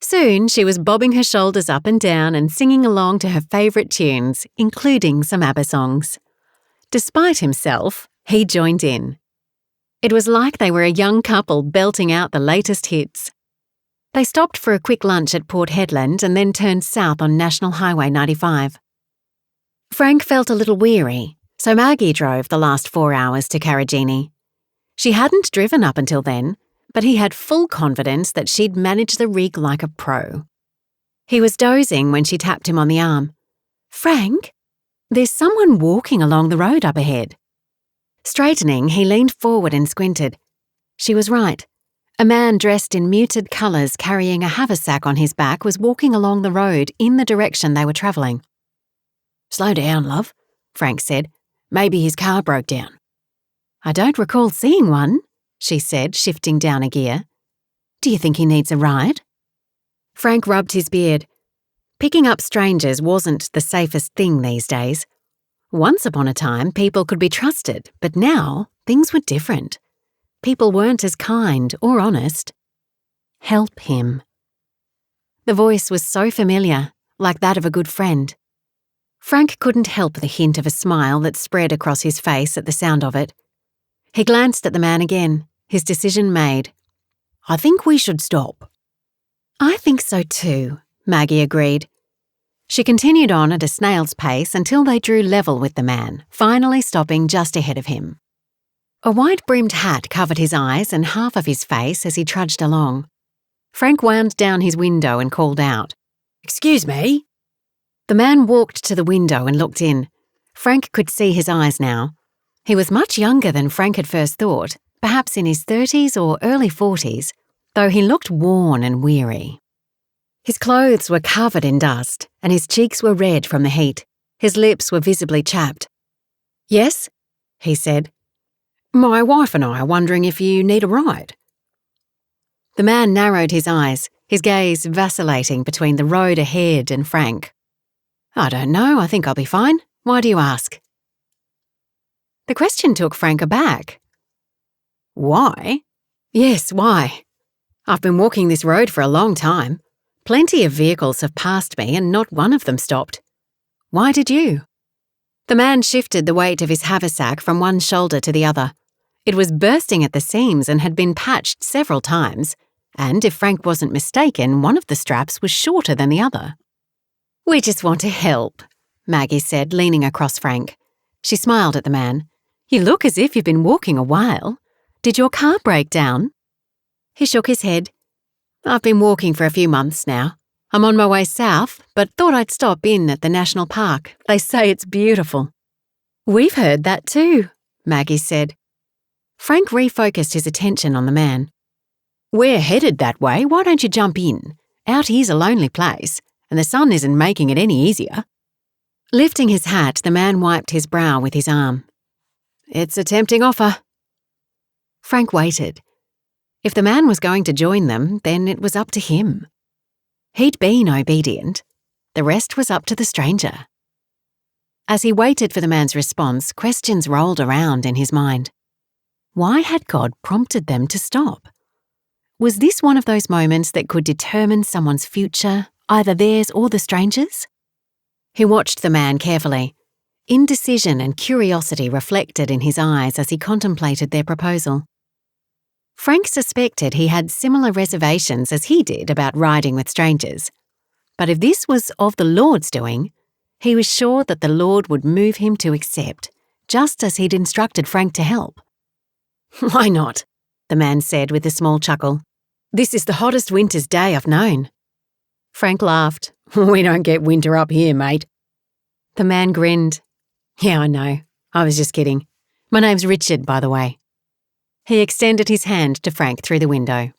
Soon she was bobbing her shoulders up and down and singing along to her favourite tunes, including some ABBA songs. Despite himself, he joined in. It was like they were a young couple belting out the latest hits. They stopped for a quick lunch at Port Hedland and then turned south on National Highway 95. Frank felt a little weary, so Maggie drove the last 4 hours to Carragini. She hadn't driven up until then, but he had full confidence that she'd manage the rig like a pro. He was dozing when she tapped him on the arm. "Frank, there's someone walking along the road up ahead." Straightening, he leaned forward and squinted. She was right. A man dressed in muted colours carrying a haversack on his back was walking along the road in the direction they were travelling. "Slow down, love," Frank said. "Maybe his car broke down." "I don't recall seeing one," she said, shifting down a gear. "Do you think he needs a ride?" Frank rubbed his beard. Picking up strangers wasn't the safest thing these days. Once upon a time, people could be trusted, but now things were different. People weren't as kind or honest. "Help him." The voice was so familiar, like that of a good friend. Frank couldn't help the hint of a smile that spread across his face at the sound of it. He glanced at the man again, his decision made. "I think we should stop." "I think so too," Maggie agreed. She continued on at a snail's pace until they drew level with the man, finally stopping just ahead of him. A wide-brimmed hat covered his eyes and half of his face as he trudged along. Frank wound down his window and called out, "Excuse me?" The man walked to the window and looked in. Frank could see his eyes now. He was much younger than Frank had first thought, perhaps in his 30s or early 40s, though he looked worn and weary. His clothes were covered in dust, and his cheeks were red from the heat. His lips were visibly chapped. "Yes?" he said. "My wife and I are wondering if you need a ride." The man narrowed his eyes, his gaze vacillating between the road ahead and Frank. "I don't know, I think I'll be fine. Why do you ask?" The question took Frank aback. "Why?" "Yes, why? I've been walking this road for a long time. Plenty of vehicles have passed me and not one of them stopped. Why did you?" The man shifted the weight of his haversack from one shoulder to the other. It was bursting at the seams and had been patched several times, and if Frank wasn't mistaken, one of the straps was shorter than the other. "We just want to help," Maggie said, leaning across Frank. She smiled at the man. "You look as if you've been walking a while. Did your car break down?" He shook his head. "I've been walking for a few months now. I'm on my way south, but thought I'd stop in at the national park. They say it's beautiful." "We've heard that too," Maggie said. Frank refocused his attention on the man. "We're headed that way. Why don't you jump in? Out here's a lonely place, and the sun isn't making it any easier." Lifting his hat, the man wiped his brow with his arm. "It's a tempting offer." Frank waited. If the man was going to join them, then it was up to him. He'd been obedient. The rest was up to the stranger. As he waited for the man's response, questions rolled around in his mind. Why had God prompted them to stop? Was this one of those moments that could determine someone's future, either theirs or the stranger's? He watched the man carefully. Indecision and curiosity reflected in his eyes as he contemplated their proposal. Frank suspected he had similar reservations as he did about riding with strangers. But if this was of the Lord's doing, he was sure that the Lord would move him to accept, just as he'd instructed Frank to help. "Why not?" the man said with a small chuckle. "This is the hottest winter's day I've known." Frank laughed. "We don't get winter up here, mate." The man grinned. "Yeah, I know. I was just kidding. My name's Richard, by the way." He extended his hand to Frank through the window.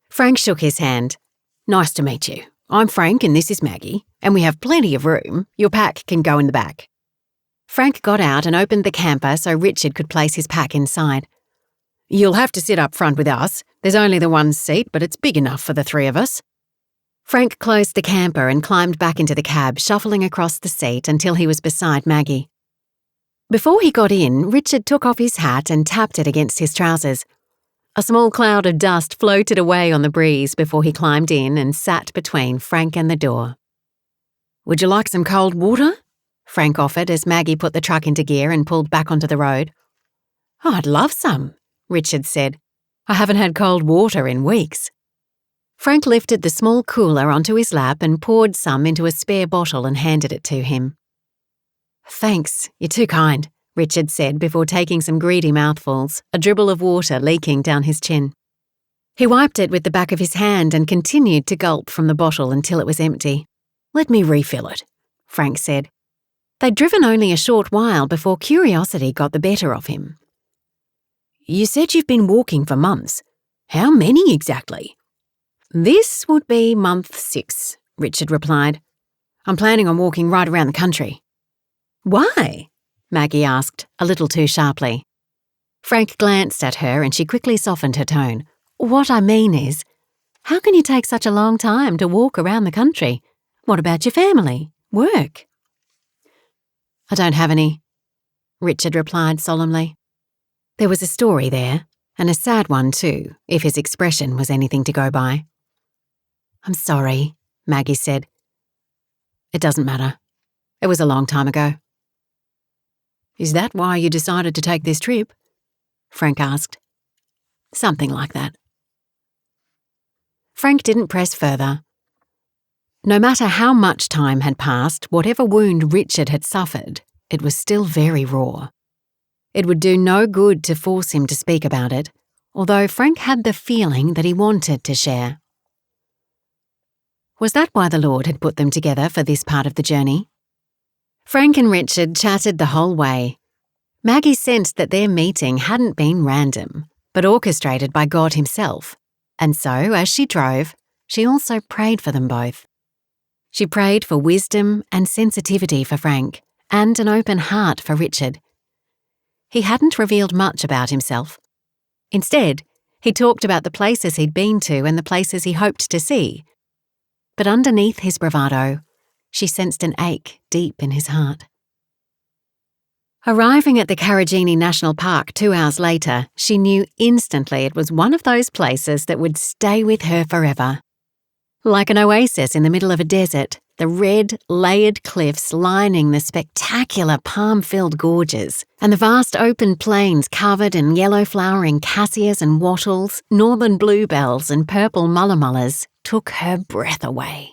Frank shook his hand. "Nice to meet you. I'm Frank and this is Maggie, and we have plenty of room. Your pack can go in the back." Frank got out and opened the camper so Richard could place his pack inside. "You'll have to sit up front with us. There's only the one seat, but it's big enough for the three of us." Frank closed the camper and climbed back into the cab, shuffling across the seat until he was beside Maggie. Before he got in, Richard took off his hat and tapped it against his trousers. A small cloud of dust floated away on the breeze before he climbed in and sat between Frank and the door. "Would you like some cold water?" Frank offered as Maggie put the truck into gear and pulled back onto the road. "Oh, I'd love some," Richard said. "I haven't had cold water in weeks." Frank lifted the small cooler onto his lap and poured some into a spare bottle and handed it to him. "Thanks, you're too kind," Richard said before taking some greedy mouthfuls, a dribble of water leaking down his chin. He wiped it with the back of his hand and continued to gulp from the bottle until it was empty. "Let me refill it," Frank said. They'd driven only a short while before curiosity got the better of him. "You said you've been walking for months. How many exactly?" "This would be month 6, Richard replied. "I'm planning on walking right around the country." "Why?" Maggie asked, a little too sharply. Frank glanced at her and she quickly softened her tone. "What I mean is, how can you take such a long time to walk around the country? What about your family? Work?" "I don't have any," Richard replied solemnly. There was a story there, and a sad one too, if his expression was anything to go by. "I'm sorry," Maggie said. "It doesn't matter. It was a long time ago." "Is that why you decided to take this trip?" Frank asked. "Something like that." Frank didn't press further. No matter how much time had passed, whatever wound Richard had suffered, it was still very raw. It would do no good to force him to speak about it, although Frank had the feeling that he wanted to share. Was that why the Lord had put them together for this part of the journey? Frank and Richard chatted the whole way. Maggie sensed that their meeting hadn't been random, but orchestrated by God himself, and so, as she drove, she also prayed for them both. She prayed for wisdom and sensitivity for Frank, and an open heart for Richard. He hadn't revealed much about himself. Instead, he talked about the places he'd been to and the places he hoped to see. But underneath his bravado, she sensed an ache deep in his heart. Arriving at the Carragini National Park 2 hours later, she knew instantly it was one of those places that would stay with her forever. Like an oasis in the middle of a desert, the red, layered cliffs lining the spectacular palm-filled gorges, and the vast open plains covered in yellow-flowering cassias and wattles, northern bluebells and purple mullamullas took her breath away.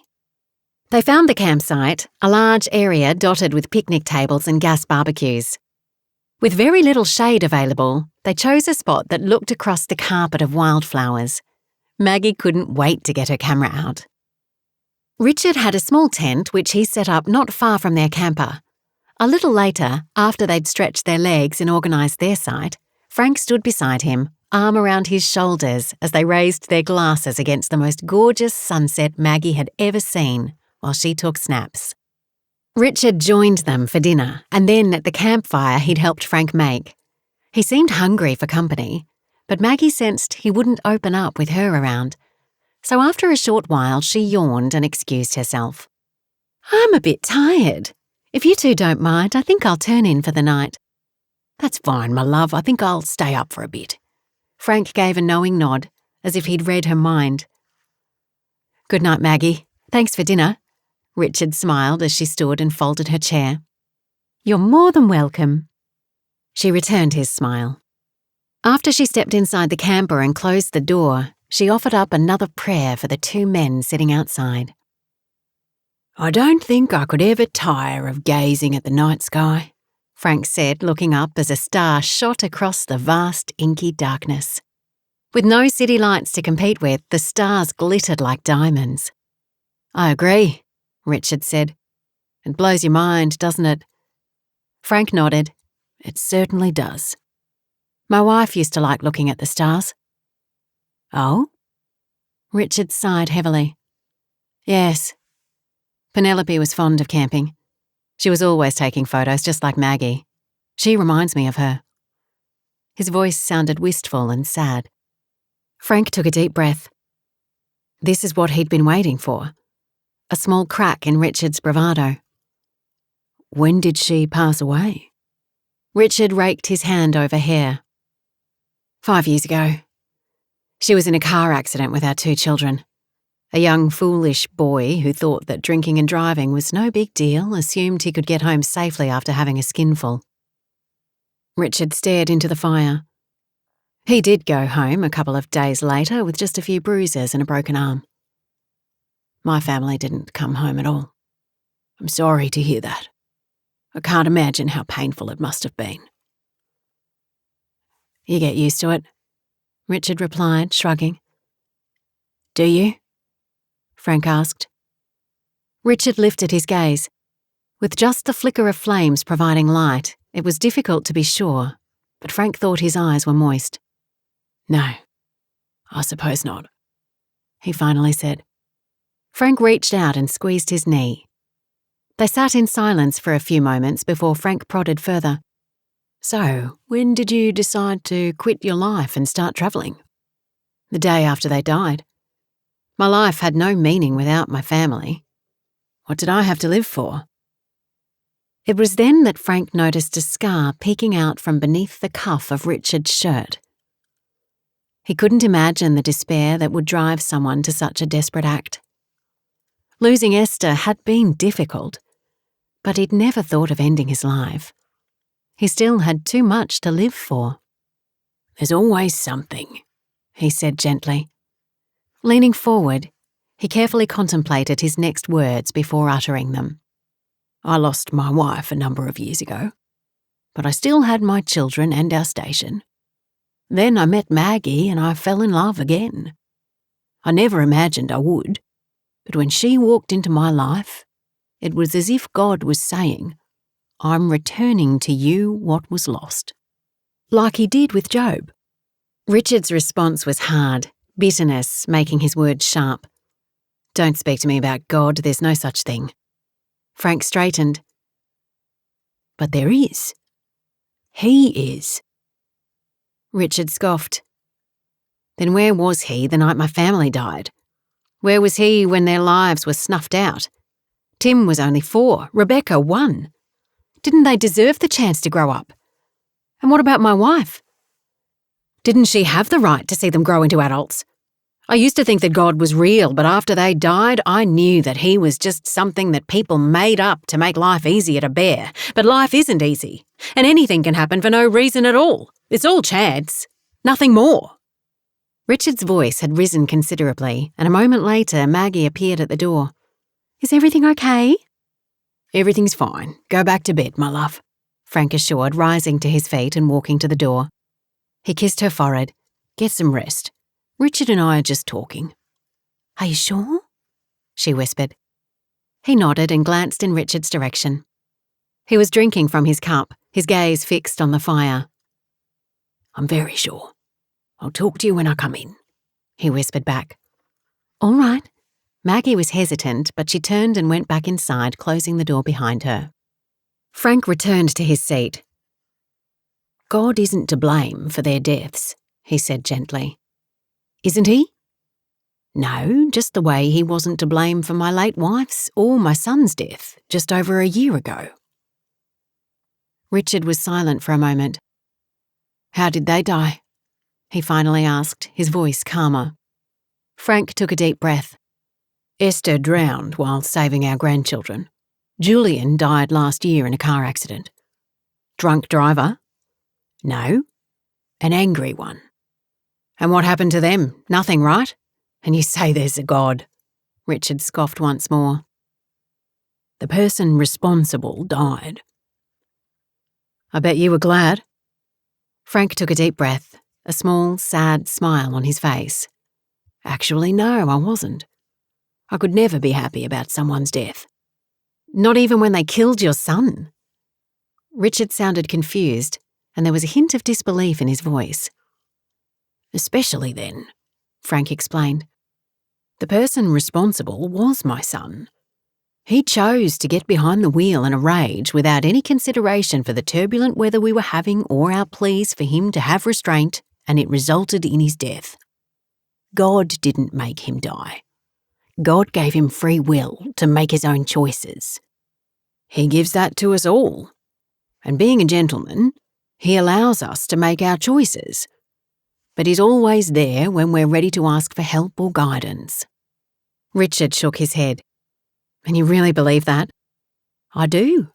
They found the campsite, a large area dotted with picnic tables and gas barbecues. With very little shade available, they chose a spot that looked across the carpet of wildflowers. Maggie couldn't wait to get her camera out. Richard had a small tent which he set up not far from their camper. A little later, after they'd stretched their legs and organised their site, Frank stood beside him, arm around his shoulders as they raised their glasses against the most gorgeous sunset Maggie had ever seen while she took snaps. Richard joined them for dinner, and then at the campfire he'd helped Frank make. He seemed hungry for company, but Maggie sensed he wouldn't open up with her around. So after a short while, she yawned and excused herself. "I'm a bit tired. If you two don't mind, I think I'll turn in for the night." "That's fine, my love. I think I'll stay up for a bit." Frank gave a knowing nod, as if he'd read her mind. "Good night, Maggie. Thanks for dinner." Richard smiled as she stood and folded her chair. "You're more than welcome." She returned his smile. After she stepped inside the camper and closed the door, she offered up another prayer for the two men sitting outside. "I don't think I could ever tire of gazing at the night sky," Frank said, looking up as a star shot across the vast, inky darkness. With no city lights to compete with, the stars glittered like diamonds. "I agree," Richard said. "It blows your mind, doesn't it?" Frank nodded. "It certainly does. My wife used to like looking at the stars." "Oh?" Richard sighed heavily. "Yes. Penelope was fond of camping. She was always taking photos, just like Maggie. She reminds me of her." His voice sounded wistful and sad. Frank took a deep breath. This is what he'd been waiting for. A small crack in Richard's bravado. "When did she pass away?" Richard raked his hand over hair. 5 years ago. She was in a car accident with our 2 children. A young, foolish boy who thought that drinking and driving was no big deal assumed he could get home safely after having a skinful. Richard stared into the fire. He did go home a couple of days later with just a few bruises and a broken arm. My family didn't come home at all. I'm sorry to hear that. I can't imagine how painful it must have been." "You get used to it," Richard replied, shrugging. "Do you?" Frank asked. Richard lifted his gaze. With just the flicker of flames providing light, it was difficult to be sure, but Frank thought his eyes were moist. "No, I suppose not," he finally said. Frank reached out and squeezed his knee. They sat in silence for a few moments before Frank prodded further. "So, when did you decide to quit your life and start travelling?" "The day after they died. My life had no meaning without my family. What did I have to live for?" It was then that Frank noticed a scar peeking out from beneath the cuff of Richard's shirt. He couldn't imagine the despair that would drive someone to such a desperate act. Losing Esther had been difficult, but he'd never thought of ending his life. He still had too much to live for. "There's always something," he said gently. Leaning forward, he carefully contemplated his next words before uttering them. "I lost my wife a number of years ago, but I still had my children and our station. Then I met Maggie and I fell in love again. I never imagined I would, but when she walked into my life, it was as if God was saying, 'I'm returning to you what was lost.' Like he did with Job." Richard's response was hard, bitterness making his words sharp. "Don't speak to me about God, there's no such thing." Frank straightened. "But there is. He is." Richard scoffed. "Then where was he the night my family died? Where was he when their lives were snuffed out? Tim was only 4, Rebecca 1. Didn't they deserve the chance to grow up? And what about my wife? Didn't she have the right to see them grow into adults? I used to think that God was real, but after they died, I knew that he was just something that people made up to make life easier to bear. But life isn't easy, and anything can happen for no reason at all. It's all chance, nothing more. Richard's voice had risen considerably, and a moment later Maggie appeared at the door. Is everything okay? Everything's fine. Go back to bed, my love, Frank assured, rising to his feet and walking to the door. He kissed her forehead. Get some rest. Richard and I are just talking. Are you sure? She whispered. He nodded and glanced in Richard's direction. He was drinking from his cup, his gaze fixed on the fire. I'm very sure. I'll talk to you when I come in, he whispered back. All right. Maggie was hesitant, but she turned and went back inside, closing the door behind her. Frank returned to his seat. God isn't to blame for their deaths, he said gently. Isn't he? No, just the way he wasn't to blame for my late wife's or my son's death just over a year ago. Richard was silent for a moment. How did they die? He finally asked, his voice calmer. Frank took a deep breath. Esther drowned while saving our grandchildren. Julian died last year in a car accident. Drunk driver? No, an angry one. And what happened to them? Nothing, right? And you say there's a God. Richard scoffed once more. The person responsible died. I bet you were glad. Frank took a deep breath, a small, sad smile on his face. Actually, no, I wasn't. I could never be happy about someone's death. Not even when they killed your son. Richard sounded confused, and there was a hint of disbelief in his voice. Especially then, Frank explained. The person responsible was my son. He chose to get behind the wheel in a rage without any consideration for the turbulent weather we were having or our pleas for him to have restraint, and it resulted in his death. God didn't make him die. God gave him free will to make his own choices. He gives that to us all. And being a gentleman, he allows us to make our choices. But he's always there when we're ready to ask for help or guidance. Richard shook his head. And you really believe that? I do,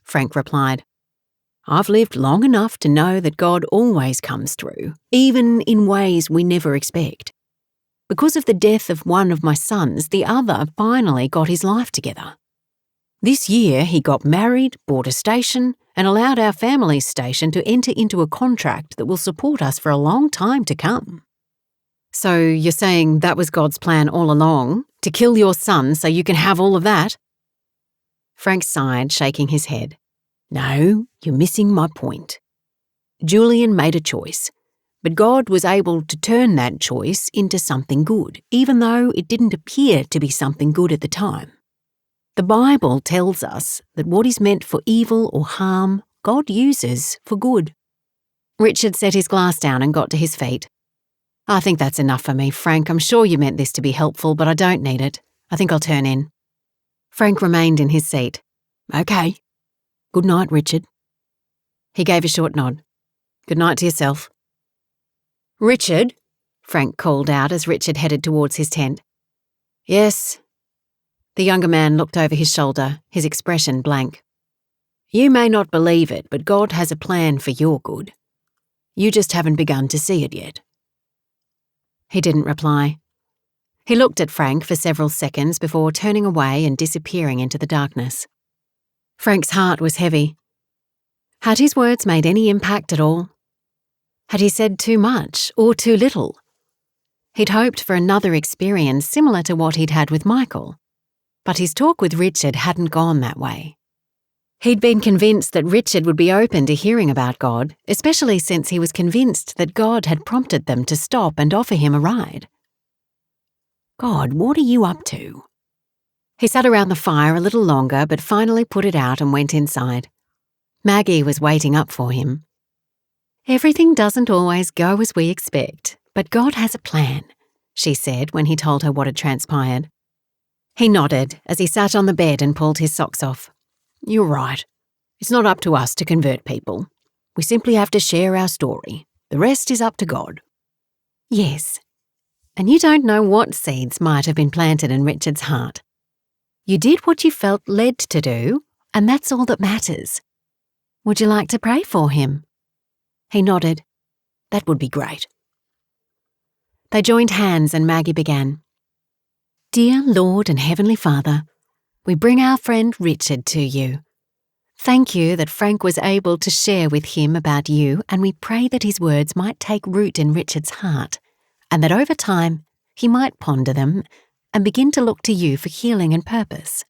Frank replied. I've lived long enough to know that God always comes through, even in ways we never expect. Because of the death of one of my sons, the other finally got his life together. This year he got married, bought a station, and allowed our family's station to enter into a contract that will support us for a long time to come. So you're saying that was God's plan all along, to kill your son so you can have all of that? Frank sighed, shaking his head. No, you're missing my point. Julian made a choice, but God was able to turn that choice into something good, even though it didn't appear to be something good at the time. The Bible tells us that what is meant for evil or harm, God uses for good. Richard set his glass down and got to his feet. I think that's enough for me, Frank. I'm sure you meant this to be helpful, but I don't need it. I think I'll turn in. Frank remained in his seat. Okay. Good night, Richard. He gave a short nod. Good night to yourself. Richard, Frank called out as Richard headed towards his tent. Yes. The younger man looked over his shoulder, his expression blank. You may not believe it, but God has a plan for your good. You just haven't begun to see it yet. He didn't reply. He looked at Frank for several seconds before turning away and disappearing into the darkness. Frank's heart was heavy. Had his words made any impact at all? Had he said too much or too little? He'd hoped for another experience similar to what he'd had with Michael, but his talk with Richard hadn't gone that way. He'd been convinced that Richard would be open to hearing about God, especially since he was convinced that God had prompted them to stop and offer him a ride. God, what are you up to? He sat around the fire a little longer, but finally put it out and went inside. Maggie was waiting up for him. Everything doesn't always go as we expect, but God has a plan, she said when he told her what had transpired. He nodded as he sat on the bed and pulled his socks off. You're right. It's not up to us to convert people. We simply have to share our story. The rest is up to God. Yes. and you don't know what seeds might have been planted in Richard's heart. You did what you felt led to do, and that's all that matters. Would you like to pray for him?" He nodded. "That would be great." They joined hands and Maggie began. "Dear Lord and Heavenly Father, we bring our friend Richard to you. Thank you that Frank was able to share with him about you, and we pray that his words might take root in Richard's heart, and that over time he might ponder them and begin to look to you for healing and purpose.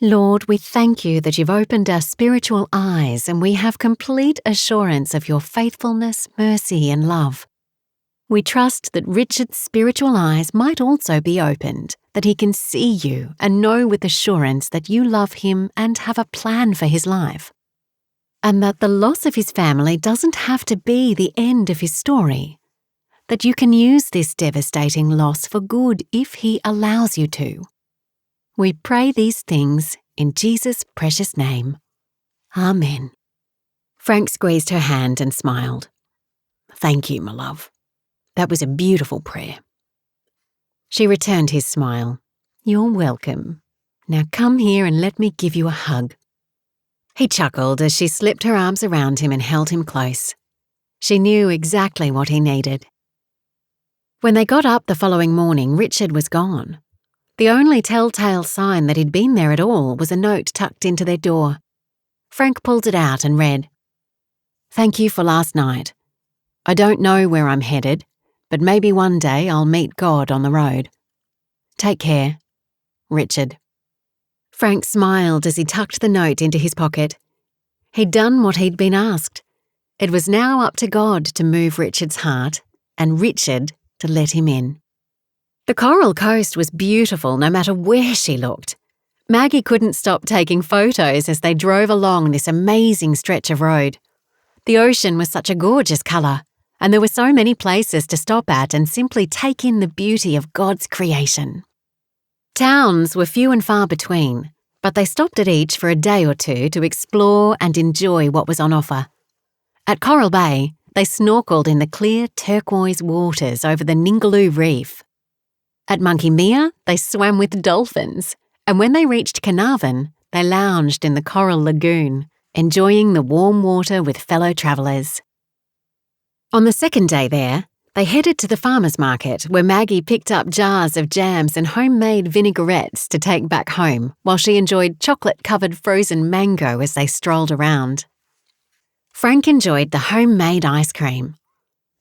Lord, we thank you that you've opened our spiritual eyes and we have complete assurance of your faithfulness, mercy, and love. We trust that Richard's spiritual eyes might also be opened, that he can see you and know with assurance that you love him and have a plan for his life. And that the loss of his family doesn't have to be the end of his story. That you can use this devastating loss for good if he allows you to. We pray these things in Jesus' precious name. Amen." Frank squeezed her hand and smiled. "Thank you, my love. That was a beautiful prayer." She returned his smile. "You're welcome. Now come here and let me give you a hug." He chuckled as she slipped her arms around him and held him close. She knew exactly what he needed. When they got up the following morning, Richard was gone. The only telltale sign that he'd been there at all was a note tucked into their door. Frank pulled it out and read, "Thank you for last night. I don't know where I'm headed, but maybe one day I'll meet God on the road. Take care. Richard." Frank smiled as he tucked the note into his pocket. He'd done what he'd been asked. It was now up to God to move Richard's heart, and Richard to let him in. The Coral Coast was beautiful no matter where she looked. Maggie couldn't stop taking photos as they drove along this amazing stretch of road. The ocean was such a gorgeous colour, and there were so many places to stop at and simply take in the beauty of God's creation. Towns were few and far between, but they stopped at each for a day or two to explore and enjoy what was on offer. At Coral Bay, they snorkeled in the clear turquoise waters over the Ningaloo Reef. At Monkey Mia, they swam with dolphins, and when they reached Carnarvon, they lounged in the Coral Lagoon, enjoying the warm water with fellow travellers. On the second day there, they headed to the farmers' market where Maggie picked up jars of jams and homemade vinaigrettes to take back home while she enjoyed chocolate-covered frozen mango as they strolled around. Frank enjoyed the homemade ice cream.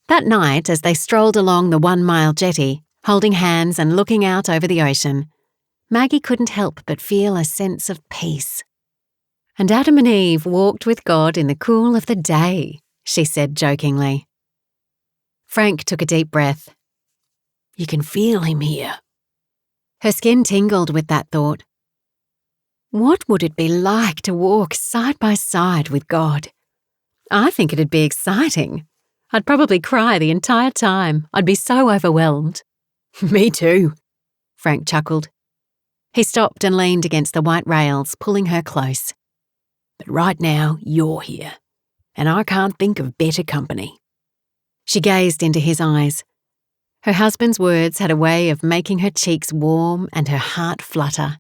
That night, as they strolled along the 1 mile jetty, holding hands and looking out over the ocean, Maggie couldn't help but feel a sense of peace. "And Adam and Eve walked with God in the cool of the day," she said jokingly. Frank took a deep breath. "You can feel him here." Her skin tingled with that thought. What would it be like to walk side by side with God? I think it'd be exciting. I'd probably cry the entire time. I'd be so overwhelmed. "Me too," Frank chuckled. He stopped and leaned against the white rails, pulling her close. "But right now, you're here, and I can't think of better company." She gazed into his eyes. Her husband's words had a way of making her cheeks warm and her heart flutter.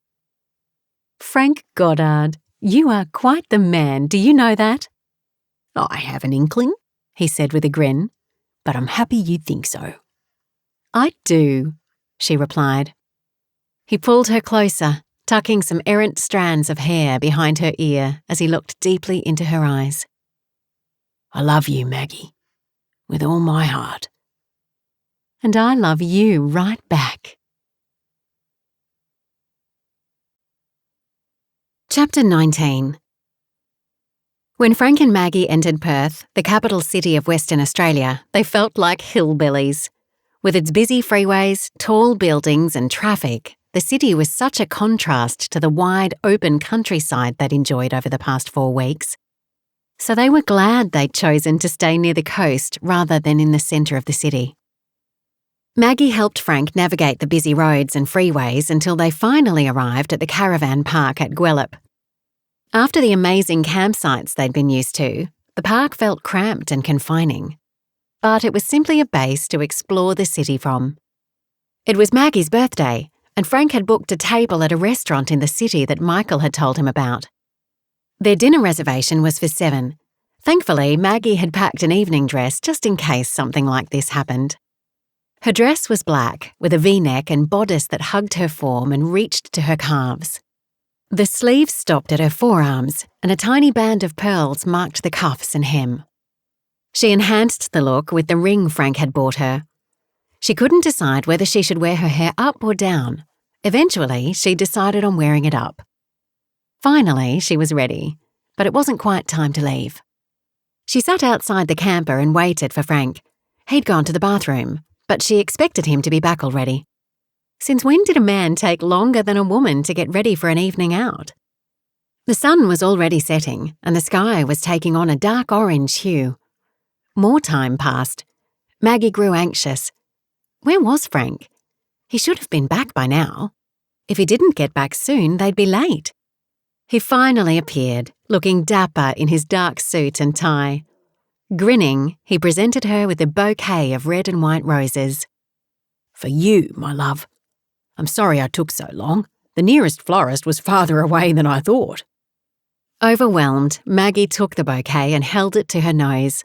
"Frank Goddard, you are quite the man, do you know that?" "I have an inkling," he said with a grin, "but I'm happy you think so." "I do," she replied. He pulled her closer, tucking some errant strands of hair behind her ear as he looked deeply into her eyes. "I love you, Maggie, with all my heart." "And I love you right back." Chapter 19. When Frank and Maggie entered Perth, the capital city of Western Australia, they felt like hillbillies. With its busy freeways, tall buildings and traffic, the city was such a contrast to the wide, open countryside they'd enjoyed over the past 4 weeks. So they were glad they'd chosen to stay near the coast rather than in the centre of the city. Maggie helped Frank navigate the busy roads and freeways until they finally arrived at the caravan park at Guelph. After the amazing campsites they'd been used to, the park felt cramped and confining. But it was simply a base to explore the city from. It was Maggie's birthday, and Frank had booked a table at a restaurant in the city that Michael had told him about. Their dinner reservation was for 7. Thankfully, Maggie had packed an evening dress just in case something like this happened. Her dress was black, with a V-neck and bodice that hugged her form and reached to her calves. The sleeves stopped at her forearms, and a tiny band of pearls marked the cuffs and hem. She enhanced the look with the ring Frank had bought her. She couldn't decide whether she should wear her hair up or down. Eventually, she decided on wearing it up. Finally, she was ready, but it wasn't quite time to leave. She sat outside the camper and waited for Frank. He'd gone to the bathroom, but she expected him to be back already. Since when did a man take longer than a woman to get ready for an evening out? The sun was already setting, and the sky was taking on a dark orange hue. More time passed. Maggie grew anxious. Where was Frank? He should have been back by now. If he didn't get back soon, they'd be late. He finally appeared, looking dapper in his dark suit and tie. Grinning, he presented her with a bouquet of red and white roses. "For you, my love. I'm sorry I took so long. The nearest florist was farther away than I thought." Overwhelmed, Maggie took the bouquet and held it to her nose.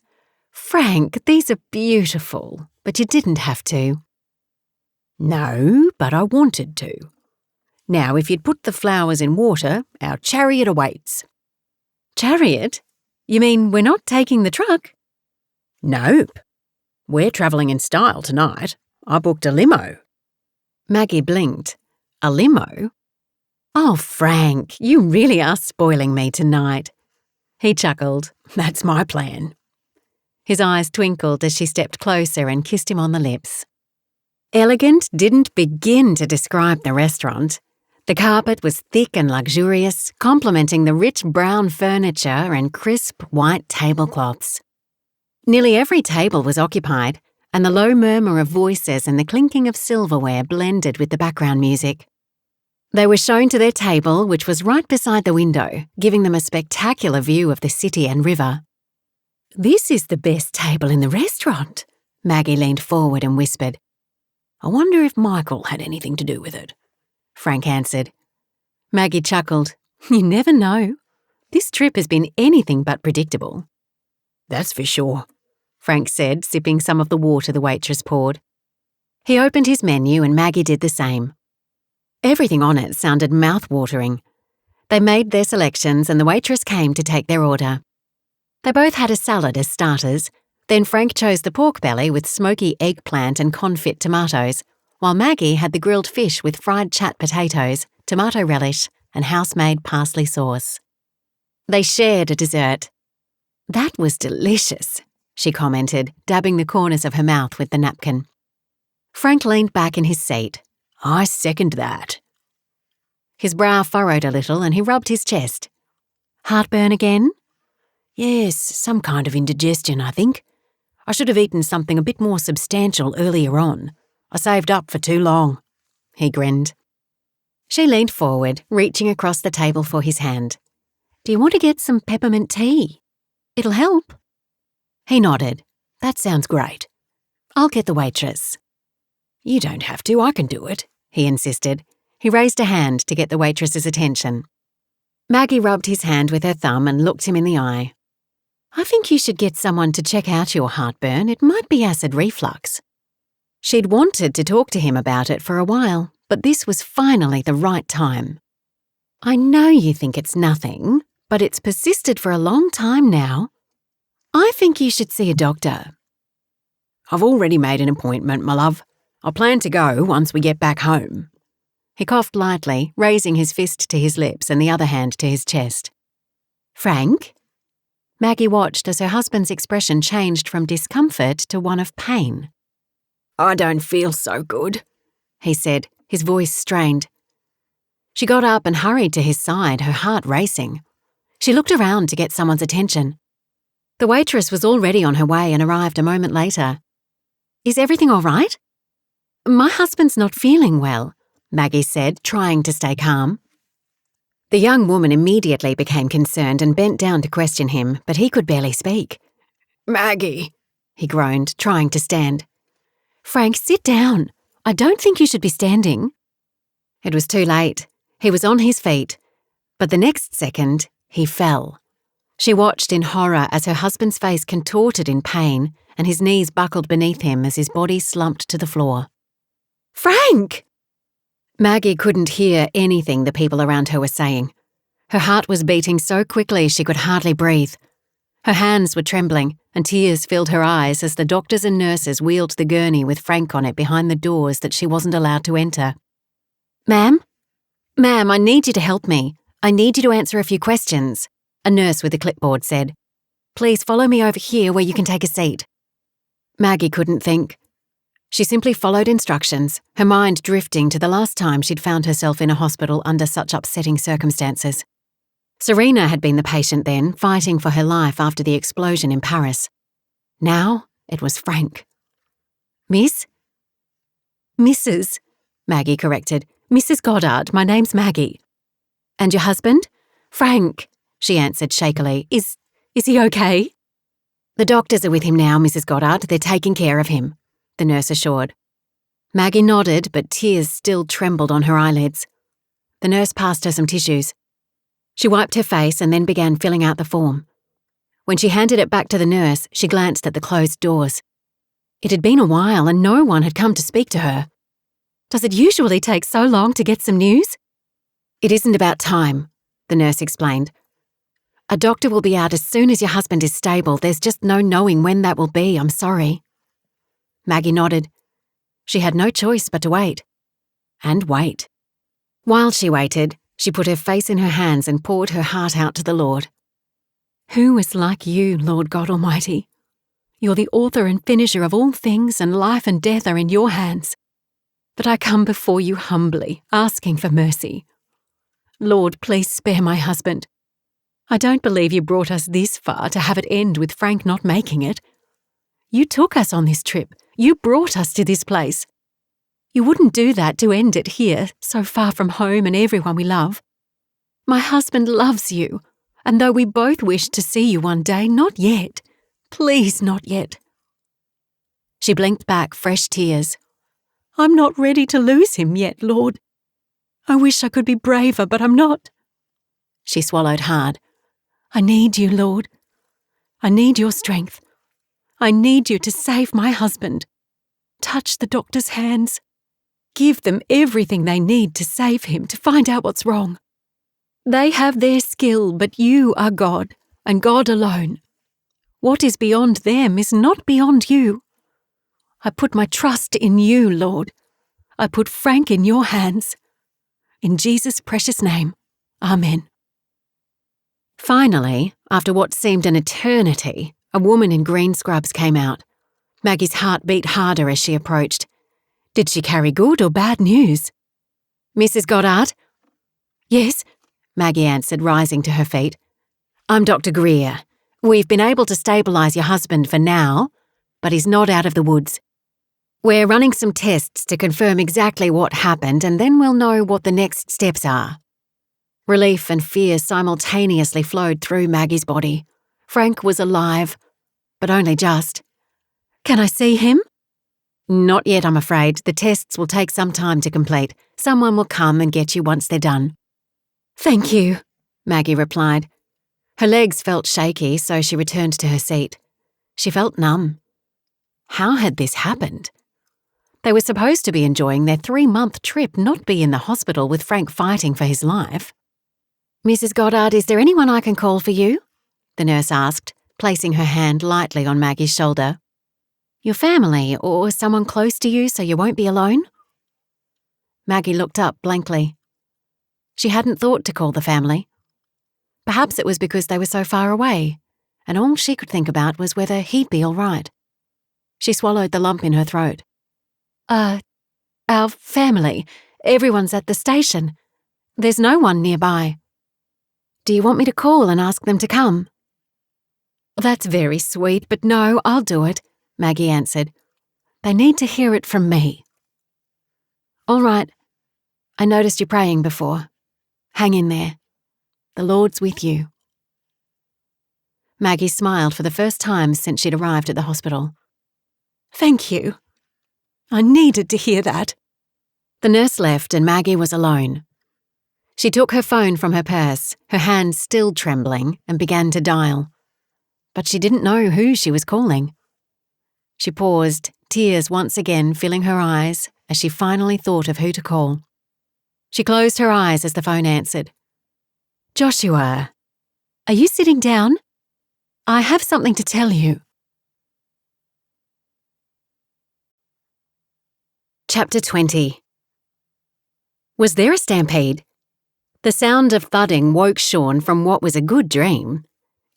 "Frank, these are beautiful, but you didn't have to." "No, but I wanted to. Now, if you'd put the flowers in water, our chariot awaits." "Chariot? You mean we're not taking the truck?" "Nope. We're travelling in style tonight. I booked a limo." Maggie blinked. "A limo? Oh, Frank, you really are spoiling me tonight." He chuckled. "That's my plan." His eyes twinkled as she stepped closer and kissed him on the lips. Elegant didn't begin to describe the restaurant. The carpet was thick and luxurious, complementing the rich brown furniture and crisp white tablecloths. Nearly every table was occupied, and the low murmur of voices and the clinking of silverware blended with the background music. They were shown to their table, which was right beside the window, giving them a spectacular view of the city and river. "This is the best table in the restaurant," Maggie leaned forward and whispered. "I wonder if Michael had anything to do with it," Frank answered. Maggie chuckled. "You never know. This trip has been anything but predictable." "That's for sure," Frank said, sipping some of the water the waitress poured. He opened his menu and Maggie did the same. Everything on it sounded mouth-watering. They made their selections and the waitress came to take their order. They both had a salad as starters, then Frank chose the pork belly with smoky eggplant and confit tomatoes, while Maggie had the grilled fish with fried chat potatoes, tomato relish, and house-made parsley sauce. They shared a dessert. "That was delicious," she commented, dabbing the corners of her mouth with the napkin. Frank leaned back in his seat. "I second that." His brow furrowed a little and he rubbed his chest. "Heartburn again?" "Yes, some kind of indigestion, I think. I should have eaten something a bit more substantial earlier on. I saved up for too long." He grinned. She leaned forward, reaching across the table for his hand. "Do you want to get some peppermint tea? It'll help." He nodded. "That sounds great. I'll get the waitress." "You don't have to, I can do it," he insisted. He raised a hand to get the waitress's attention. Maggie rubbed his hand with her thumb and looked him in the eye. "I think you should get someone to check out your heartburn. It might be acid reflux." She'd wanted to talk to him about it for a while, but this was finally the right time. "I know you think it's nothing, but it's persisted for a long time now. I think you should see a doctor." "I've already made an appointment, my love. I plan to go once we get back home." He coughed lightly, raising his fist to his lips and the other hand to his chest. "Frank?" Maggie watched as her husband's expression changed from discomfort to one of pain. "I don't feel so good," he said, his voice strained. She got up and hurried to his side, her heart racing. She looked around to get someone's attention. The waitress was already on her way and arrived a moment later. "Is everything all right?" "My husband's not feeling well," Maggie said, trying to stay calm. The young woman immediately became concerned and bent down to question him, but he could barely speak. "Maggie," he groaned, trying to stand. "Frank, sit down. I don't think you should be standing." It was too late. He was on his feet, but the next second, he fell. She watched in horror as her husband's face contorted in pain and his knees buckled beneath him as his body slumped to the floor. "Frank!" Maggie couldn't hear anything the people around her were saying. Her heart was beating so quickly she could hardly breathe. Her hands were trembling and tears filled her eyes as the doctors and nurses wheeled the gurney with Frank on it behind the doors that she wasn't allowed to enter. "Ma'am? Ma'am, I need you to help me. I need you to answer a few questions," a nurse with a clipboard said. "Please follow me over here where you can take a seat." Maggie couldn't think. She simply followed instructions, her mind drifting to the last time she'd found herself in a hospital under such upsetting circumstances. Serena had been the patient then, fighting for her life after the explosion in Paris. Now it was Frank. "Miss?" "Mrs." Maggie corrected. "Mrs. Goddard, my name's Maggie." "And your husband?" "Frank," she answered shakily. Is he okay?" "The doctors are with him now, Mrs. Goddard. They're taking care of him," the nurse assured. Maggie nodded, but tears still trembled on her eyelids. The nurse passed her some tissues. She wiped her face and then began filling out the form. When she handed it back to the nurse, she glanced at the closed doors. It had been a while and no one had come to speak to her. "Does it usually take so long to get some news?" "It isn't about time," the nurse explained. "A doctor will be out as soon as your husband is stable. There's just no knowing when that will be, I'm sorry." Maggie nodded. She had no choice but to wait. And wait. While she waited, she put her face in her hands and poured her heart out to the Lord. "Who is like you, Lord God Almighty? You're the author and finisher of all things, and life and death are in your hands. But I come before you humbly, asking for mercy. Lord, please spare my husband. I don't believe you brought us this far to have it end with Frank not making it. You took us on this trip. You brought us to this place. You wouldn't do that to end it here, so far from home and everyone we love. My husband loves you, and though we both wish to see you one day, not yet. Please, not yet." She blinked back fresh tears. "I'm not ready to lose him yet, Lord. I wish I could be braver, but I'm not." She swallowed hard. "I need you, Lord. I need your strength. I need you to save my husband. Touch the doctor's hands. Give them everything they need to save him, to find out what's wrong. They have their skill, but you are God, and God alone. What is beyond them is not beyond you. I put my trust in you, Lord. I put Frank in your hands. In Jesus' precious name, Amen." Finally, after what seemed an eternity, a woman in green scrubs came out. Maggie's heart beat harder as she approached. Did she carry good or bad news? "Mrs. Goddard?" "Yes," Maggie answered, rising to her feet. "I'm Dr. Greer. We've been able to stabilise your husband for now, but he's not out of the woods. We're running some tests to confirm exactly what happened, and then we'll know what the next steps are." Relief and fear simultaneously flowed through Maggie's body. Frank was alive, but only just. "Can I see him?" "Not yet, I'm afraid. The tests will take some time to complete. Someone will come and get you once they're done." "Thank you," Maggie replied. Her legs felt shaky, so she returned to her seat. She felt numb. How had this happened? They were supposed to be enjoying their 3-month trip, not be in the hospital with Frank fighting for his life. "Mrs. Goddard, is there anyone I can call for you?" the nurse asked, placing her hand lightly on Maggie's shoulder. "Your family or someone close to you so you won't be alone?" Maggie looked up blankly. She hadn't thought to call the family. Perhaps it was because they were so far away, and all she could think about was whether he'd be all right. She swallowed the lump in her throat. Our family. Everyone's at the station. There's no one nearby." "Do you want me to call and ask them to come?" "That's very sweet, but no, I'll do it," Maggie answered. "They need to hear it from me." "All right. I noticed you praying before. Hang in there. The Lord's with you." Maggie smiled for the first time since she'd arrived at the hospital. "Thank you." I needed to hear that." The nurse left and Maggie was alone. She took her phone from her purse, her hand still trembling, and began to dial. But she didn't know who she was calling. She paused, tears once again filling her eyes as she finally thought of who to call. She closed her eyes as the phone answered. "Joshua, are you sitting down? I have something to tell you." Chapter 20. Was there a stampede? The sound of thudding woke Sean from what was a good dream.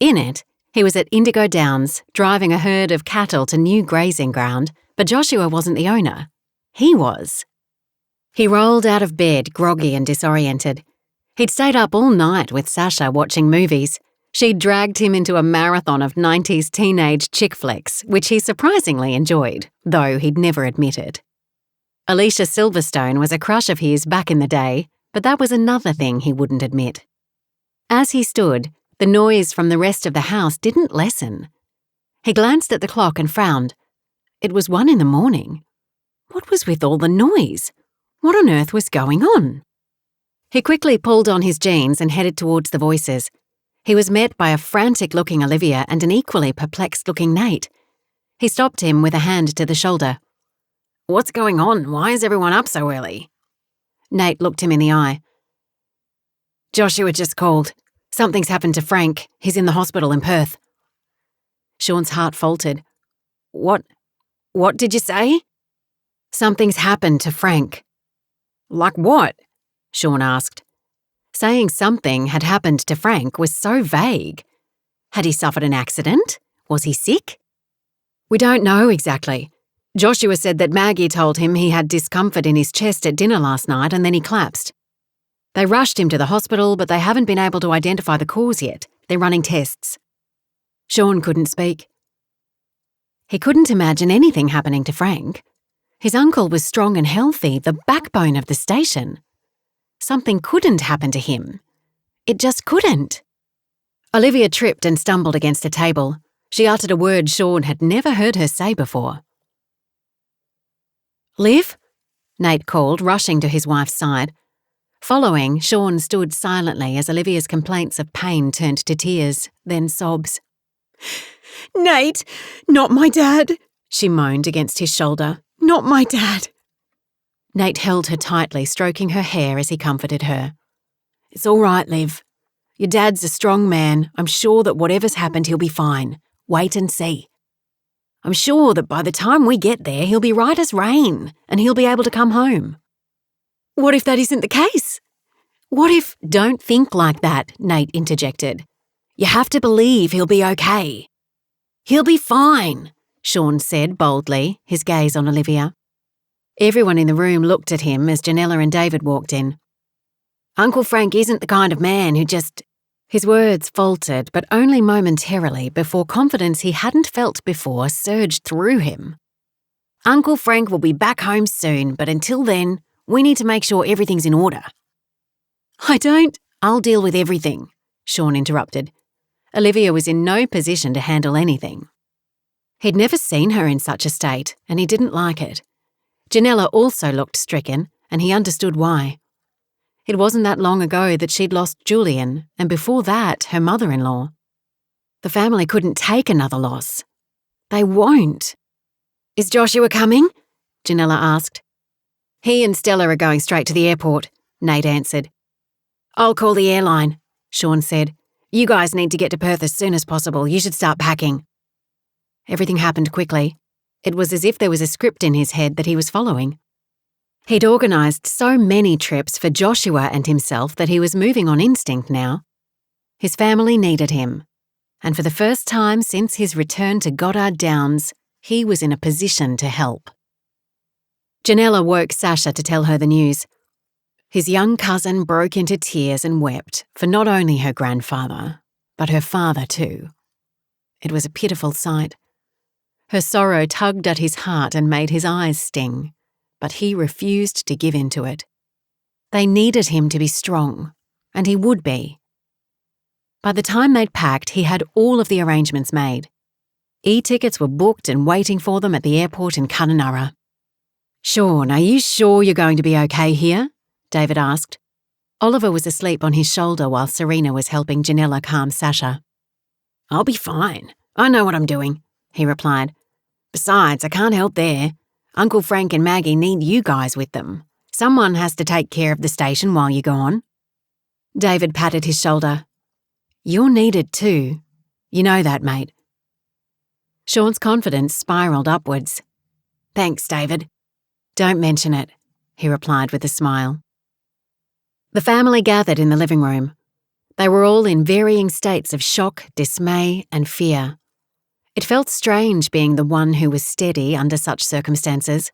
In it, he was at Indigo Downs, driving a herd of cattle to new grazing ground, but Joshua wasn't the owner. He was. He rolled out of bed, groggy and disoriented. He'd stayed up all night with Sasha watching movies. She'd dragged him into a marathon of 90s teenage chick flicks, which he surprisingly enjoyed, though he'd never admit it. Alicia Silverstone was a crush of his back in the day, but that was another thing he wouldn't admit. As he stood, the noise from the rest of the house didn't lessen. He glanced at the clock and frowned. It was 1 a.m. What was with all the noise? What on earth was going on? He quickly pulled on his jeans and headed towards the voices. He was met by a frantic-looking Olivia and an equally perplexed-looking Nate. He stopped him with a hand to the shoulder. "What's going on? Why is everyone up so early?" Nate looked him in the eye. "Joshua just called. Something's happened to Frank. He's in the hospital in Perth." Sean's heart faltered. What did you say?" "Something's happened to Frank." "Like what?" Sean asked. Saying something had happened to Frank was so vague. Had he suffered an accident? Was he sick? "We don't know exactly. Joshua said that Maggie told him he had discomfort in his chest at dinner last night and then he collapsed. They rushed him to the hospital, but they haven't been able to identify the cause yet. They're running tests." Sean couldn't speak. He couldn't imagine anything happening to Frank. His uncle was strong and healthy, the backbone of the station. Something couldn't happen to him. It just couldn't. Olivia tripped and stumbled against a table. She uttered a word Sean had never heard her say before. "Liv?" Nate called, rushing to his wife's side. Following, Sean stood silently as Olivia's complaints of pain turned to tears, then sobs. "Nate, not my dad," she moaned against his shoulder. "Not my dad." Nate held her tightly, stroking her hair as he comforted her. "It's all right, Liv. Your dad's a strong man. I'm sure that whatever's happened, he'll be fine. Wait and see. I'm sure that by the time we get there, he'll be right as rain, and he'll be able to come home." "What if that isn't the case? What if—" "Don't think like that," Nate interjected. "You have to believe he'll be okay." "He'll be fine," Sean said boldly, his gaze on Olivia. Everyone in the room looked at him as Janella and David walked in. "Uncle Frank isn't the kind of man who just—" His words faltered, but only momentarily before confidence he hadn't felt before surged through him. "Uncle Frank will be back home soon, but until then, we need to make sure everything's in order." "I'll deal with everything," Sean interrupted. Olivia was in no position to handle anything. He'd never seen her in such a state, and he didn't like it. Janella also looked stricken, and he understood why. It wasn't that long ago that she'd lost Julian, and before that, her mother-in-law. The family couldn't take another loss. They won't. "Is Joshua coming?" Janella asked. "He and Stella are going straight to the airport," Nate answered. "I'll call the airline," Sean said. "You guys need to get to Perth as soon as possible. You should start packing." Everything happened quickly. It was as if there was a script in his head that he was following. He'd organised so many trips for Joshua and himself that he was moving on instinct now. His family needed him, and for the first time since his return to Goddard Downs, he was in a position to help. Janella woke Sasha to tell her the news. His young cousin broke into tears and wept for not only her grandfather, but her father too. It was a pitiful sight. Her sorrow tugged at his heart and made his eyes sting, but he refused to give in to it. They needed him to be strong, and he would be. By the time they'd packed, he had all of the arrangements made. E-tickets were booked and waiting for them at the airport in Kununurra. Sean, are you sure you're going to be okay here? David asked. Oliver was asleep on his shoulder while Serena was helping Janella calm Sasha. I'll be fine. I know what I'm doing, he replied. Besides, I can't help there. Uncle Frank and Maggie need you guys with them. Someone has to take care of the station while you're gone. David patted his shoulder. You're needed too. You know that, mate. Sean's confidence spiralled upwards. Thanks, David. Don't mention it, he replied with a smile. The family gathered in the living room. They were all in varying states of shock, dismay, and fear. It felt strange being the one who was steady under such circumstances.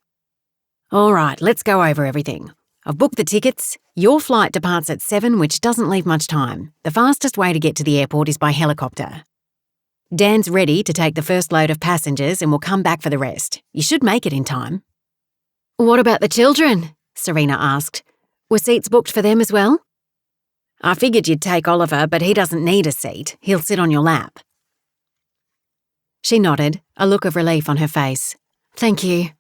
All right, let's go over everything. I've booked the tickets. Your flight departs at 7, which doesn't leave much time. The fastest way to get to the airport is by helicopter. Dan's ready to take the first load of passengers and will come back for the rest. You should make it in time. What about the children? Serena asked. Were seats booked for them as well? I figured you'd take Oliver, but he doesn't need a seat. He'll sit on your lap. She nodded, a look of relief on her face. Thank you.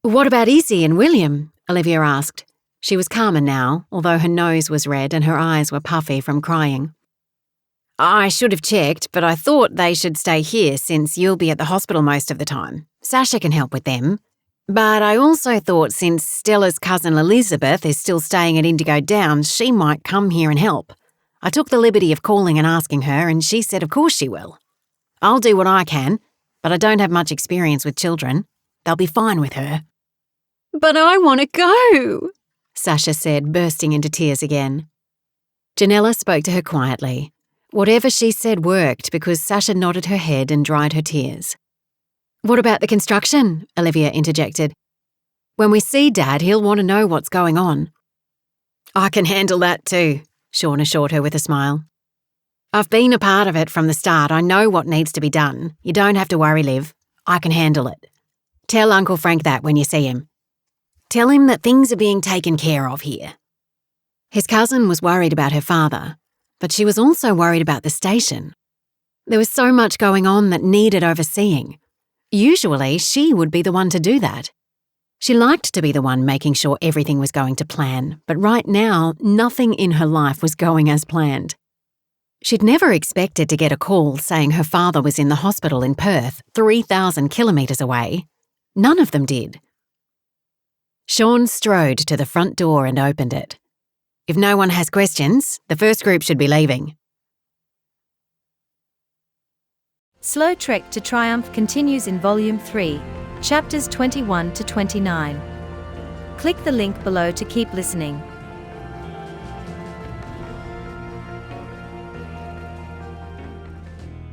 What about Izzy and William? Olivia asked. She was calmer now, although her nose was red and her eyes were puffy from crying. I should have checked, but I thought they should stay here since you'll be at the hospital most of the time. Sasha can help with them. But I also thought since Stella's cousin Elizabeth is still staying at Indigo Downs, she might come here and help. I took the liberty of calling and asking her, and she said of course she will. I'll do what I can, but I don't have much experience with children. They'll be fine with her. But I want to go, Sasha said, bursting into tears again. Janella spoke to her quietly. Whatever she said worked because Sasha nodded her head and dried her tears. What about the construction? Olivia interjected. When we see Dad, he'll want to know what's going on. I can handle that too, Sean assured her with a smile. I've been a part of it from the start. I know what needs to be done. You don't have to worry, Liv. I can handle it. Tell Uncle Frank that when you see him. Tell him that things are being taken care of here. His cousin was worried about her father, but she was also worried about the station. There was so much going on that needed overseeing. Usually, she would be the one to do that. She liked to be the one making sure everything was going to plan, but right now, nothing in her life was going as planned. She'd never expected to get a call saying her father was in the hospital in Perth, 3,000 kilometres away. None of them did. Sean strode to the front door and opened it. If no one has questions, the first group should be leaving. Slow Trek to Triumph continues in Volume 3, Chapters 21 to 29. Click the link below to keep listening.